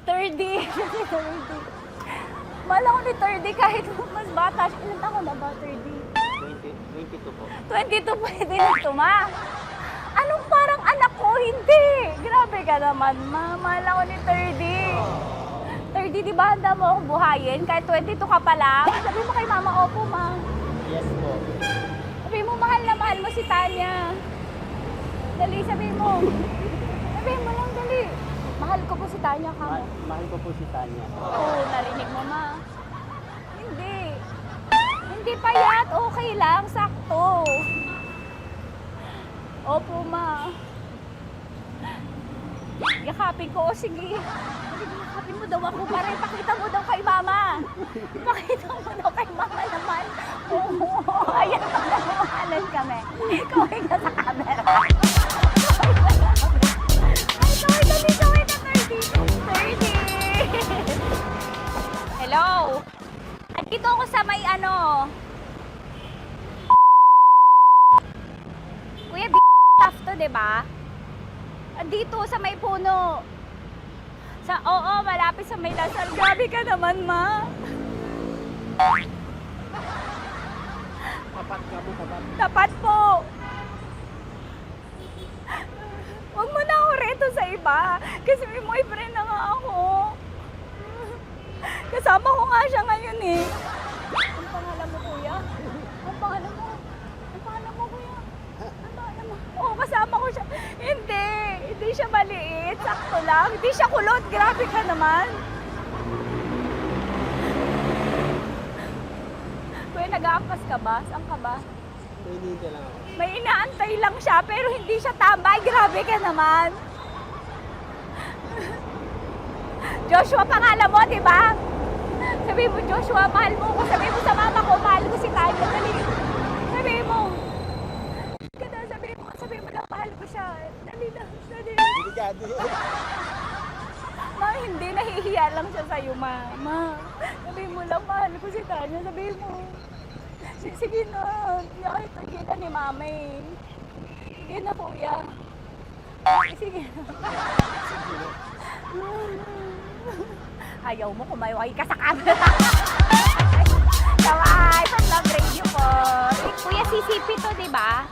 30. 30. Mahal ako ni 30 kahit mas bata siya. Ilan taon na ba, 30? 22 po. 22 pwede na ito, ma. Anong parang anak ko? Hindi. Grabe ka naman, ma. Mahal ako ni 30. 30, di ba handa mo akong buhayin? Kahit 22 ka pa lang. Sabi mo kay mama, opo, ma. Yes po. Sabi mo, mahal na mahal mo si Tanya. Dali, sabi mo. Sabi mo lang, dali. Mahal ko po si Tanya ka mo. Mahal ko po si Tanya. Oo, narinig mo, ma. Hindi. Hindi payat. Okay lang. Sakto. Opo, ma. Yakapin ko. O, sige. Yakapin mo daw ako para ipakita mo daw kay mama. Ipakita mo daw kay mama naman. Oo. Ayan, nagmamahalan kami. Kaway ka sa camera. Kaway na 30. Hello? Andito ako sa may Kuya, tough to, diba? Andito sa may puno. Oo, malapit sa may Lasal. Grabe ka naman, ma. Tapat ka po, tapat. Tapat po. Huwag mo na ako reto sa iba. Kasi may boyfriend na nga ako. Kasama ko nga siya ngayon eh. Ang pangalan mo, kuya? Ang pangalan mo? Ang pangalan mo, kuya? siya maliit. Sakto lang. Hindi siya kulot. Grabe ka naman. Kuya, nag-aangkas ka ba? Saan ka ba? Dito lang ako. May inaantay lang siya pero hindi siya tambay. Grabe ka naman. Joshua, pangalan mo, di ba? Sabi mo, Joshua, mahal mo ko. Sabi mo sa mama ko, mahal ko si Tanya. Dali. Sabi mo. Sabi mo lang, mahal ko siya. Dali lang. Dali. Ma, hindi. Nahihiya lang siya sa'yo, ma. Sabi mo lang, mahal ko si Tanya. Sabi mo. Sige na. Kahit nakita ni mama eh. Sige na, kuya. Sige na. Ayaw mo, kumayaway ka sa camera. Kawai, from Love Radio po. Kuya, CCP to, di ba?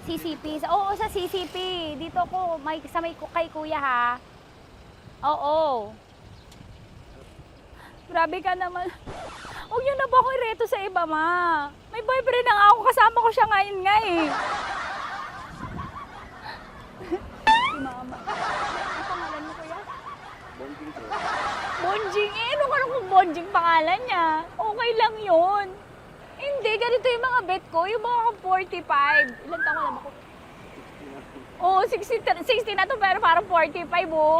CCP. Oo, sa CCP. Dito ko, kay kuya ha. Oo. Grabe ka naman. Huwag niyo na ba ako ireto sa iba, ma? May boyfriend na nga ako. Kasama ko siya ngayon nga eh. Si mama. Ang pangalan mo, kuya? Bonjing eh. Ano kung Bonjing pangalan niya? Okay lang yun. Hindi, ganito yung mga bet ko. Yung mga 45. Ilan taon alam ako? Oo, 60 na to pero parang 45 oh.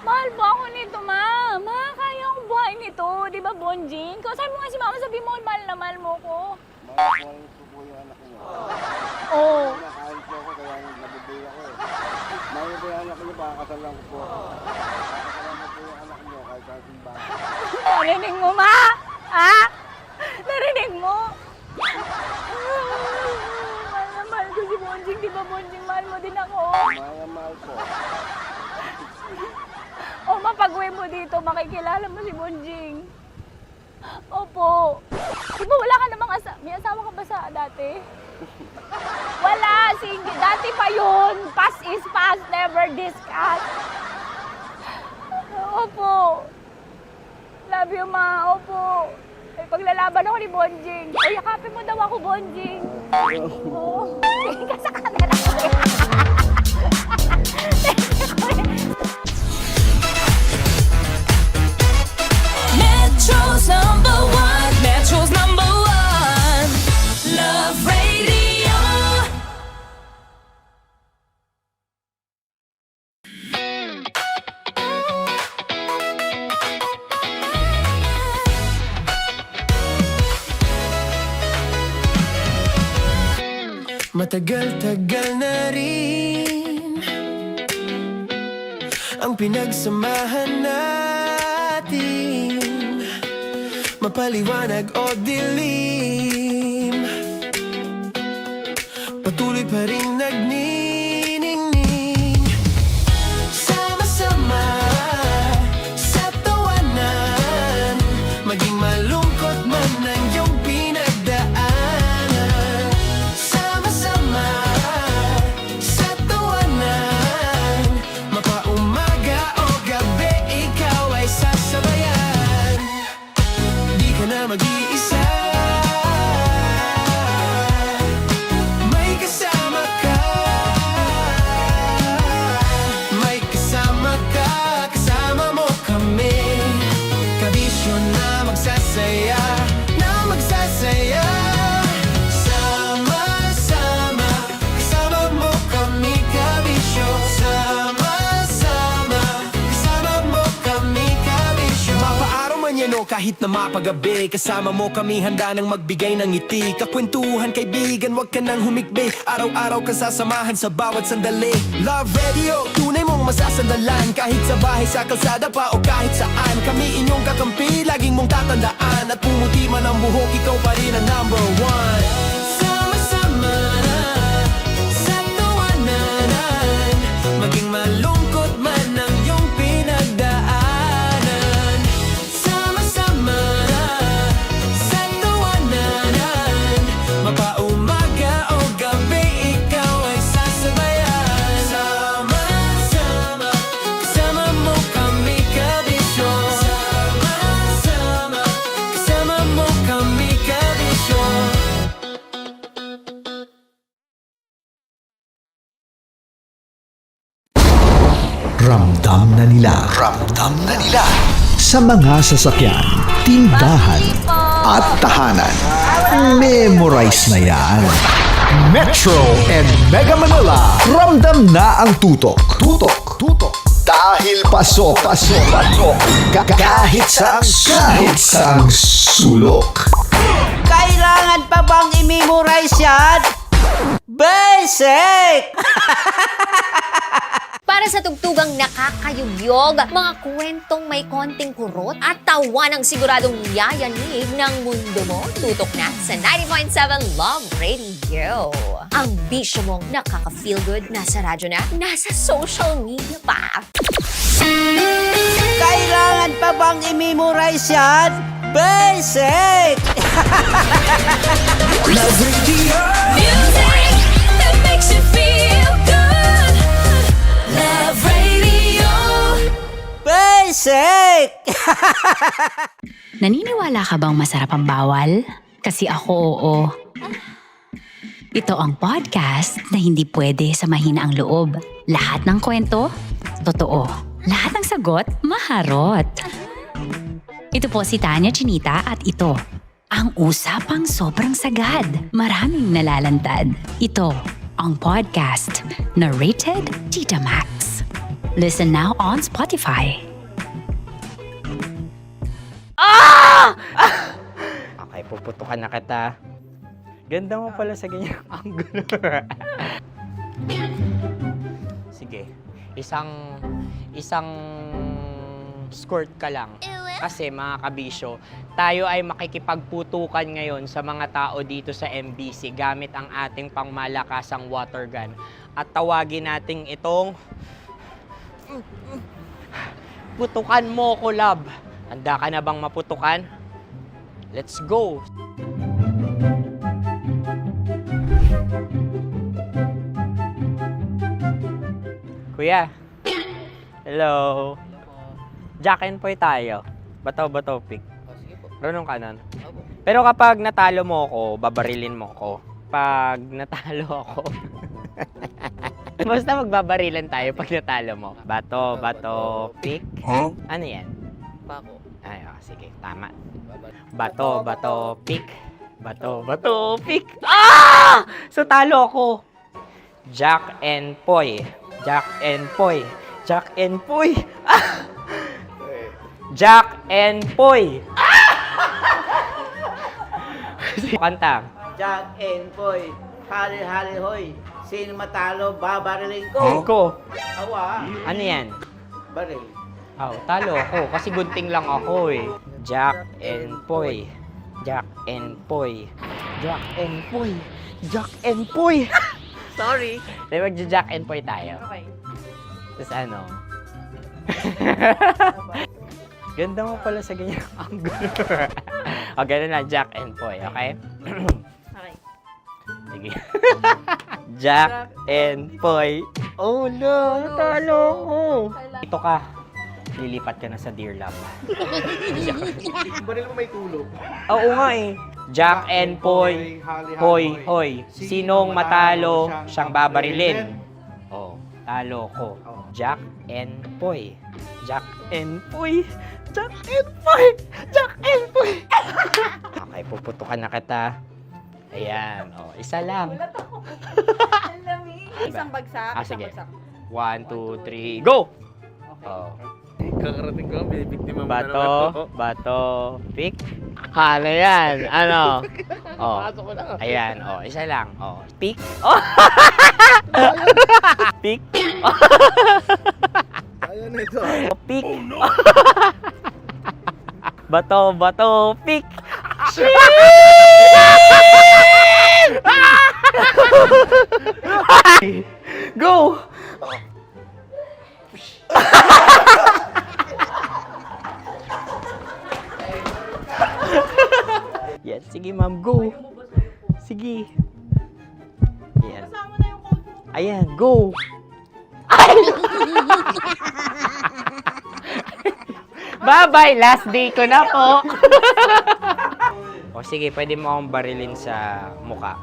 Mahal ba ako nito, ma? Ma, kaya akong buhay nito. Di ba, Bonjing? Sabi mo nga si mama, sabi mo, mahal na mahal mo ko. Mahal ko po yung anak niyo. Oo. Nakahal po ako kaya nabibigay ako eh. Mahal ko yung anak niyo, baka kasalan ko po. Kakasalan ko po yung anak niyo kahit sa simbahan. Narinig mo, ma? Ha? Narinig mo? Mahal na mahal ko si Bonjing. Di ba, Bonjing, mahal mo din ako? Mahal na mahal po. O, mapag-uwi mo dito, makikilala mo si Bonjing. Opo. Di ba wala ka namang may asawa ka ba sa dati? Wala, single. Dati pa yun. Past is past, never discuss. Opo. Love you, ma. Opo. May paglalaban ako ni Bonjing. O, yakapin mo daw ako, Bonjing. Oo. Tingin ka sa camera ko. Metro's number one. Metro's number one. Love Radio. Matagal-tagal na rin ang pinagsamahan natin, mapaliwanag o dilim, patuloy pa rin nagniningning. Sama-sama sa tawanan, maging malungkot man ang iyong pinagdaanan. Sama-sama sa tawanan, mapaumaga o gabi, ikaw ay sasabayan. Di ka na mag-iisa, may kasama ka. May kasama ka, kasama mo kami. Kabisyo na magsasaya, na magsasaya. Sama-sama, kasama mo kami, kabisyo. Sama-sama, kasama mo kami, kabisyo. Mapaaraw man yan o kahit na mapagabi, kasama mo kami, handa nang magbigay ng ngiti. Kakwentuhan, kaibigan, wag ka nang humikbi. Araw-araw kasasamahan sa bawat sandali. Love Radio, tunay mong masasandalan. Kahit sa bahay, sa kalsada pa o kahit saan, kami inyong kakampi, laging mong tatandaan. At pumuti man ang buhok, ikaw pa rin ang number one. Sama-sama sa tawanan, maging malungkot man ang iyong pinagdaanan. Sama-sama sa tawanan, mapaumaga o gabi, ikaw ay sasabayan. Sama-sama, kasama mo kami, kabisyo. Sama-sama, kasama mo kami, kabisyo. nila, ramdam na nila sa mga sasakyan, tindahan at tahanan. Memorize na yan. Metro and Mega Manila, ramdam na ang tutok. Tutok. Dahil pasok. Kahit saang sulok. Kailangan pa bang i-memorize yan? Basic! Para sa tugtugang nakakayugyog, mga kwentong may konting kurot at tawa ng siguradong yayanig ng mundo mo, tutok na sa 90.7 Love Radio. Ang bisyo mong nakaka-feel good, nasa radyo na, nasa social media pa. Kailangan pa bang i-memorize yan? Basic! Love Radio. Music that makes you feel good. Love Radio. Basic! Naniniwala ka bang masarap ang bawal? Kasi ako oo. Ito ang podcast na hindi pwede sa mahina ang loob. Lahat ng kwento, totoo. Lahat ng sagot, maharot. Ito po si Tanya Chinita at ito, ang usapang sobrang sagad. Maraming nalalantad. Ito, ang podcast na rated Tita Max. Listen now on Spotify. Okay, puputukan na kita. Ganda mo pala sa ganyang angulo. Sige, isang skirt ka lang. Kasi mga kabisyo, tayo ay makikipagputukan ngayon sa mga tao dito sa MBC gamit ang ating pangmalakasang water gun. At tawagin natin itong putukan mo ko, love. Handa ka na bang maputukan? Let's go! Kuya. Hello. Jack and Poy tayo. Bato-bato pick. Runong kanan. Pero kapag natalo mo ako, babarilin mo ako. Pag natalo ako, basta magbabarilan tayo pag natalo mo. Bato, pick. Huh? Ano yan? Bako. Ay, sige, tama. Bato, pick. Bato, pick. Ah! So talo ako. Jack and Poy. Jack and Poy. Jack and Poy. Ah! Jack and Poy. Kanta. Jack and Poy, hali-hali hoy. Sino matalo, babariling ko. Ko. Awa. Ano yan? Baril. Oh, talo ako kasi gunting lang ako eh. Jack and Poy. Jack and Poy. Jack and Poy. Jack and Poy. Sorry. Di mag-Jack and Poy tayo. Okay. Tapos ano? Ganda mo pala sa ganyang angulo. O, ganun lang, Jack and Poy, okay? Okay. Sige. Jack and Poy. Oh no, natalo ko. Ito ka. Lilipat ka na sa Dear Love. Baril mo may tulog. Oo nga eh. Jack and Poy. Hoy, hoy. Sinong matalo, siyang babarilin. Oh, talo ko. Jack and Poy. Jack and Poy. Jack and Poy. Jack and Poy. Okay, puputukan na kita. Ayan. Oh, isa lang. Isang bagsak. Sige. 1, 2, 3, go! Oh. Kakarating ko, binibiktima mo Bato, pick. Ano yan? Ano? Oh. Ayan, oh, isa lang. Oh, pick. Oh. Pick. Ayan na ito. Oh, pick. Bato, pick. Go! Yan, sige ma'am, go. Sige. Ayan. Ayan, go. Bye-bye, last day ko na po. O sige, pwede mo akong barilin sa muka.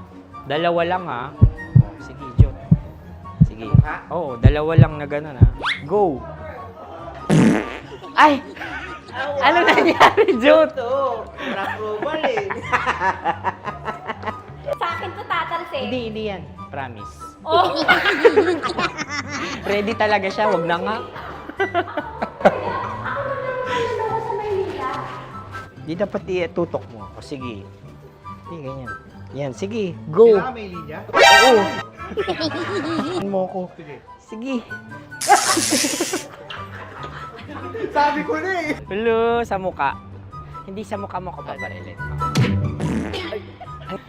Dalawa lang ha. O, sige, Jot. Sige. Oo, dalawa lang na gano'n ha. Go. Ay! Ano nangyari, Jut? Ito, approval eh. Sa akin to tatalsik. Hindi yan. Promise. Oh. Ready talaga siya, wag na nga. Di dapat tutok mo. O sige. Hindi, ganyan. Yan, sige. Go. Kailangan may linya? Oo. mo ko. Sige. Sabi ko na eh. Hello, sa muka. Hindi sa muka mo ko babarilin.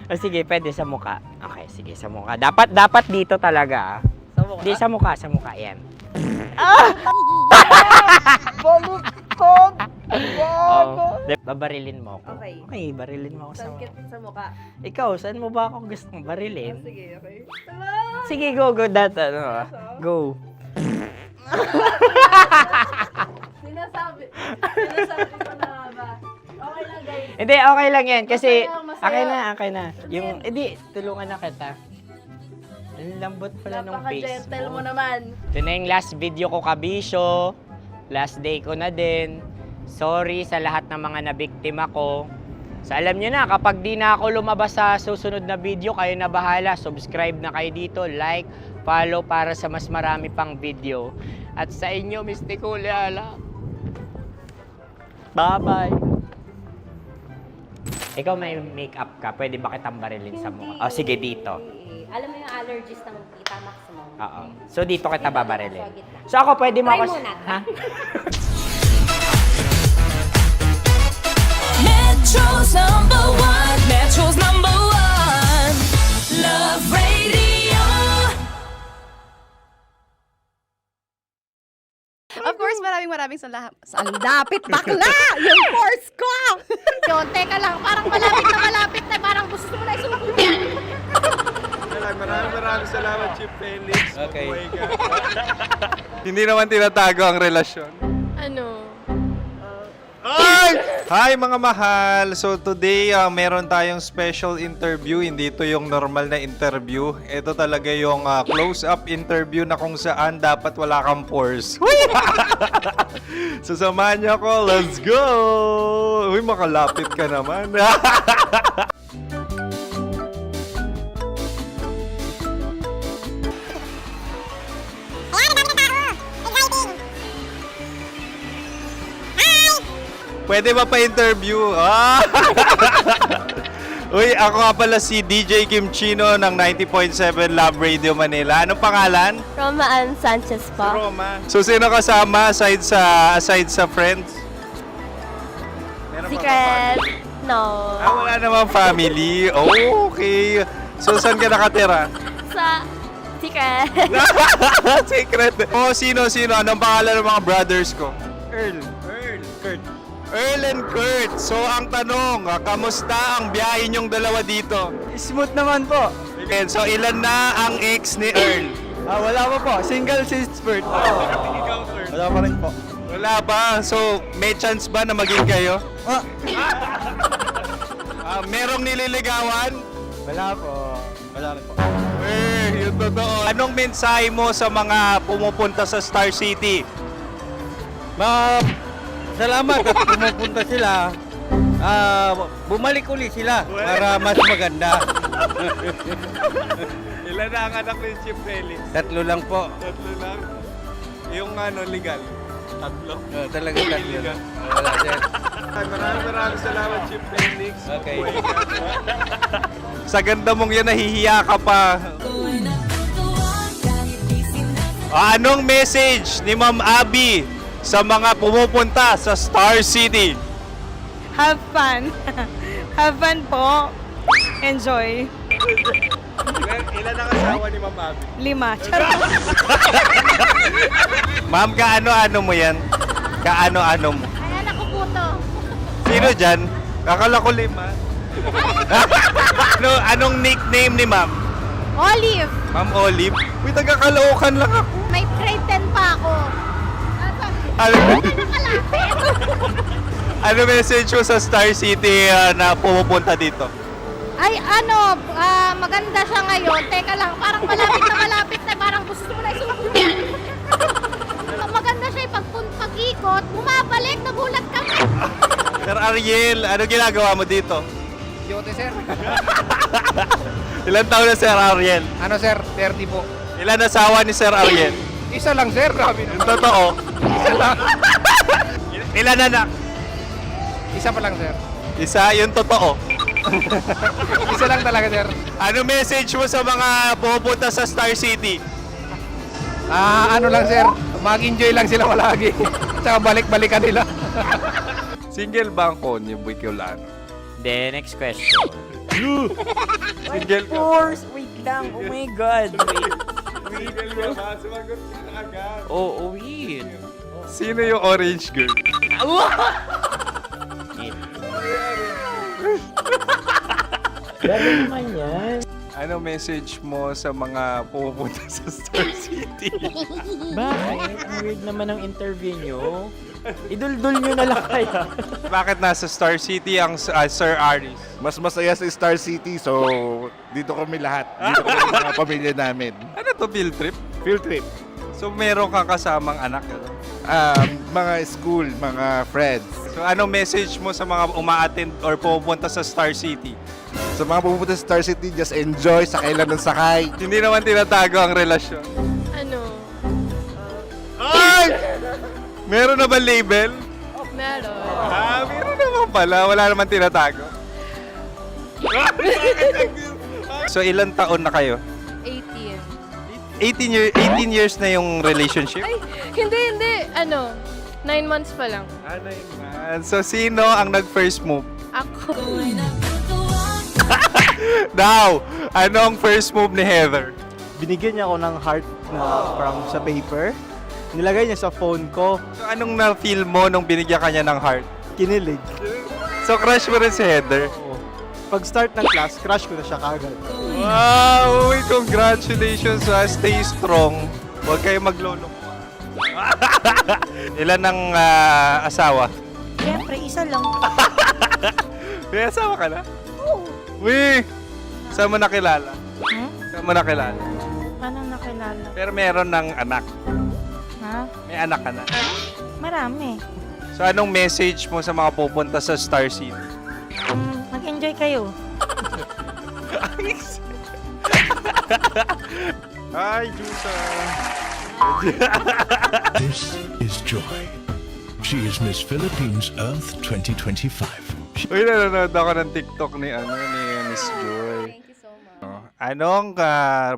O sige, pwede sa muka. Okay, sige, sa muka. Dapat dito talaga. Hindi, sa muka, yan. Baluktot! Babarilin mo ako. Okay. Okay, barilin mo ako sa muka. Sa mukha. Ikaw, saan mo ba ako gustong barilin? Sige, okay. Sige, go. Go. Sinasabi ko na ba? Okay lang, guys. Hindi, okay lang yan. Kasi, Masaya, masaya. okay na. Yung, hindi, tulungan na kita. Ang lambot pala nung face Napaka-gentle mo. mo naman. Ito na yung last video ko, kabisyo. Last day ko na din. Sorry sa lahat ng mga nabiktima ko. So alam nyo na, kapag di na ako lumabas sa susunod na video, kayo na bahala. Subscribe na kayo dito, like, follow para sa mas marami pang video. At sa inyo, Mistiko Leala. Bye-bye. Ikaw may makeup ka, pwede ba kitang barilin sa mukha? O sige, dito. Alam mo yung allergies ng Tita Max mo? Oo. So dito kita babarilin. So ako pwede mo Try ako... muna. Ha? Metro's #1, Metro's #1, Love Radio. Of course, maraming salamat. Ang lapit bakla! Yung force ko! Yun, teka lang, parang malapit na, parang gusto mo na isulat. Maraming salamat, Chief Felix. Okay. Mabuhay ka. Hindi naman tinatago ang relasyon. Ano? Ay! Hi mga mahal! So today, meron tayong special interview. Hindi ito yung normal na interview. Ito talaga yung close-up interview na kung saan dapat wala kang pores. So samahan niyo ako. Let's go! Uy, makalapit ka naman. Pwede ba pa-interview? Ah! Uy, ako nga pala si DJ Kim Chino ng 90.7 Love Radio Manila. Anong pangalan? Roma Ann Sanchez po. Roma. So, sino kasama aside sa friends? Meron pa ba Secret. family? No. Wala namang family. Oh, okay. So, saan ka nakatira? Sa secret. Secret. Oh, sino? Anong pangalan ng mga brothers ko? Earl, Kurt. Earl and Kurt. So, ang tanong, kamusta ang biyahe niyong dalawa dito? Smooth naman po. Okay, so ilan na ang ex ni Earl? Wala pa po. Single since birth. Wala pa rin po. Wala ba? So, may chance ba na maging kayo? Merong nililigawan? Wala po. Wala rin po. Yung totoo. Anong mensahe mo sa mga pumupunta sa Star City? Salamat at pumupunta sila. Bumalik ulit sila para mas maganda. Ilan na ang anak ni Chief Felix? 3 lang po. 3 lang? Yung legal? 3? Talaga 3 lang. Wala sir. Maraming salamat, Chief Felix. Okay. Sa ganda mong yan, nahihiya ka pa. Anong message ni Ma'am Abby sa mga pumupunta sa Star City? Have fun. Have fun po. Enjoy. Ilan ang asawa ni Ma'am Abby? 5. Ma'am, kaano-ano mo yan? Kaano-ano mo? Ay, anak ko po to. Sino dyan? Kakala ko 5. Anong nickname ni Ma'am? Olive. Ma'am Olive? Uy, taga-Caloocan lang ako. May grade 10 pa ako. Ano message mo sa Star City na pumupunta dito? Ay, maganda siya ngayon. Teka lang, parang malapit na, parang gusto mo na isulat. Maganda siya pag ikot, bumabalik, nagulat kami. Sir Ariel, ano ginagawa mo dito? Yote, sir. Ilan taon na Sir Ariel? Ano, sir? 30 po. Ilan asawa ni Sir Ariel? Isa lang, sir. Grabe Yung totoo? Isa lang. Ilan anak? Isa pa lang, sir. Isa, yung totoo. Isa lang talaga, sir. Ano message mo sa mga pupunta sa Star City? Ano lang, sir. Mag-enjoy lang sila palagi. Tsaka balik-balikan nila. Single ba ang Conyoboy Kiolano? Then, next question. Single Of course! Wait lang. Oh my God. Wait. Sumagot ka na agad. Oh, wait. Sino yung orange girl? Gano'n naman yan. Ano message mo sa mga pupunta sa Star City? Bakit? Ang weird naman ang interview nyo. Iduldul nyo na lang kaya. Bakit nasa Star City ang Sir Aris? Mas masaya sa Star City, so dito kami lahat. Dito kami mga pamilya namin. Ano to, field trip? Field trip. So meron kang kasamang anak? Ano? Mga school, mga friends. So anong message mo sa mga uma-attend or pupunta sa Star City? Sa mga pupunta sa Star City, just enjoy, sakay lang ng sakay. Hindi naman tinatago ang relasyon. Ano? Ay! Meron na ba label? Meron. Meron naman pala. Wala naman tinatago. So ilan taon na kayo? 18. 18 years na yung relationship? Ay, hindi. 9 months pa lang. 9 months. So sino ang nag-first move? Ako. Daw, ano ang first move ni Heather? Binigyan niya ako ng heart na from sa paper. Nilagay niya sa phone ko. So anong na-feel mo nung binigyan ka niya ng heart? Kinilig. So crush mo rin si Heather? Pag-start ng class, crush ko na siya kagad. Wow! Uy, congratulations ha. Stay strong. Huwag kayo maglolo. Ilan ang asawa? Siyempre, isa lang. May asawa ka na? Oo. Uy! Saan mo nakilala? Saan mo nakilala? Paano nakilala? Pero meron ng anak. Ha? May anak ka na. Marami. So anong message mo sa mga pupunta sa Star City? Mag-enjoy kayo. Hi, Jusa! This is Joy. She is Miss Philippines Earth 2025. Uy, nanonood ako ng TikTok ni Miss Joy. Thank you so much. Anong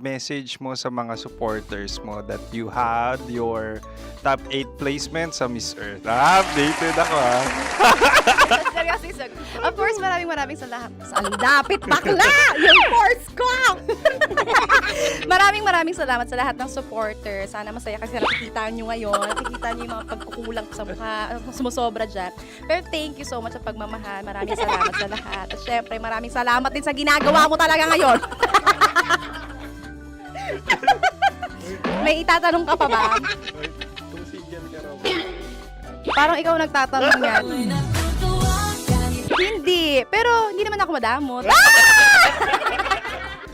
message mo sa mga supporters mo that you had your top 8 placement sa Miss Earth? Updated ako ha. Seryoso. Of course, maraming salamat. Ang dapit bakla! Yung course ko! maraming salamat sa lahat ng supporters. Sana masaya kasi nakikita nyo ngayon. Nakikita nyo yung mga pagkukulang sa mukha. Sumusobra dyan. Pero thank you so much sa pagmamahal. Maraming salamat sa lahat. At syempre, maraming salamat din sa ginagawa mo talaga ngayon. May itatanong ka pa ba? Parang ikaw nagtatanong yan. Hindi. Pero hindi naman ako madamot.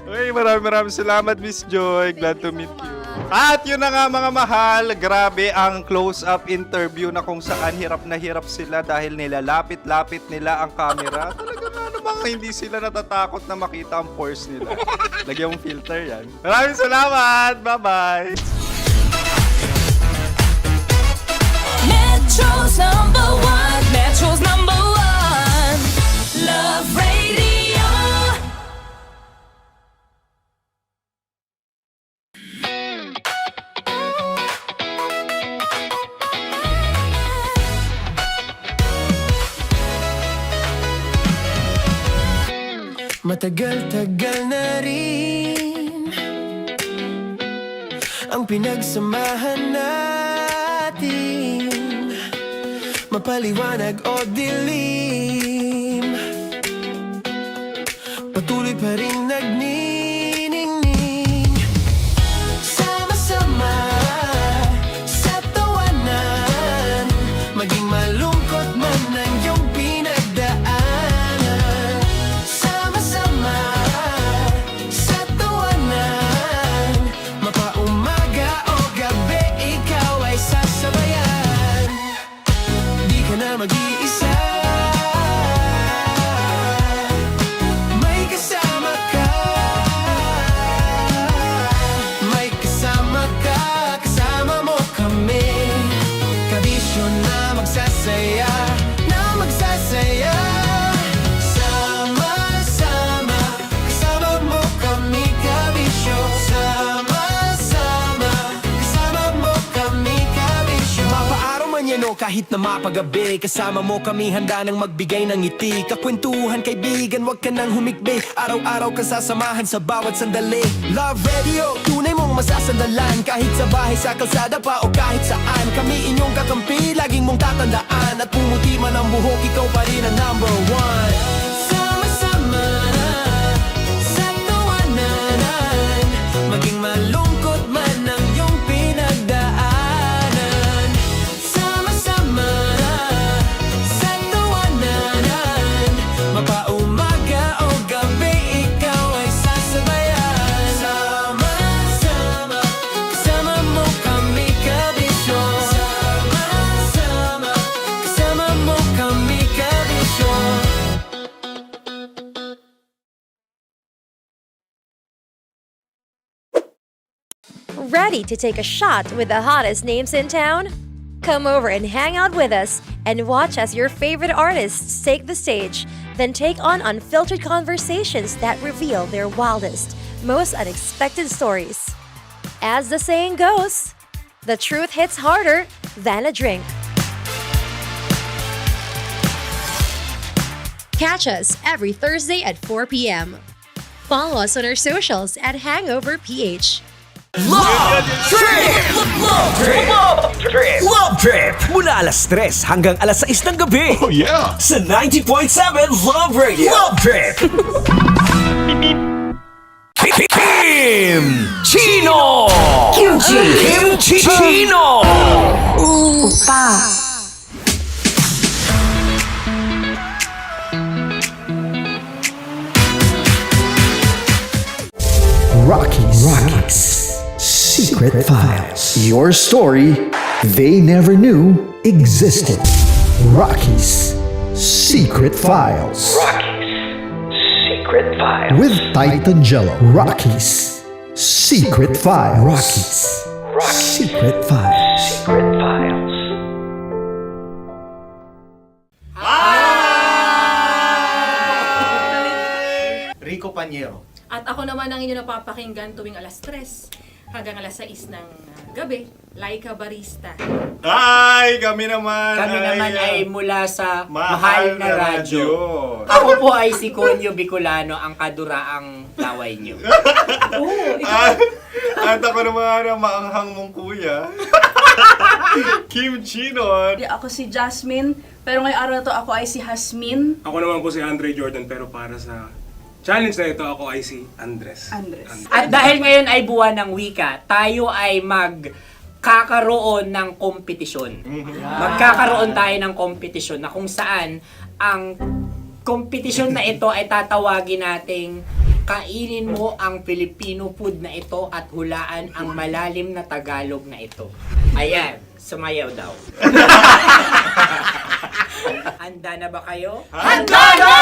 Uy, maraming salamat, Miss Joy. Glad to meet you. At yun na nga mga mahal, grabe ang close-up interview na kung saan hirap na hirap sila dahil nilalapit-lapit nila ang camera. Talaga nga namang hindi sila natatakot na makita ang pores nila. Lagyan mong filter yan. Maraming salamat! Bye-bye! Metro's #1, Metro's #1, Love Radio. Matagal-tagal na rin ang pinagsamahan natin, mapaliwanag o dilim, patuloy pa rin nagniningning. Sama-sama sa tawanan, maging malungkot man ang iyong pinagdaanan. Sama-sama sa tawanan, mapaumaga o gabi, ikaw ay sasabayan. na mag-iisa. May kasama ka, may kasama ka, kasama mo kami. Kabisyo na magsasaya, na magsasaya. Sama-sama, kasama mo kami, kabisyo. Sama-sama, kasama mo kami, kabisyo. Mapaaraw man yan o kahit na mapagabi, kasama mo kami handa nang magbigay ng ngiti. Kakwentuhan kaibigan, wag ka nang humikbi. Araw-araw ka sasamahan sa bawat sandali. Love Radio, tunay mong masasandalan. Kahit sa bahay, sa kalsada pa o kahit saan. Kami inyong kakampi, laging mong tatandaan. At pumuti man ang buhok, ikaw pa rin ang number one. Sama-sama na sa tawanan, maging malungkot man ang iyong pinagdaanan. Sama-sama na sa tawanan, mapaumaga o gabi, ikaw ay sasabayan. Sama-sama, kasama mo kami, kabisyo. Sama-sama, kasama mo kami, kabisyo. Ready to take a shot with the hottest names in town? Come over and hang out with us and watch as your favorite artists take the stage, then take on unfiltered conversations that reveal their wildest, most unexpected stories. As the saying goes, the truth hits harder than a drink. Catch us every Thursday at 4 p.m. Follow us on our socials at Hangover PH. Love Trip! Love Trip! Love Trip! Love Trip! Mula alas 3 hanggang alas 6 ng gabi. Oh yeah! Sa 90.7 Love Radio. Love Trip! Kim Chino! Kim Chino! Opa! Rockies. Secret Files. Your story they never knew existed. Rockies. Secret Files. Secret Files. With Titan Jello. Rockies. Secret Files. Rockies. Secret Files. Secret Files. Rico Panyero. At ako naman ang inyo napapakinggan tuwing alas 3 hanggang alas 6 ng gabi, Laika Barista. Hi! Kami naman! Kami naman ay mula sa Mahal Mahal na na Radyo. Radyo. Ako po ay si Conyo Bicolano, ang kaduraang laway niyo. At ako naman ang maanghang mong kuya. Kim Chino. Ako si Jasmine, pero ngayong araw na to ako ay si Hasmin. Ako naman po si Andre Jordan, pero para sa challenge na ito, ako ay si Andres. At dahil ngayon ay buwan ng wika, tayo ay magkakaroon ng kompetisyon. Magkakaroon tayo ng kompetisyon na kung saan ang kompetisyon na ito ay tatawagin nating kainin mo ang Filipino food na ito at hulaan ang malalim na Tagalog na ito. Ayan, sumayaw daw. Handa na ba kayo? Handa na!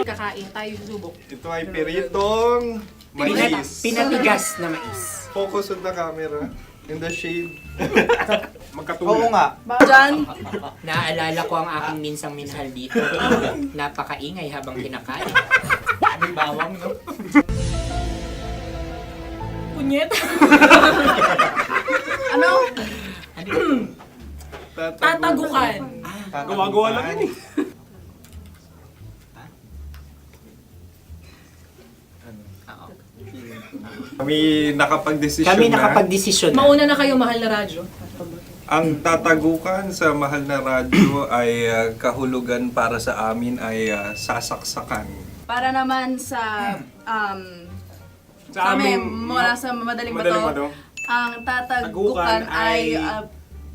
Kakain tayo subok. Ito ay piritong mais. Pinatigas na mais. Focus on the camera. In the shade. Oo nga. Diyan. Naaalala ko ang aking minsang minahal dito. Napakaingay habang kinakain. May bawang, no? Punyet. Ano? Tatagukan. Gawa-gawa lang yun eh. Kami nakapag-desisyon Kami nakapag-desisyon na. Mauna na kayo, Mahal na Radyo. Ang tatagukan sa Mahal na Radyo ay kahulugan para sa amin ay sasaksakan. Para naman sa Sa amin, amin, mula sa madaling madaling bato, bato. ang tatagukan ay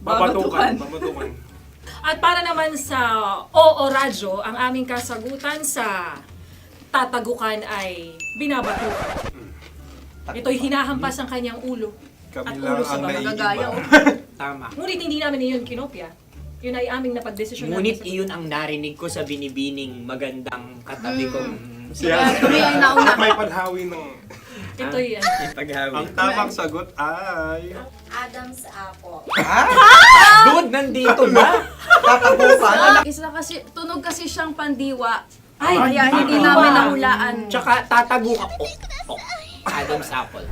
babatukan. At para naman sa Oo Radyo, ang aming kasagutan sa tatagukan ay binabatukan. Ito'y hinahampas ang kanyang ulo. Kami at lang ulo sa ang mga naiiba. gagaya. Tama. Ngunit hindi namin iyon kinopya. Yun ay aming napagdesisyonan. Ngunit iyon ang narinig ko sa binibining magandang katabi kong Kami ang nauna. May paghawi ng... Ito'y Ang tamang sagot ay... Adam's apple. Dude, nandito ba? Isa kasi, tunog kasi siyang pandiwa. Ay, Kaya hindi namin nahulaan. Tsaka tatago ka. Adam's apple.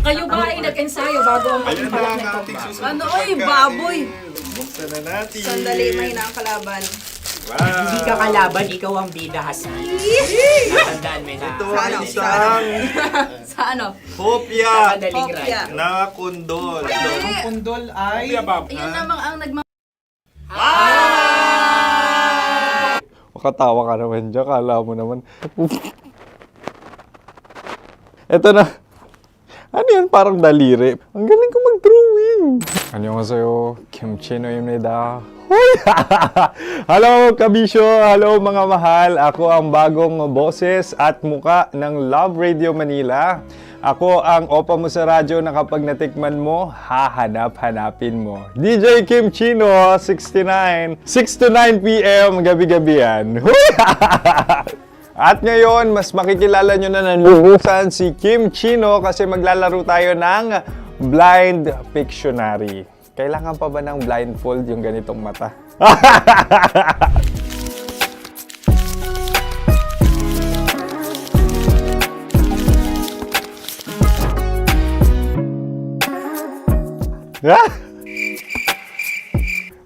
Kayo ba ay nag-ensayo bago ang Ayan na pagpalat ang ng ating tomba? susunod Ano, na oy, pagkain. baboy. Buksan na natin. Sandali, may nakakalaban. Wow. Hindi ka kalaban, ikaw ang bida, Hasbi. Natandaan mo na. Ito ang isang Sa ano? hopya Madaling Hopya. right. na kundol. Ang kundol ay... Ayun namang ang Makatawa ka naman dyan, kala mo naman. Eto na. Ano yan? Parang daliri. Ang galing ko mag-drawing. 안녕하세요. 김치노입니다. Hello, kabisyo! Hello, mga mahal! Ako ang bagong boses at muka ng Love Radio Manila. Ako ang opa mo sa radyo na kapag natikman mo, hahanap-hanapin mo. DJ Kim Chino, 69. 6 to 9 p.m. gabi-gabi yan. At ngayon, mas makikilala nyo na ng lubusan si Kim Chino kasi maglalaro tayo ng Blind Pictionary. Kailangan pa ba ng blindfold yung ganitong mata?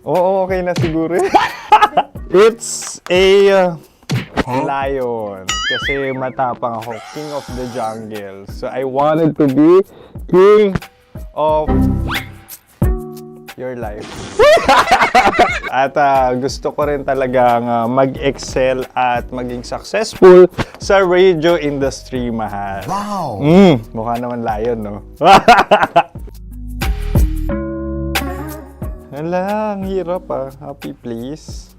Oo, okay na siguro. It's a lion. Kasi matapang ako. King of the jungle. So I wanted to be king of your life. At gusto ko rin talagang mag-excel at maging successful sa radio industry, mahal. Wow! Mukha naman lion, no? Hala, ang hirap ah. Happy, please.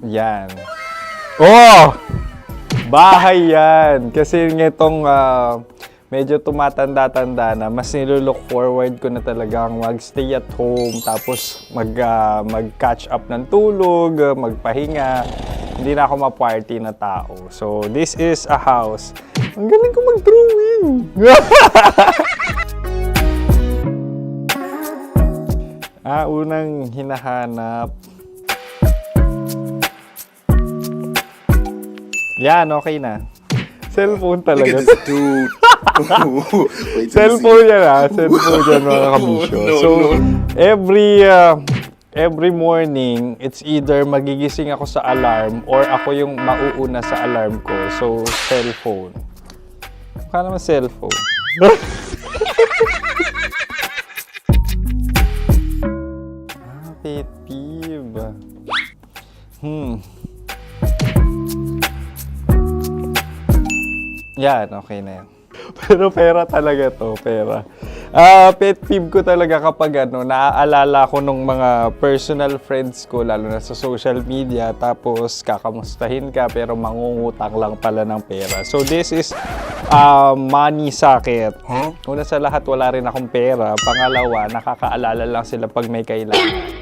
Yan. Oh! Bahay yan. Kasi nitong medyo tumatanda-tanda na, mas nilulook forward ko na talagang mag-stay at home, tapos mag-catch up ng tulog, magpahinga. Hindi na ako ma-party na tao. So, this is a house. Ang galing ko mag-drawing! Unang hinahanap. Yan, okay na. Cellphone talaga. Cellphone yan Cellphone yan, mga kabisyo. So, every morning, it's either magigising ako sa alarm or ako yung mauuna sa alarm ko. So, cellphone. Mukha naman cellphone. Pet peeve. Yan, okay na yan. Pero pera talaga to, pera. Pet peeve ko talaga kapag naaalala ko nung mga personal friends ko, lalo na sa social media, tapos kakamustahin ka pero mangungutang lang pala ng pera. So this is money sakit. Una sa lahat, wala rin akong pera. Pangalawa, nakakaalala lang sila pag may kailangan.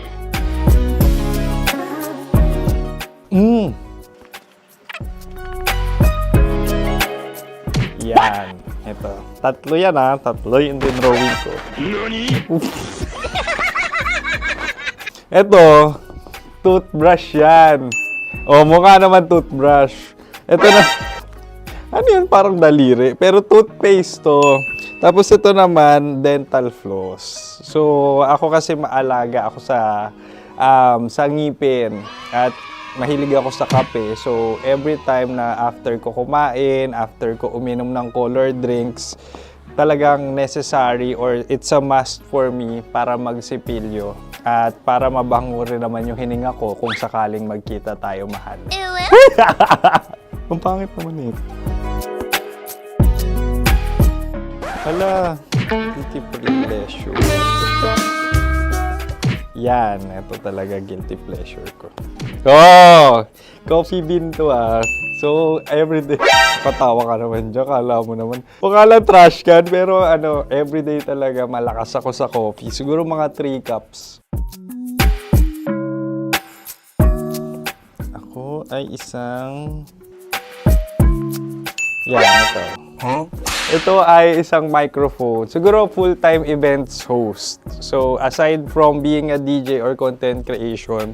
Yan. Ito. Tatlo yan Tatlo yung dinrawing ko. Ito. Toothbrush yan. O, mukha naman toothbrush. Ito na. Ano yan? Parang daliri. Pero toothpaste to. Tapos ito naman, dental floss. So, ako kasi maalaga ako sa ngipin. At mahilig ako sa kape. So, every time na after ko kumain, after ko uminom ng colored drinks, talagang necessary or it's a must for me para magsipilyo. At para mabango rin naman yung hininga ko kung sakaling magkita tayo, mahal. Ang pangit naman ito. Hala, hindi privilege. Yan, ito talaga guilty pleasure ko. Oh! Coffee bean to ah. So, everyday. Patawa ka naman dyan. Kala mo naman. Mukha lang trash can, pero everyday talaga malakas ako sa coffee. Siguro mga 3 cups. Ako ay isang... Yan, ito. Ito ay isang microphone. Siguro full-time events host. So, aside from being a DJ or content creation,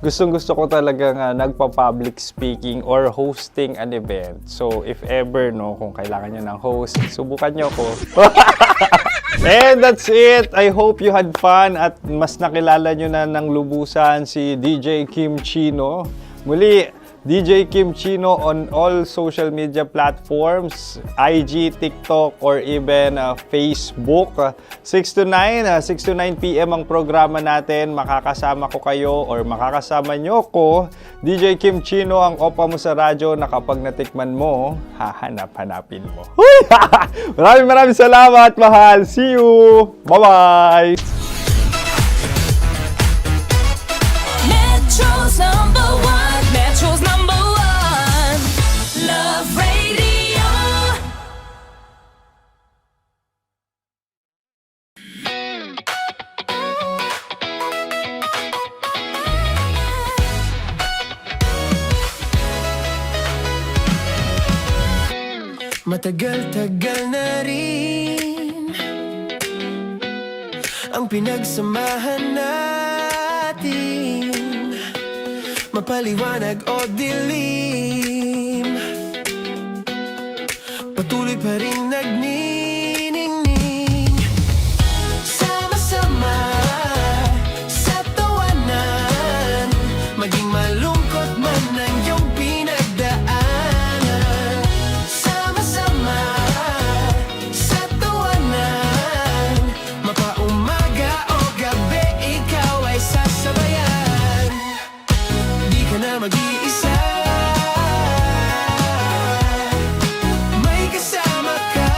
gustong-gusto ko talagang nagpa-public speaking or hosting an event. So, if ever, kung kailangan nyo ng host, subukan nyo ko. And that's it. I hope you had fun at mas nakilala nyo na ng lubusan si DJ Kim Chino. Muli, DJ Kim Chino on all social media platforms, IG, TikTok, or even Facebook. 6 to 9 p.m. ang programa natin. Makakasama ko kayo or makakasama nyo ko. DJ Kim Chino, ang opa mo sa radyo na kapag natikman mo, hahanap-hanapin mo. Maraming salamat, mahal. See you! Bye-bye! Metro's number one. Metro's number one. Love Radio. Matagal-tagal na rin ang pinagsamahan natin, mapaliwanag o dilim, patuloy pa rin nagniningning. Sama-sama sa tawanan, maging malungkot man ang iyong pinagdaanan. Sama-sama sa tawanan, mapaumaga o gabi, ikaw ay sasabayan. Di ka na mag-iisa, may kasama ka.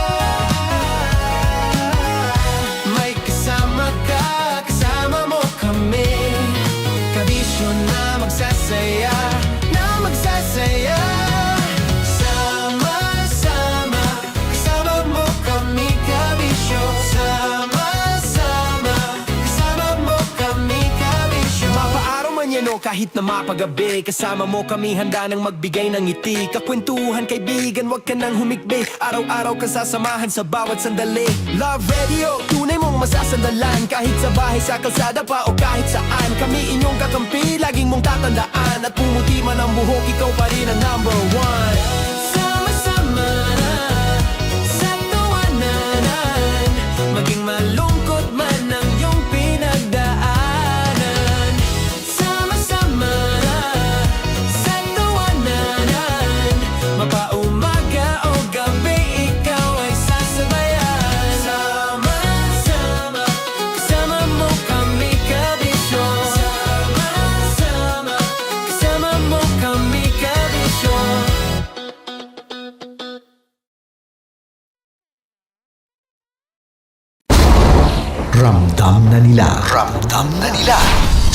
May kasama ka, kasama mo kami. Kabisyo na magsasaya, na magsasaya. Sama-sama, kasama mo kami, kabisyo. Sama-sama, kasama mo kami, kabisyo. Mapaaraw man yan o kahit na mapagabi, kasama mo kami, handa nang magbigay ng ngiti. Kakwentuhan, kaibigan, wag ka nang humikbi. Araw-araw ka sasamahan sa bawat sandali. Love Radio, tunay mong masasandalan. Kahit sa bahay, sa kalsada pa o kahit saan, kami inyong kakampi, laging mong tatandaan. At pumuti man ang buhok, ikaw pa rin ang number one. Sama-sama sa tawanan, maging malungkot man ang iyong pinagdaanan. Sama-sama sa tawanan, mapaumaga o gabi, ikaw ay sasabayan. Sama-sama, kasama mo kami, kabisyo. Sama-sama, kasama mo kami, kabisyo. Ramdam na nila. Ramdam na nila.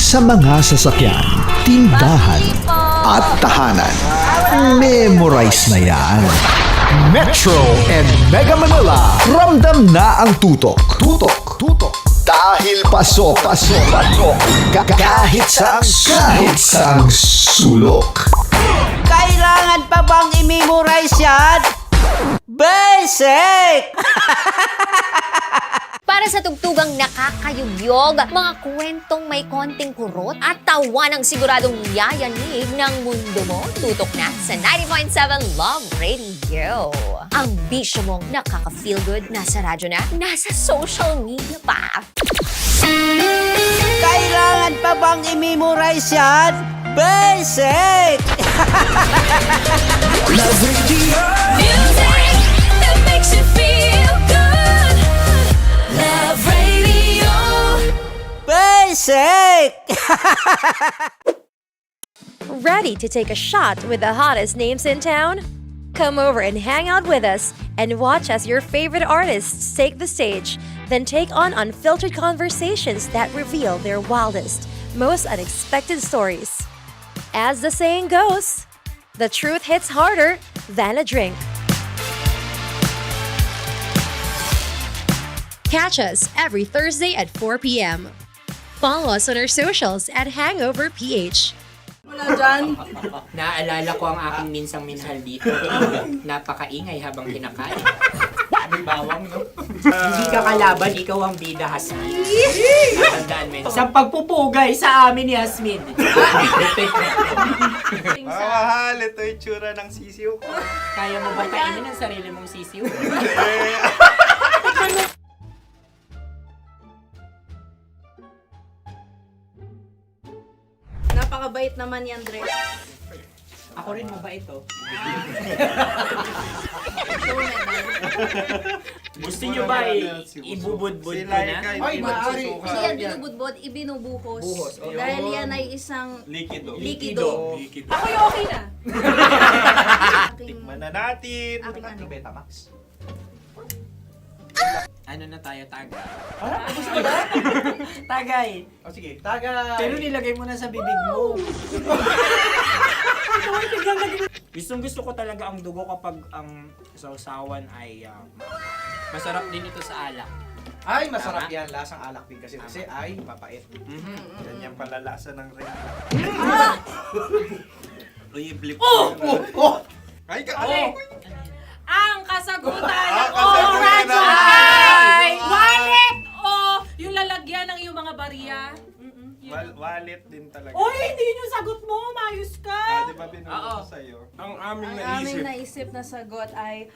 Sa mga sasakyan, tindahan, at tahanan. Memorize na yan. Metro and Mega Manila. Ramdam na ang tutok. Tutok. Tutok. Dahil pasok. Pasok. Pasok. Kahit saang sulok. Kailangan pa bang i-memorize yan? Basic! Para sa tugtugang nakakayugyog, mga kwentong may konting kurot at tawa ng siguradong yayanig ng mundo mo, tutok na sa 90.7 Love Radio. Ang bisyo mong nakaka-feel good, nasa radyo na, nasa social media pa. Kailangan pa bang i-memorize yan? Basic! Love Radio. Music that makes you feel good. Love Radio. Basic! Ready to take a shot with the hottest names in town? Come over and hang out with us and watch as your favorite artists take the stage, then take on unfiltered conversations that reveal their wildest, most unexpected stories. As the saying goes, the truth hits harder than a drink. Catch us every Thursday at 4 p.m. Follow us on our socials at Hangover PH. Wala dyan. Naaalala ko ang aking minsang minahal dito. Napakaingay habang kinakain. May bawang, no? Hindi ka kalaban, ikaw ang bida, Hasmin. Natandaan mo yun. Sa pagpupugay sa amin ni Hasmin. Mahal, ito yung tsura ng sisiw ko. Kaya mo ba kainin ang sarili mong sisiw? Napakabait naman yan, Dre. Ako rin mabait, oh. Gusto nyo ba ibubudbud ko na? Ay, maaari. Hindi yan binubudbod, ibinubuhos. Buhos, oh. Dahil yan ay isang Likido. likido. Ako yung okay na. Tikman na natin. Aking ano? Betamax. Ano na tayo, tagay? Gusto mo na? Tagay! O sige, tagay. Pero nilagay mo na sa bibig mo. Gusto ko talaga ang dugo kapag ang sausawan ay masarap din ito sa alak. Ay, masarap yan. Lasang alak din kasi ay mapait. Yan yung palalasa ng rin. Uy, blip. Ay, Ang kasagutan ng kasagutan Radyo ng- ay wallet o yung lalagyan ng iyong mga barya. Wallet din talaga. Oy, hindi yun yung sagot mo. Mayos ka. Di ba binulong ko sa'yo? Ang aming Ang aming naisip na sagot ay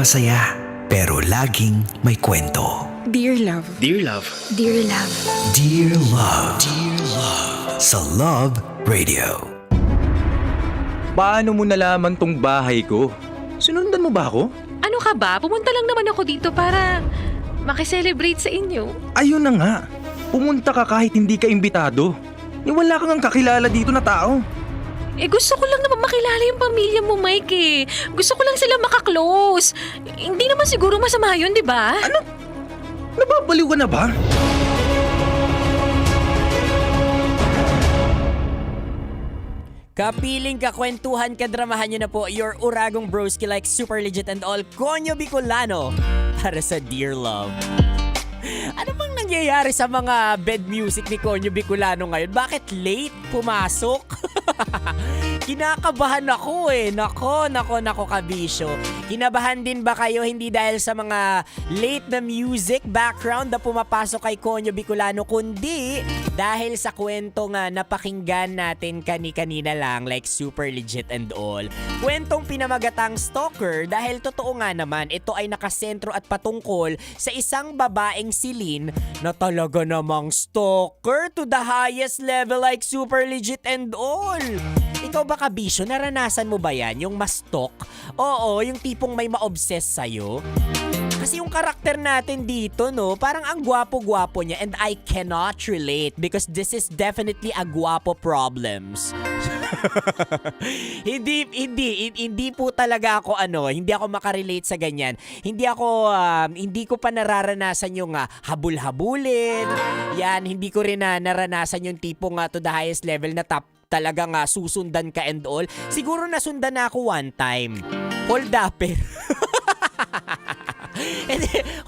masaya, pero laging may kwento. Dear Love. Dear Love. Dear Love. Dear Love. Dear Love. Sa Love Radio. Paano mo nalaman tong bahay ko? Sinundan mo ba ako? Ano ka ba? Pumunta lang naman ako dito para makiselebrate sa inyo. Ayun na nga. Pumunta ka kahit hindi ka imbitado. Wala kang kakilala dito na tao. Eh gusto ko lang naman makilala yung pamilya mo, Mike eh. Gusto ko lang sila makaklose. Hindi naman siguro masama yun, di ba? Ano? Nababaliw ka na ba? Kapiling, kakwentuhan, kadramahan nyo na po your uragong broski like Super Legit and all Konyo Bicolano para sa Dear Love. Ano bang nangyayari sa mga bed music ni Konyo Bicolano ngayon? Bakit late pumasok? Kinakabahan ako eh. Nako, kabisyo. Kinabahan din ba kayo hindi dahil sa mga late na music background na pumapasok kay Konyo Bicolano, kundi dahil sa kwento nga napakinggan natin kanina lang like Super Legit and all. Kwentong pinamagatang stalker dahil totoo nga naman ito ay nakasentro at patungkol sa isang babaeng silin na talaga namang stalker to the highest level like Super Legit and all. Ikaw ba, kabisyo, naranasan mo ba yan? Yung ma-stalk? Oo, yung tipong may ma-obsess sa'yo? Kasi yung karakter natin dito, no, parang ang gwapo-gwapo niya and I cannot relate because this is definitely a gwapo problems. hindi po talaga ako hindi ako makarelate sa ganyan. Hindi ko pa nararanasan yung habul-habulin. Yan, hindi ko rin naranasan yung tipong to the highest level na talagang susundan ka and all. Siguro nasundan na ako one time. Hold upper.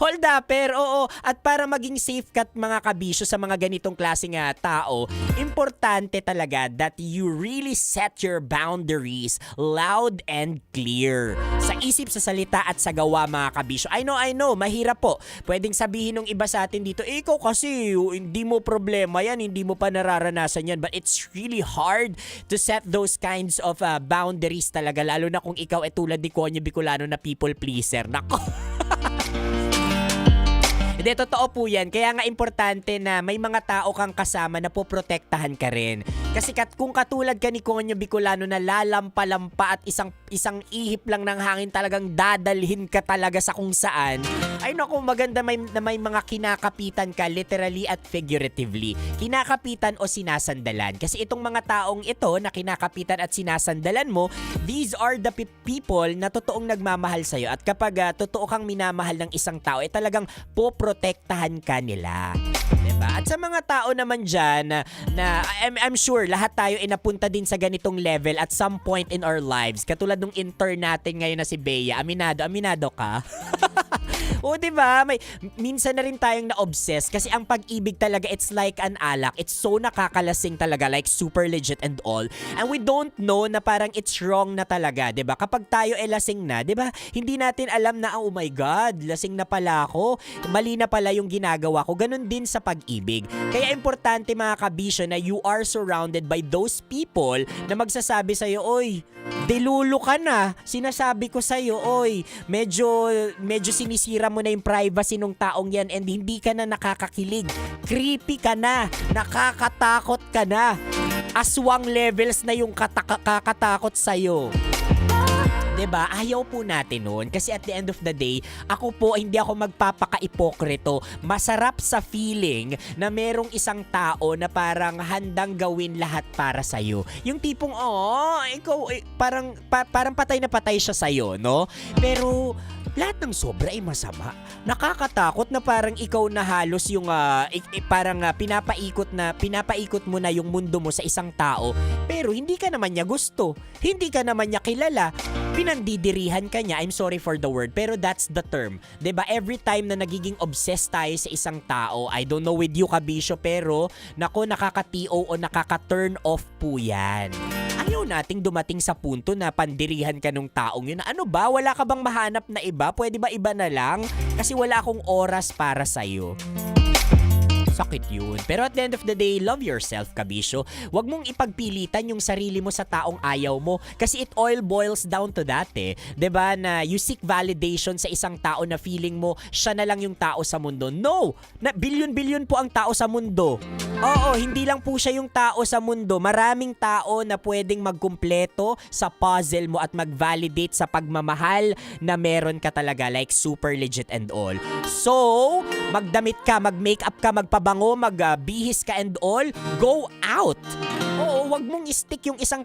Hold upper, oo. At para maging safe kat mga kabisyo sa mga ganitong klaseng tao, importante talaga that you really set your boundaries loud and clear. Sa isip, sa salita at sa gawa mga kabisyo. I know, mahirap po. Pwedeng sabihin ng iba sa atin dito, ikaw kasi hindi mo problema yan, hindi mo pa nararanasan yan. But it's really hard to set those kinds of boundaries talaga. Lalo na kung ikaw tulad ni Konyo Bicolano na people pleaser. Nako. Hindi, totoo po yan. Kaya nga importante na may mga tao kang kasama na poprotektahan ka rin. Kasi kung katulad ka ni Konyo Bicolano na lalampa-lampa at isang ihip lang ng hangin talagang dadalhin ka talaga sa kung saan, ay naku, maganda na may mga kinakapitan ka literally at figuratively. Kinakapitan o sinasandalan. Kasi itong mga taong ito na kinakapitan at sinasandalan mo, these are the people na totoong nagmamahal sa'yo. At kapag totoo kang minamahal ng isang tao, talagang poprotektahan ka nila. Diba? At sa mga tao naman dyan na I'm sure lahat tayo napunta din sa ganitong level at some point in our lives. Katulad nung intern natin ngayon na si Bea. Aminado ka? O diba, minsan na rin tayong na-obsess kasi ang pag-ibig talaga, it's like an alak. It's so nakakalasing talaga, like Super Legit and all. And we don't know na parang it's wrong na talaga, diba? Kapag tayo lasing na, diba? Hindi natin alam na, oh my God, lasing na pala ako. Mali na pala yung ginagawa ko. Ganun din sa pag-ibig. Kaya importante mga kabisyo na you are surrounded by those people na magsasabi sa'yo, oy, delulo ka na. Sinasabi ko sa'yo, oy, medyo sinisira mo na yung privacy ng taong yan and hindi ka na nakakakilig. Creepy ka na. Nakakatakot ka na. Aswang levels na yung kakatakot sa'yo. Diba? Ayaw po natin nun. Kasi at the end of the day, hindi ako magpapaka-ipokrito. Masarap sa feeling na merong isang tao na parang handang gawin lahat para sa'yo. Yung tipong, ikaw, parang patay na patay siya sa'yo, no? Pero lahat ng sobra ay masama. Nakakatakot na parang ikaw na halos yung pinapaikot mo na yung mundo mo sa isang tao, pero hindi ka naman niya gusto. Hindi ka naman niya kilala. Pinandidirihan ka niya. I'm sorry for the word, pero that's the term. 'Di ba? Every time na nagiging obsessed tayo sa isang tao, I don't know with you, kabisyo, pero nakaka-TO o nakaka-turn off po 'yan. Ayaw nating dumating sa punto na pandirihan ka nung taong yun. Ano ba? Wala ka bang mahanap na iba? Pwede ba iba na lang? Kasi wala akong oras para sa'yo. Sakit yun. Pero at the end of the day, love yourself, kabisyo. Huwag mong ipagpilitan yung sarili mo sa taong ayaw mo. Kasi it all boils down to that eh. 'Di ba na you seek validation sa isang tao na feeling mo siya na lang yung tao sa mundo. No! Na bilyon-bilyon po ang tao sa mundo. Oo, hindi lang po siya yung tao sa mundo. Maraming tao na pwedeng magkumpleto sa puzzle mo at mag-validate sa pagmamahal na meron ka talaga. Like super legit and all. So, magdamit ka, mag-makeup ka, magpabango, magbihis ka and all, go out. Oo, wag mong i-stick yung isang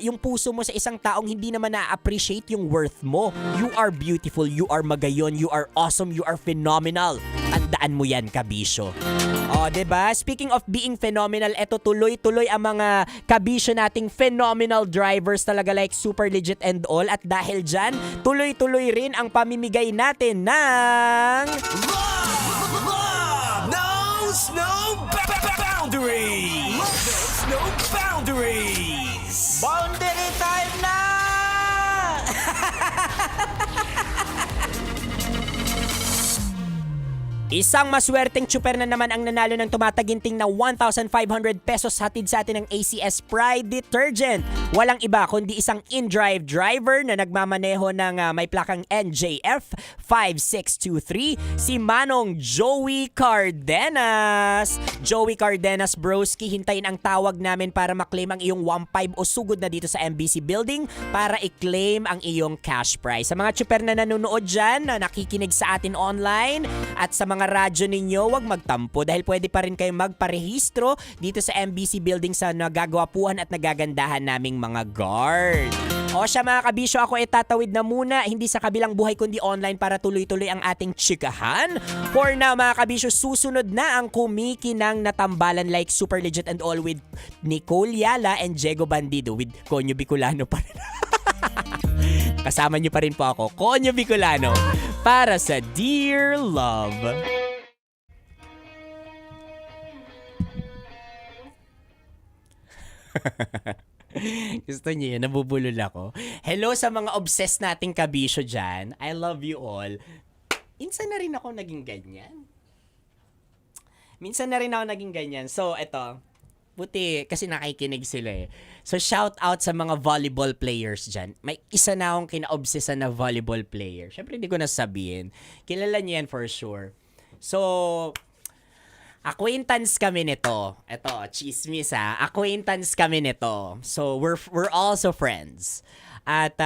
yung puso mo sa isang taong hindi naman na-appreciate yung worth mo. You are beautiful, you are magayon, you are awesome, you are phenomenal. Tandaan mo yan, kabisyo. Oh, 'di ba? Speaking of being phenomenal, eto tuloy-tuloy ang mga kabisyo nating phenomenal drivers talaga like super legit and all. At dahil dyan, tuloy-tuloy rin ang pamimigay natin ng Knows no boundaries. Knows no boundaries. Boundary time na! Isang maswerteng tsuper na naman ang nanalo ng tumataginting na 1,500 pesos hatid sa atin ng ACS Pride Detergent. Walang iba kundi isang in-drive driver na nagmamaneho ng may plakang NJF 5623, si Manong Joey Cardenas. Joey Cardenas broski, hintayin ang tawag namin para maklaim ang iyong 1.5 o sugod na dito sa MBC Building para i-claim ang iyong cash prize. Sa mga tsuper na nanonood dyan, na nakikinig sa atin online at sa mga radyo ninyo, wag magtampo dahil pwede pa rin kayong magparehistro dito sa MBC Building sa nagagawapuhan at nagagandahan naming mga guard. O siya mga kabisyo, ako tatawid na muna, hindi sa kabilang buhay kundi online para tuloy-tuloy ang ating chikahan. For now mga kabisyo, susunod na ang kumikinang natambalan like super legit and all with Nicole Yala and Diego Bandido with Konyo Bicolano pa rin. Kasama niyo pa rin po ako, Konyo Bicolano, para sa Dear Love. Gusto niyo yun? Nabubulol ako. Hello sa mga obsessed nating kabisyo dyan. I love you all. Minsan na rin ako naging ganyan. So, eto. Buti, kasi nakikinig sila eh. So, shout out sa mga volleyball players dyan. May isa na akong kina-obsessan na volleyball player. Syempre, hindi ko nasabihin. Kilala niyo yan for sure. So, acquaintance kami nito. Ito, chismis ha. Acquaintance kami nito. So, we're also friends. At,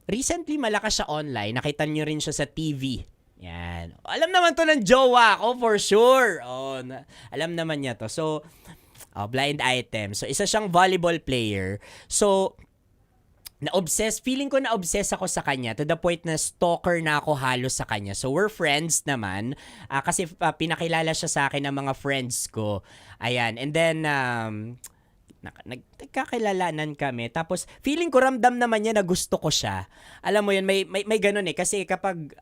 recently malakas siya online. Nakita niyo rin siya sa TV. Yan. Alam naman to ng jowa ko for sure. Alam naman niya to. So, blind item. So, isa siyang volleyball player. So, feeling ko na-obsess ako sa kanya to the point na stalker na ako halos sa kanya. So, we're friends naman. Kasi pinakilala siya sa akin ng mga friends ko. Ayan. And then, nagkakilalanan kami. Tapos, feeling ko ramdam naman niya na gusto ko siya. Alam mo yun, may ganun eh. Kasi kapag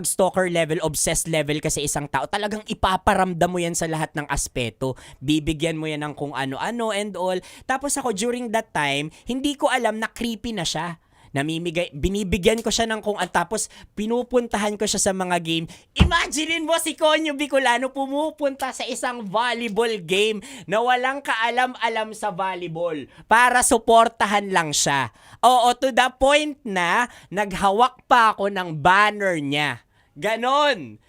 stalker level, obsessed level kasi isang tao, talagang ipaparamdam mo yan sa lahat ng aspeto. Bibigyan mo yan ng kung ano-ano and all. Tapos ako, during that time, hindi ko alam na creepy na siya. Binibigyan ko siya ng tapos pinupuntahan ko siya sa mga game. Imaginein mo si Konyo Bicolano pumupunta sa isang volleyball game na walang kaalam-alam sa volleyball para suportahan lang siya. Oo, to the point na naghawak pa ako ng banner niya. Ganong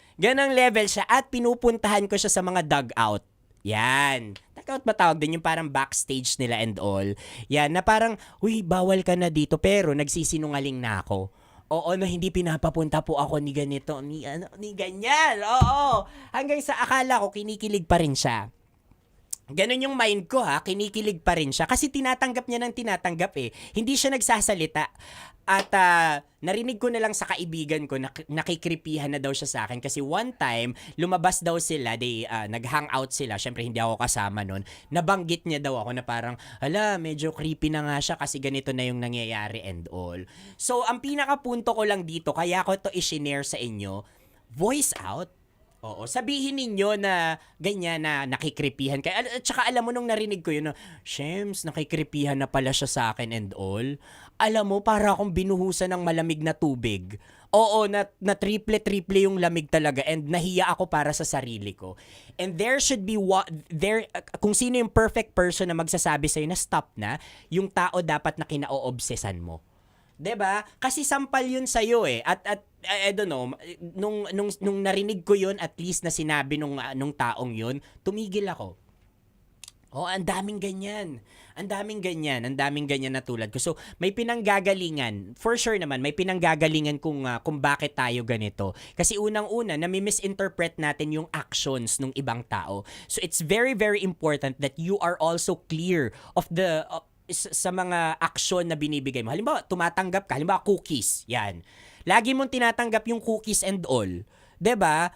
level siya at pinupuntahan ko siya sa mga dugout. Yan. Dugout ba tawag din yung parang backstage nila and all. Yan, na parang, uy, bawal ka na dito pero nagsisinungaling na ako. Oo, no, hindi pinapapunta po ako ni ganito, ni ganyan. Oo. Hanggang sa akala ko kinikilig pa rin siya. Ganon yung mind ko ha, kinikilig pa rin siya. Kasi tinatanggap niya ng tinatanggap eh. Hindi siya nagsasalita. At narinig ko na lang sa kaibigan ko, nakikripihan na daw siya sa akin. Kasi one time, lumabas daw sila, nag-hangout sila. Syempre hindi ako kasama nun. Nabanggit niya daw ako na parang, hala, medyo creepy na nga siya kasi ganito na yung nangyayari and all. So, ang pinakapunto ko lang dito, kaya ko to i-share sa inyo, voice out. Oo, sabihin ninyo na ganyan na nakikripihan kayo. At saka alam mo nung narinig ko yun na, Shems, nakikripihan na pala siya sa akin and all. Alam mo, para akong binuhusan ng malamig na tubig. Oo, na triple yung lamig talaga and nahiya ako para sa sarili ko. And there should be kung sino yung perfect person na magsasabi sa'yo na stop na, yung tao dapat na kinao-obsesan mo. 'Di ba? Kasi sampal 'yun sa iyo eh. At I don't know, nung narinig ko 'yun, at least na sinabi nung taong 'yun, tumigil ako. Oh, ang daming ganyan. Ang daming ganyan na tulad ko. So, may pinanggagalingan. For sure naman, may pinanggagalingan kung bakit tayo ganito. Kasi unang-una, nami-misinterpret natin yung actions ng ibang tao. So, it's very, very important that you are also clear of the sa mga aksyon na binibigay mo. Halimbawa, tumatanggap ka. Halimbawa, cookies. Yan. Lagi mong tinatanggap yung cookies and all. 'Di ba?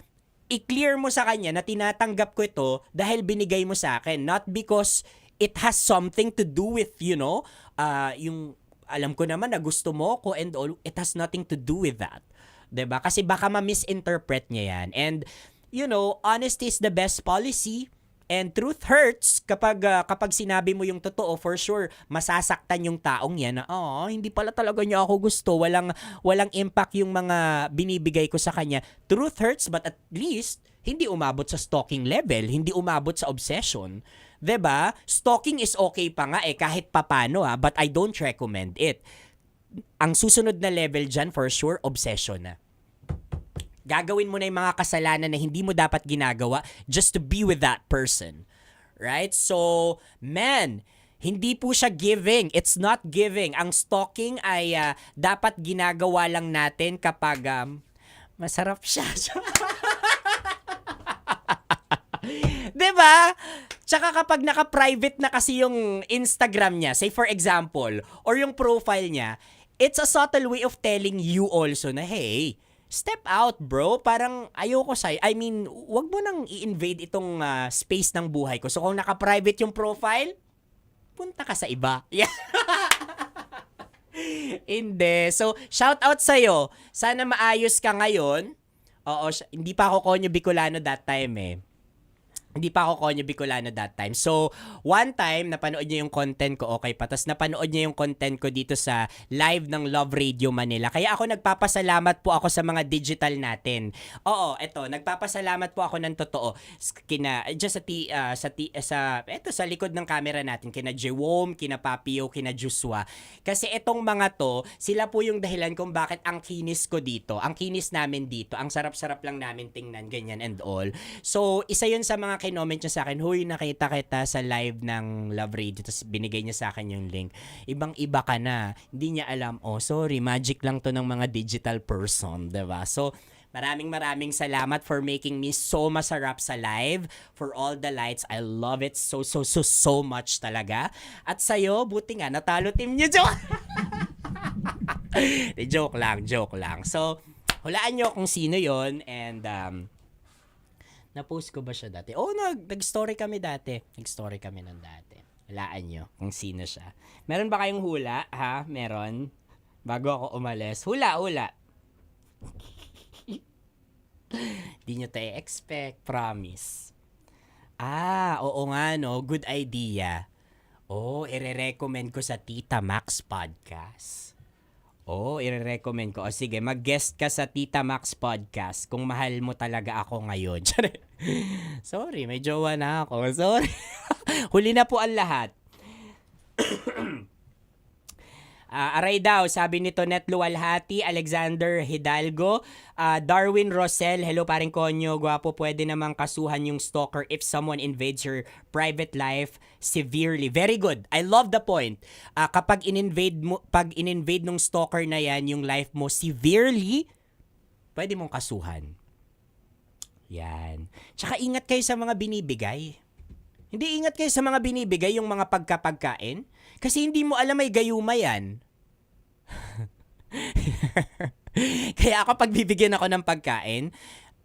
I-clear mo sa kanya na tinatanggap ko ito dahil binigay mo sa akin. Not because it has something to do with, yung alam ko naman na gusto mo ko and all. It has nothing to do with that. 'Di ba? Kasi baka ma-misinterpret niya yan. And, honesty is the best policy. And truth hurts kapag sinabi mo yung totoo, for sure, masasaktan yung taong yan na, hindi pala talaga niya ako gusto. Walang impact yung mga binibigay ko sa kanya. Truth hurts, but at least, hindi umabot sa stalking level, hindi umabot sa obsession. 'Di ba? Stalking is okay pa nga kahit papano but I don't recommend it. Ang susunod na level dyan, for sure, obsession na. Gagawin mo na yung mga kasalanan na hindi mo dapat ginagawa just to be with that person. Right? So, man, hindi po siya giving. It's not giving. Ang stalking ay dapat ginagawa lang natin kapag masarap siya. Diba? Tsaka kapag naka-private na kasi yung Instagram niya, say for example, or yung profile niya, it's a subtle way of telling you also na, hey, step out, bro. Parang ayoko sa'yo. I mean, wag mo nang i-invade itong space ng buhay ko. So, kung naka-private yung profile, punta ka sa iba. Yeah. Hindi. So, shout out sa'yo. Sana maayos ka ngayon. Oo, hindi pa ako Konyo Bicolano that time Hindi pa ako Konyo Bicolano that time. So, one time, napanood niya yung content ko, okay pa. Tapos napanood niya yung content ko dito sa live ng Love Radio Manila. Kaya ako nagpapasalamat po ako sa mga digital natin. Oo, eto, nagpapasalamat po ako ng totoo. Sa likod ng camera natin, kina Jewom, kina Papio, kina Joshua. Kasi etong mga to, sila po yung dahilan kung bakit ang kinis ko dito, ang kinis namin dito, ang sarap-sarap lang namin tingnan, ganyan and all. So, isa yun sa mga kinoment niya sa akin, huy, nakita kita sa live ng Love Radio, tapos binigay niya sa akin yung link. Ibang-iba ka na. Hindi niya alam, sorry, magic lang to ng mga digital person, diba? So, maraming salamat for making me so masarap sa live, for all the lights. I love it so much talaga. At sa'yo, buti nga, natalo team niyo, joke lang. So, hulaan niyo kung sino yon and, na-post ko ba siya dati? Nag-story kami dati. Nag-story kami nun dati. Hulaan nyo kung sino siya. Meron ba kayong hula? Ha? Meron? Bago ako umalis. Hula. Di nyo tayo expect. Promise. Oo nga, no? Good idea. I-recommend ko sa Tita Max Podcast. I-recommend ko. Sige, mag-guest ka sa Tita Max Podcast kung mahal mo talaga ako ngayon. Sorry, may jowa na ako. Sorry. Huli na po ang lahat. Aray daw, sabi ni Tonet Luwalhati, Alexander Hidalgo, Darwin Rosel, hello paring Konyo, gwapo, pwede namang kasuhan yung stalker if someone invades your private life severely. Very good. I love the point. Kapag in-invade nung stalker na yan yung life mo severely, pwede mong kasuhan. Yan. Tsaka ingat kayo sa mga binibigay. Hindi ingat kayo sa mga binibigay, yung mga pagkapagkain. Kasi hindi mo alam may gayuma yan. Kaya ako pag bibigyan ako ng pagkain,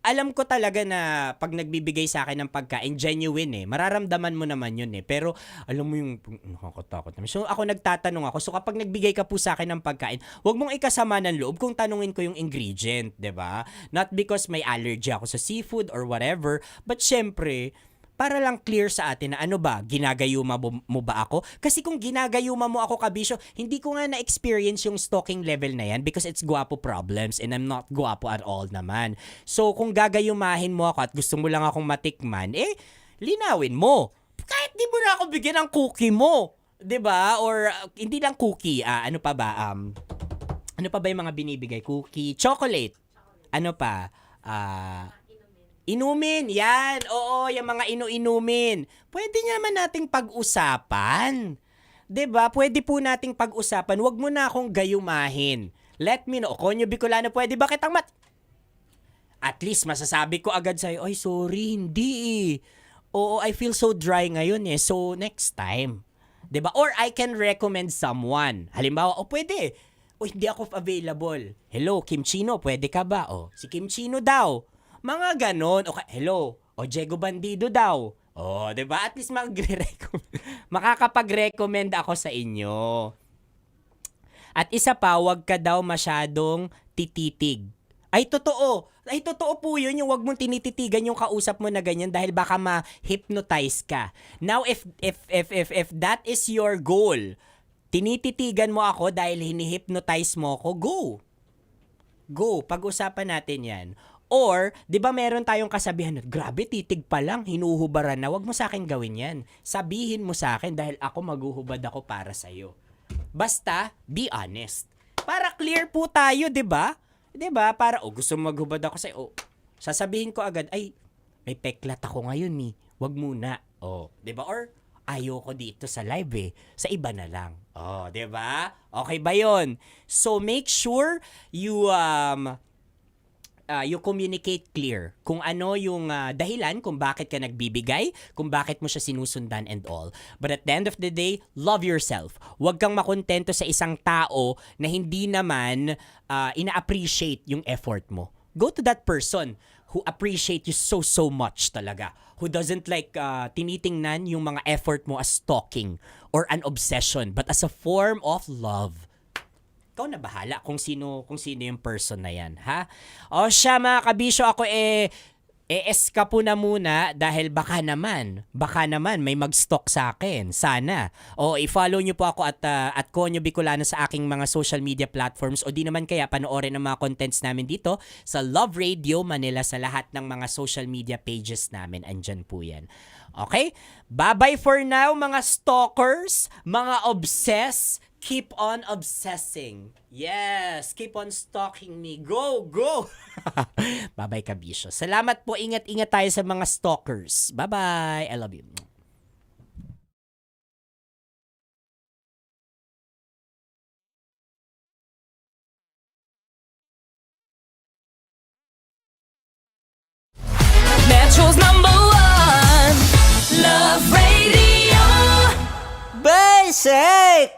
alam ko talaga na pag nagbibigay sa akin ng pagkain, genuine mararamdaman mo naman yun pero alam mo yung nakakatakot naman. So ako nagtatanong ako, so kapag nagbigay ka po sa akin ng pagkain, wag mong ikasama ng loob kung tanungin ko yung ingredient, 'di ba? Not because may allergy ako sa seafood or whatever, but syempre, para lang clear sa atin na ano ba, ginagayuma mo ba ako? Kasi kung ginagayuma mo ako, Kabisyo, hindi ko nga na-experience yung stalking level na yan because it's guwapo problems and I'm not guwapo at all naman. So kung gagayumahin mo ako at gusto mo lang akong matikman, linawin mo. Kahit di mo na ako bigyan ng cookie mo. 'Di ba? Or hindi lang cookie, ano pa ba? Ano pa ba yung mga binibigay? Cookie, chocolate. Ano pa? Inumin, yan. Oo, yung mga inumin. Pwede naman nating pag-usapan. 'Di ba? Pwede po nating pag-usapan. Huwag mo na akong gayumahin. Let me know. Konyo Bicolano, pwede ba kitang At least masasabi ko agad sa'yo, ay sorry, hindi Oo, I feel so dry ngayon So next time. 'Di ba? Or I can recommend someone. Halimbawa, pwede. Hindi ako available. Hello, Kim Chino, pwede ka ba? Si Kim Chino daw. Mga ganon. Okay, hello. Diego Bandido daw. 'di ba? At least makakapag-recommend ako sa inyo. At isa pa, wag ka daw masyadong tititig. Ay, totoo. Ay, totoo po yun. Yung wag mong tinititigan yung kausap mo na ganyan dahil baka ma-hypnotize ka. Now, if that is your goal, tinititigan mo ako dahil hini-hypnotize mo ako, go. Go. Pag-usapan natin yan. Or, di ba meron tayong kasabihan, grabe, titig pa lang, hinuhubaran na, wag mo sa akin gawin yan. Sabihin mo sa akin dahil ako maghuhubad ako para sa'yo. Basta, be honest. Para clear po tayo, di ba? Di ba? Para, gusto mo maghubad ako sa'yo. Sasabihin ko agad, ay, may peklat ako ngayon wag muna. Di ba? Or, ayoko dito sa live sa iba na lang. Di ba? Okay ba yun? So, make sure you communicate clear kung ano yung dahilan kung bakit ka nagbibigay, kung bakit mo siya sinusundan and all. But at the end of the day, love yourself. Huwag kang makontento sa isang tao na hindi naman ina-appreciate yung effort mo. Go to that person who appreciate you so much talaga. Who doesn't like tinitingnan yung mga effort mo as stalking or an obsession, but as a form of love. Ikaw na bahala kung sino yung person na yan, ha? Siya mga kabisyo, ako eska po na muna dahil baka naman may mag-stalk sa akin. Sana. I-follow nyo po ako at Konyo Bicolano sa aking mga social media platforms o di naman kaya panoorin ang mga contents namin dito sa Love Radio Manila sa lahat ng mga social media pages namin. Andyan po yan. Okay? Bye-bye for now mga stalkers, mga obsess. Keep on obsessing. Yes, keep on stalking me. Go, go! Bye-bye, Kabisyo. Salamat po. Ingat-ingat tayo sa mga stalkers. Bye-bye. I love you. Metro's #1 Love Radio. 'Basic!